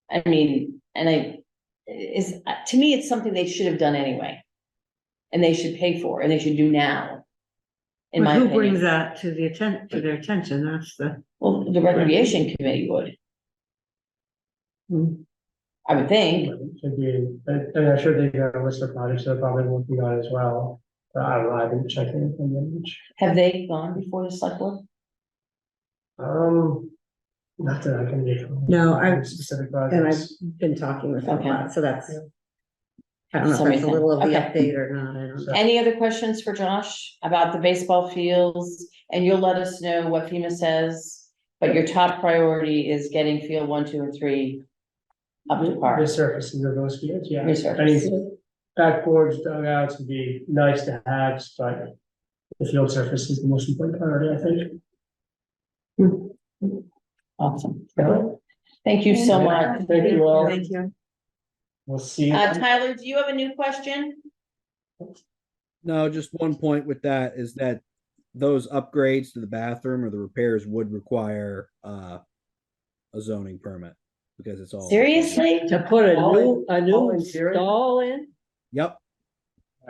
I mean, to me, it's something they should have done anyway. And they should pay for, and they should do now. In my Who brings opinion, that to their attention? That's the. well, the recreation committee would. I would think, Should be, and I'm sure they got a list of projects they're probably working on as well. But I don't know, I didn't check anything. have they gone before the select board? Not that I can get. No, Specific And I've projects. been talking with them a Okay. lot, so that's. I don't know if Somebody that's a can- little of the okay. update or not, I don't know. Any other questions for Josh about the baseball fields? And you'll let us know what FEMA says, but your top priority is getting field 1, 2, and 3 up to par. Resurfacing of those fields, yeah. Resurface. I mean, backboards, dugouts would be nice to have, but the field surface is the most important priority, I think. Awesome. Thank you so much. Thank you all. Thank you. We'll see. Tyler, do you have a new question? No, just one point with that is that those upgrades to the bathroom or the repairs would require a zoning permit because it's all. Seriously? To put a all new interior? stall in? Yep,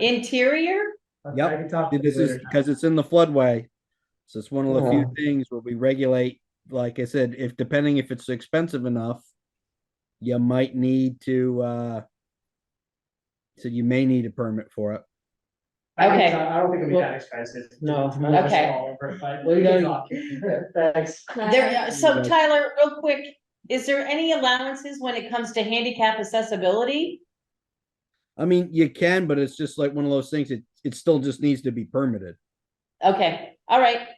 Interior? Yep. I can talk to this you is later. because it's in the floodway. So it's one of the few Oh. things where we regulate, like I said, depending if it's expensive enough, you might need to so you may need a permit for it. Okay. I don't think it'll be that expensive. No. Okay. We Thanks. So Tyler, real quick, is there any allowances when it comes to handicap accessibility? I mean, you can, but it's just like one of those things. It still just needs to be permitted. Okay, all right.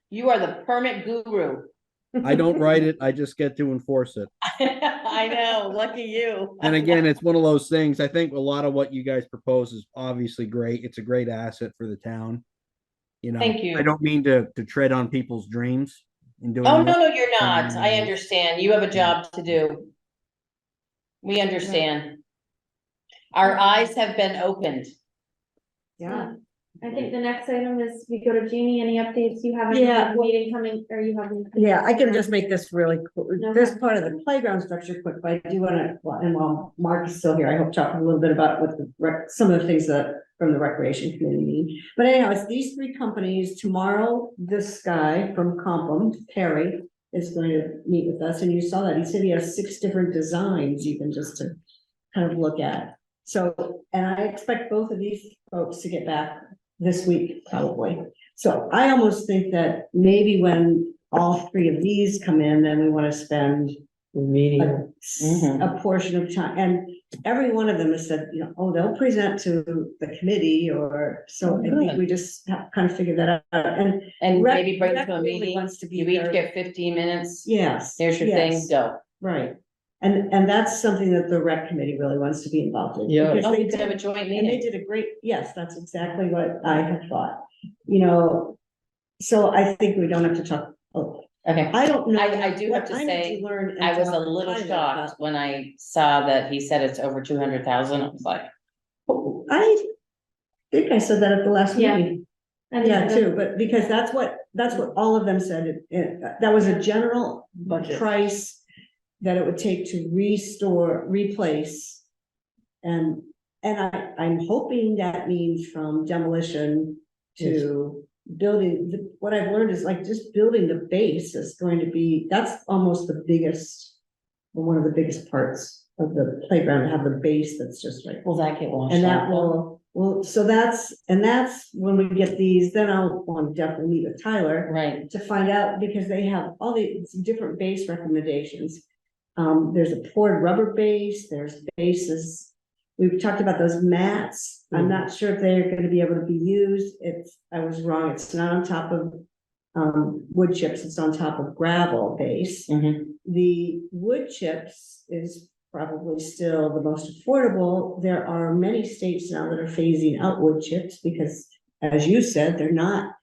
You are the permit guru. I don't write it. I just get to enforce it. I know, lucky you. And again, it's one of those things. I think a lot of what you guys propose is obviously great. It's a great asset for the town. Thank you. I don't mean to tread on people's dreams in doing. Oh, this. no, you're not. I understand. You have a job to do. We understand. Our eyes have been opened. Yeah. I think the next item is we go to Jeannie, any updates you have? Yeah, well- Meeting coming, or you have? Yeah, I can just make this really, Okay. this part of the playground structure quick, but I do wanna, and while Mark is still here, I hope talk a little bit about what some of the things that from the recreation committee meeting. But anyhow, it's these 3 companies. Tomorrow, this guy from Compom, Perry, is going to meet with us, and you saw that. He said he has 6 different designs even just to kind of look at. So, and I expect both of these folks to get back this week, probably. So I almost think that maybe when all three of these come in, then we want to spend Meeting, a portion of time, and every one of them has said, you know, oh, they'll present to the committee, or, so I think we just have kind of figured that out, and. And Rec- maybe bring it Rec to a really meeting, wants to be you each very- get 15 minutes. Yes. Here's your thing, yes, go. Right, and that's something that the rec committee really wants to be involved in. Yeah. because Oh, they we could have a did- joint And they meeting. did a great, yes, that's exactly what I had thought, you know, so I think we don't have to talk, oh, Okay. I don't know. I do have what to I need say, learn and I was a talk to little Tyler shocked about. when I saw that he said it's over 200,000. I was like, Oh, I think I said that at the last Yeah. meeting. I think Yeah, so. too, but because that's what all of them said, that was a general Budget. price that it would take to restore, replace. And I'm hoping that means from demolition to building, what I've learned is like just building the base is going to be, that's almost the biggest, one of the biggest parts of the playground, to have the base that's just right. will that get washed And out? that will, so that's when we get these, then I'll want to definitely meet with Tyler Right, to find out, because they have all these different base recommendations. There's a poured rubber base, there's bases. We've talked about those mats. I'm not sure if they're gonna be able to be used. I was wrong. It's not on top of wood chips, it's on top of gravel base. mhm. The wood chips is probably still the most affordable. There are many states now that are phasing out wood chips because, as you said, they're not,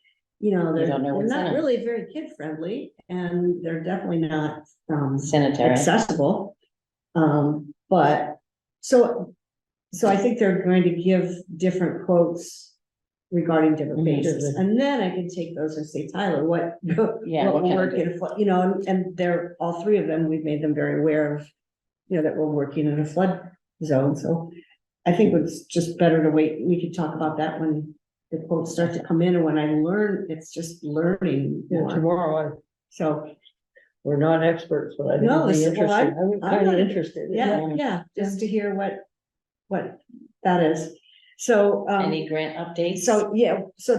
you know, You they're don't know what's in not it. really very kid friendly, and they're definitely not Sanitary. accessible. But so I think they're going to give different quotes regarding different Mhm. bases, and then I can take those and say, Tyler, what Yeah, what what will can I work do? in, you know, and they're, all three of them, we've made them very aware of, you know, that we're working in a flood zone, so I think it's just better to wait. We could talk about that when the quotes start to come in, and when I learn, it's just learning yeah, more. tomorrow, So, we're not experts, but I think No, it'd be this- well, interesting. I'm I'm kind of not- interested. yeah, just to hear what that is. So, Any grant updates? so, yeah, so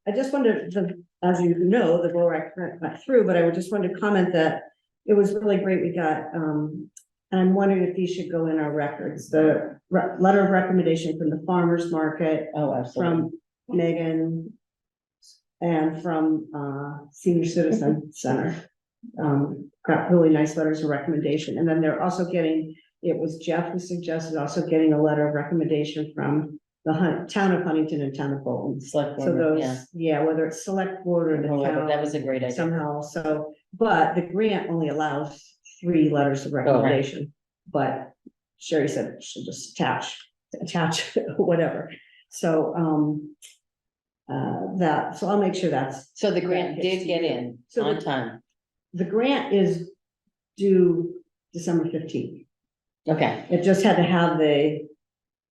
I just wanted to, as you know, the VORAC grant went through, but I just wanted to comment that it was really great. We got, and I'm wondering if these should go in our records, the letter of recommendation from the farmer's market, Oh, absolutely. from Megan, and from Senior Citizen Center. Got really nice letters of recommendation, and then they're also getting, it was Jeff who suggested also getting a letter of recommendation from the town of Huntington and town of Bolton. Select So board, yeah. those, yeah, whether it's select board or the Whoever, town. that was a great idea. Somehow, so, but the grant only allows 3 letters of recommendation. But Sherry said she'll just attach whatever. So, so I'll make sure that's, So the grant that gets did to get you. in So on the- time. the grant is due December 15th. Okay, It just had to have the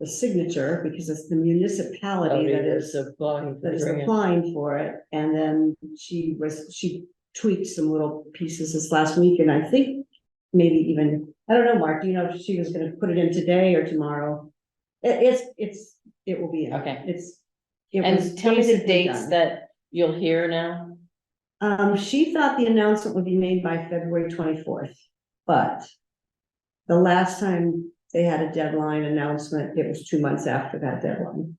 signature because it's the municipality that is applying. that is applying for it, and then she tweaked some little pieces this last week, and I think maybe even, I don't know, Mark, do you know if she was gonna put it in today or tomorrow? It will be in. Okay. It and was tell me the basically dates done. that you'll hear now. She thought the announcement would be made by February 24th, but the last time they had a deadline announcement, it was 2 months after that deadline.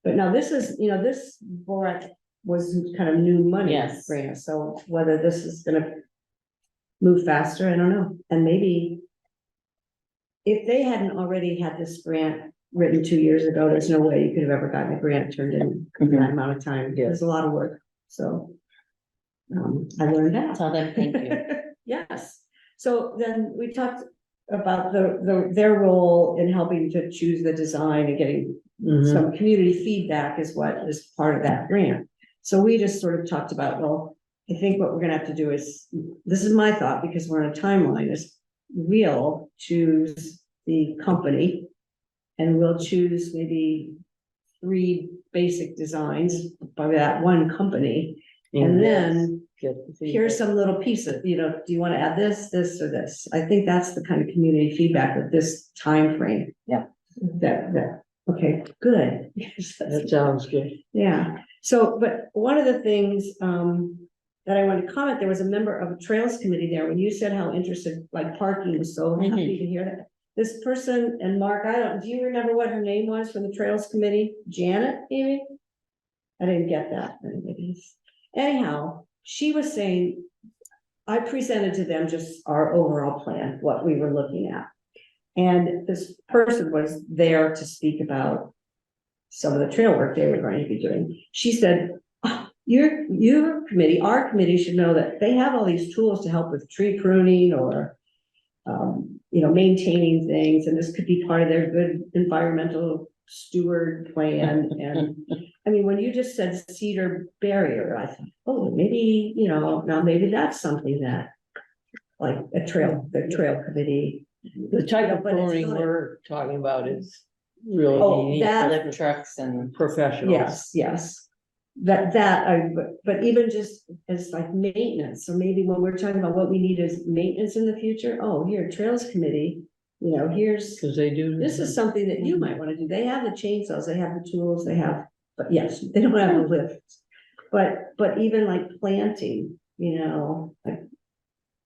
But now this is, you know, this Borac was kind of new money. Yes. Grant, so whether this is gonna move faster, I don't know, and maybe if they hadn't already had this grant written 2 years ago, there's no way you could have ever gotten a grant turned in that amount of time. Yeah. There's a lot of work, so. I learned that. Tell them thank you. Yes, so then we talked about their role in helping to choose the design and getting Mhm. some community feedback is what is part of that grant. So we just sort of talked about, well, I think what we're gonna have to do is, this is my thought, because we're on a timeline, is we'll choose the company. And we'll choose maybe 3 basic designs by that one company. And then here's some little pieces, you know, do you want to add this, this, or this? I think that's the kind of community feedback with this time frame. Yeah. That Okay, good. That sounds good. Yeah, so, but one of the things, that I wanted to comment, there was a member of a Trails Committee there, when you said how interested, like parking was so happy to hear that. This person, and Mark, do you remember what her name was from the Trails Committee? Janet, maybe? I didn't get that. Anyhow, she was saying, I presented to them just our overall plan, what we were looking at. And this person was there to speak about some of the trail work they were going to be doing. She said, "Oh, your committee, our committee should know that they have all these tools to help with tree pruning or, maintaining things, and this could be part of their good environmental steward plan." And I mean, when you just said cedar barrier, I thought, oh, maybe, now maybe that's something that, like the trail committee. The type of But it's pruning not- we're talking about is really Oh, unique that- Lift trucks and. professionals. Yes. But even just as like maintenance, so maybe when we're talking about what we need is maintenance in the future, oh, here, Trails Committee, here's, Because they do. this is something that you might wanna do. They have the chainsaws, they have the tools, but yes, they don't have the lifts. But even like planting, like,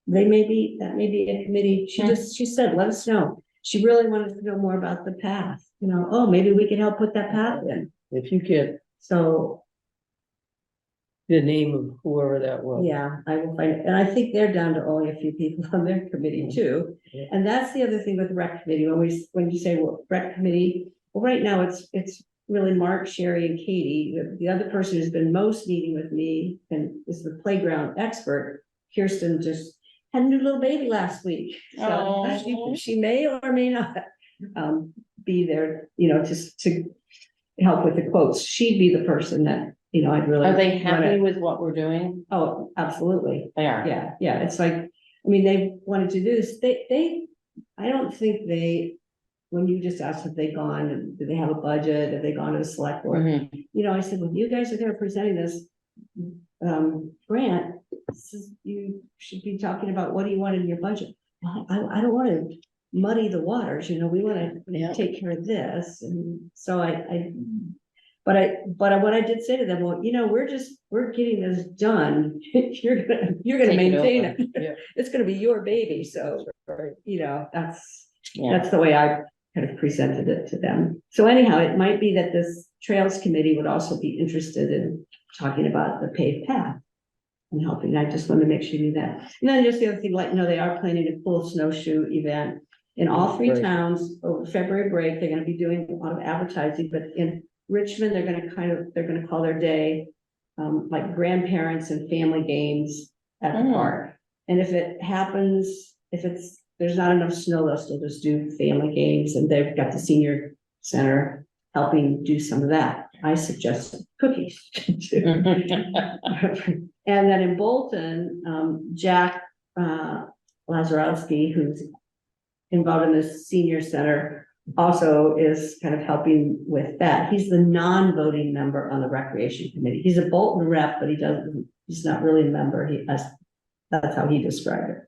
that may be a committee, she said, let us know. She really wanted to know more about the path, oh, maybe we can help put that path in, If you get so. the name of whoever that was. Yeah, I will find it, and I think they're down to only a few people on their committee too. Yeah. And that's the other thing with the rec committee, when you say, well, rec committee, well, right now it's really Mark, Sherry, and Katie. The other person who's been most meeting with me and is the playground expert, Kirsten, just had a new little baby last week. So Oh. she may or may not be there, just to help with the quotes. She'd be the person that, I'd really. Are they happy wanna- with what we're doing? Oh, absolutely. They are. Yeah, it's like, I mean, they wanted to do this, I don't think when you just asked if they gone, and do they have a budget, have they gone to the select board? Mhm. I said, well, you guys are there presenting this, grant, you should be talking about what do you want in your budget? Well, I don't wanna muddy the waters, we wanna Yeah. take care of this, and so but what I did say to them, well, we're getting this done. You're gonna Take it maintain over. it. Yeah. It's gonna be your baby, so, Yeah. that's the way I kind of presented it to them. So anyhow, it might be that this Trails Committee would also be interested in talking about the paved path and helping. I just wanted to make sure you knew that. And then just the other thing, they are planning a full snowshoe event in all three Great. towns over February break. They're gonna be doing a lot of advertising, but in Richmond, they're gonna call their day, like grandparents and family games at the Mm. park. And if it happens, there's not enough snow, they'll still just do family games, and they've got the senior center helping do some of that. I suggest cookies. too. And then in Bolton, Jack, Lazarowski, who's involved in the senior center, also is kind of helping with that. He's the non-voting member on the recreation committee. He's a Bolton rep, but he's not really a member. That's how he described it.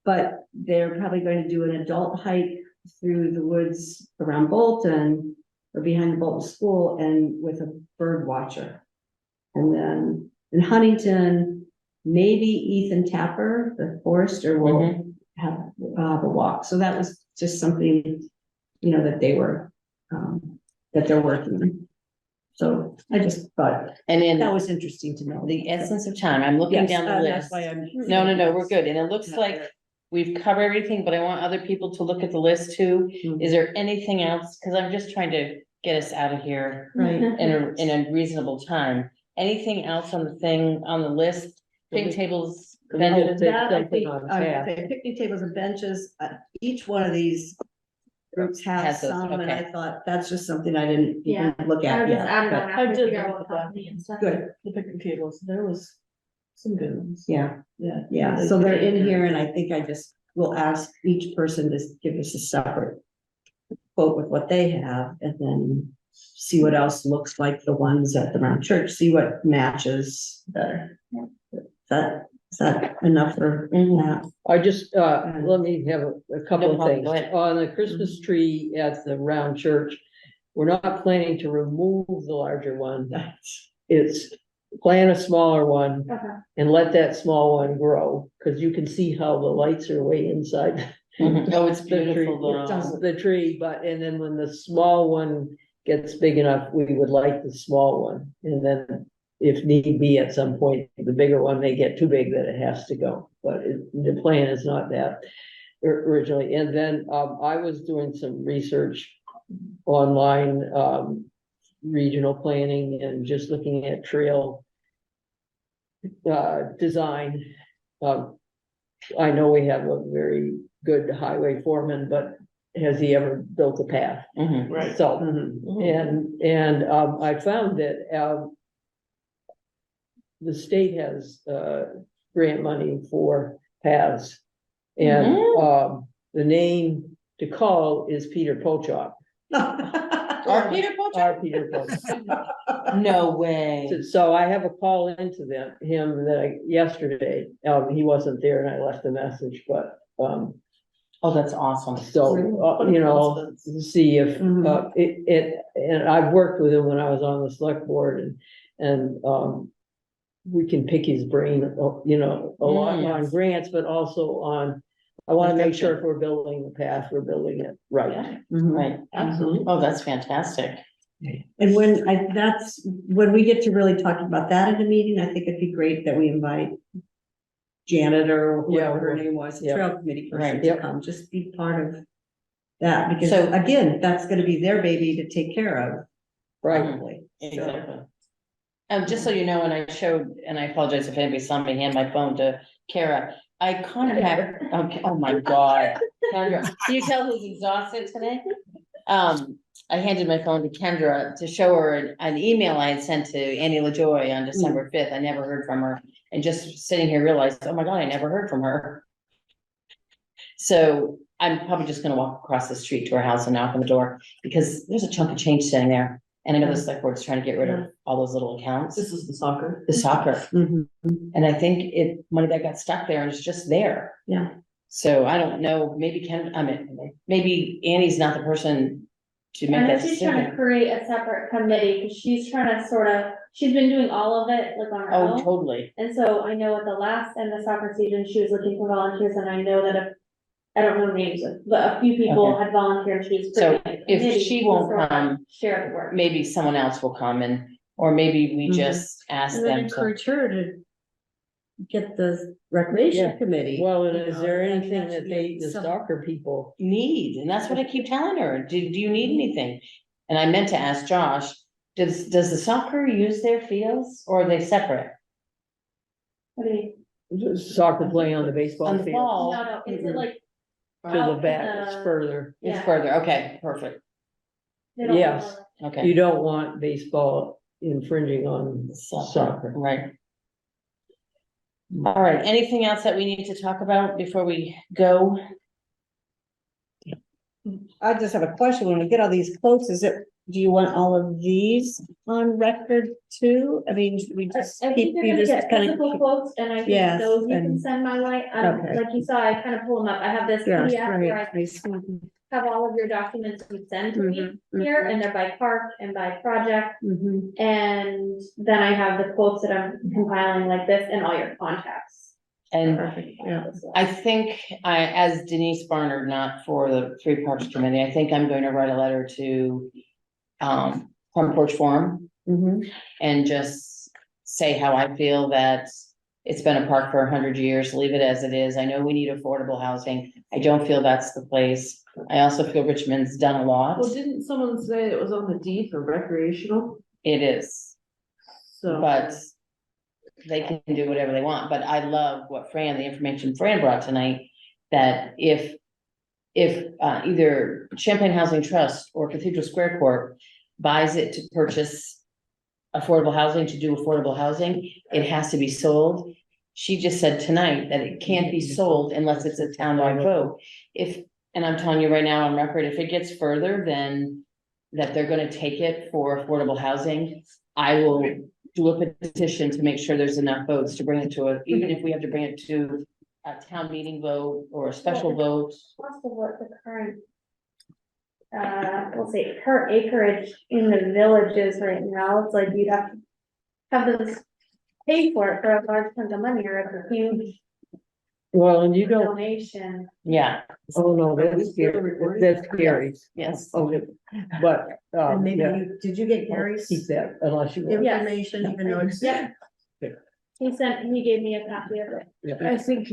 But they're probably going to do an adult hike through the woods around Bolton or behind the Bolton school and with a bird watcher. And then in Huntington, maybe Ethan Tapper, the forester, will have a walk. So that was just something, that they're working on. So I just thought And that in was interesting to know. the essence of time, I'm looking Yes, down the that's list. why I'm. No, we're good. And it looks like we've covered everything, but I want other people to look at the list too. Mhm. Is there anything else? Cause I'm just trying to get us out of here Right. in a reasonable time. Anything else on the list? Picnic tables, The whole benches? thing. That I something think, on I would tap. say picnic tables and benches, each one of these groups has Has those, some, and okay. I thought that's just something I didn't even look I at was just yet. added but- on after I to did figure out look what at that. company and stuff. Good, The picnic tables, there was some good ones. yeah, Yeah. so they're in here, and I think I just will ask each person to give us a separate quote with what they have, and then see what else looks like the ones at the round church, see what matches better. Is that enough for that? I just, let me have a couple No of problem, things. go ahead. On the Christmas tree at the round church, we're not planning to remove the larger one. It's plant a smaller one Okay. and let that small one grow, because you can see how the lights are way inside. Oh, it's the tree. beautiful It does though. the tree, but, and then when the small one gets big enough, we would light the small one. And then if need be, at some point, the bigger one may get too big that it has to go, but the plan is not that originally. And then, I was doing some research online, regional planning and just looking at trail design. I know we have a very good highway foreman, but has he ever built a path? Mhm. Right. So, Mhm. and I found that the state has grant money for paths. And the name to call is Peter Pochop. Our Peter Pochop? Our Peter Pochop. No way. So I have a call into him yesterday, he wasn't there and I left a message, but, Oh, that's awesome. so, you know, see if, and I've worked with him when I was on the select board and, we can pick his brain, you know, a lot on grants, but also on, I wanna make sure if we're building the path, we're building it right. Yeah, Mhm. right. Absolutely. Oh, that's fantastic. And when we get to really talk about that at a meeting, I think it'd be great that we invite Janet or whatever her name was, Yeah. trail committee person Right. to Yep. come, just be part of that, because So- again, that's gonna be their baby to take care of. Right. Probably. Exactly. Just so you know, when I showed, and I apologize if anybody saw me hand my phone to Kara, I contact, okay, oh my God. Kendra, can you tell who's exhausted today? I handed my phone to Kendra to show her an email I had sent to Annie LaJoy on December 5th. I never heard from her. And just sitting here realized, oh my God, I never heard from her. So I'm probably just gonna walk across the street to her house and knock on the door, because there's a chunk of change sitting there. And I know the select board's trying to get rid of all those little accounts. This is the soccer. The soccer. Mhm. And I think money that got stuck there and it's just there. Yeah. So I don't know, maybe maybe Annie's not the person to I make know that she's trying to decision. create a separate committee, because she's trying to she's been doing all of it, like on her Oh, own. totally. And so I know at the last end of soccer season, she was looking for volunteers, and I know that I don't know names, but a few people Okay. had volunteered, she was. So creating a if committee she to won't sort of come, share the work. maybe someone else will come or maybe we Mhm. just ask And then them to. encourage her to get the recreation Yeah. committee. Well, and you is know, there I mean, anything that that should the be some- soccer people? Need, and that's what I keep telling her. Do you need anything? And I meant to ask Josh, does the soccer use their fields or are they separate? What do you- Soccer play on the baseball On the field? ball, No, is it like? To the out back, it's further. it's Yeah. further. Okay, perfect. they don't Yes. wanna- Okay. You don't want baseball infringing on soccer. Right. All right, anything else that we need to talk about before we go? I just have a question, when we get all these quotes, do you want all of these on record too? I mean, should we just I keep, think you're you gonna just get kind physical of. quotes, and I think Yes, those you can and- send my way, Okay. like you saw, I kind of pull them up, I have this Yeah, PDF where right. I I see. have all of your documents you send to me Mhm, here, and they're by park and by project. Mhm. And then I have the quotes that I'm compiling like this and all your contacts. And Perfect, yeah. I think as Denise Barnard, not for the Three Parks Committee, I think I'm going to write a letter to Front Porch Forum Mhm. and just say how I feel that it's been a park for 100 years, leave it as it is. I know we need affordable housing. I don't feel that's the place. I also feel Richmond's done a lot. Well, didn't someone say it was on the deed for recreational? It is, So. but they can do whatever they want. But I love what the information Fran brought tonight, that if either Champlain Housing Trust or Cathedral Square Corp buys it to purchase affordable housing, to do affordable housing, it has to be sold. She just said tonight that it can't be sold unless it's a townwide vote. And I'm telling you right now on record, if it gets further than that they're gonna take it for affordable housing, I will do a petition to make sure there's enough votes to bring it to even if we have to bring it to a town meeting vote or a special vote. Cost of what the current. we'll say per acreage in the villages right now, it's like you'd have to have this pay for it for a large chunk of money or a huge Well, and you don't, donation. Yeah, oh no, that's scary, that's scary. yes. Okay, but, And maybe yeah. did you get I'll Gary's keep that unless you. want. Yeah. information, even though it's. Yeah. He gave me a copy of it. I think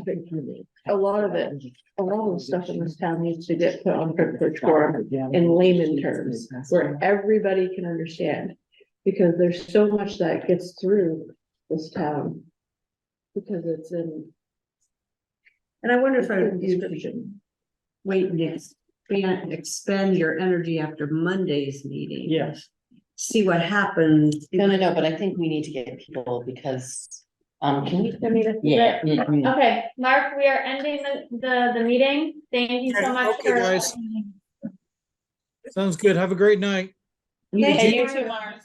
a lot of it, a lot of the stuff in this town needs to get put on Purchase Forum in layman terms, where everybody can understand. Because there's so much that gets through this town. Because it's in. And I wonder if I, Description. wait and expend your energy after Monday's meeting. Yes. See what happens. No, but I think we need to get people because, can we? For me to- Yeah. mhm. Okay, Mark, we are ending the meeting. Thank you so much Okay, for. guys. Sounds good. Have a great night. Hey, you too, Mark.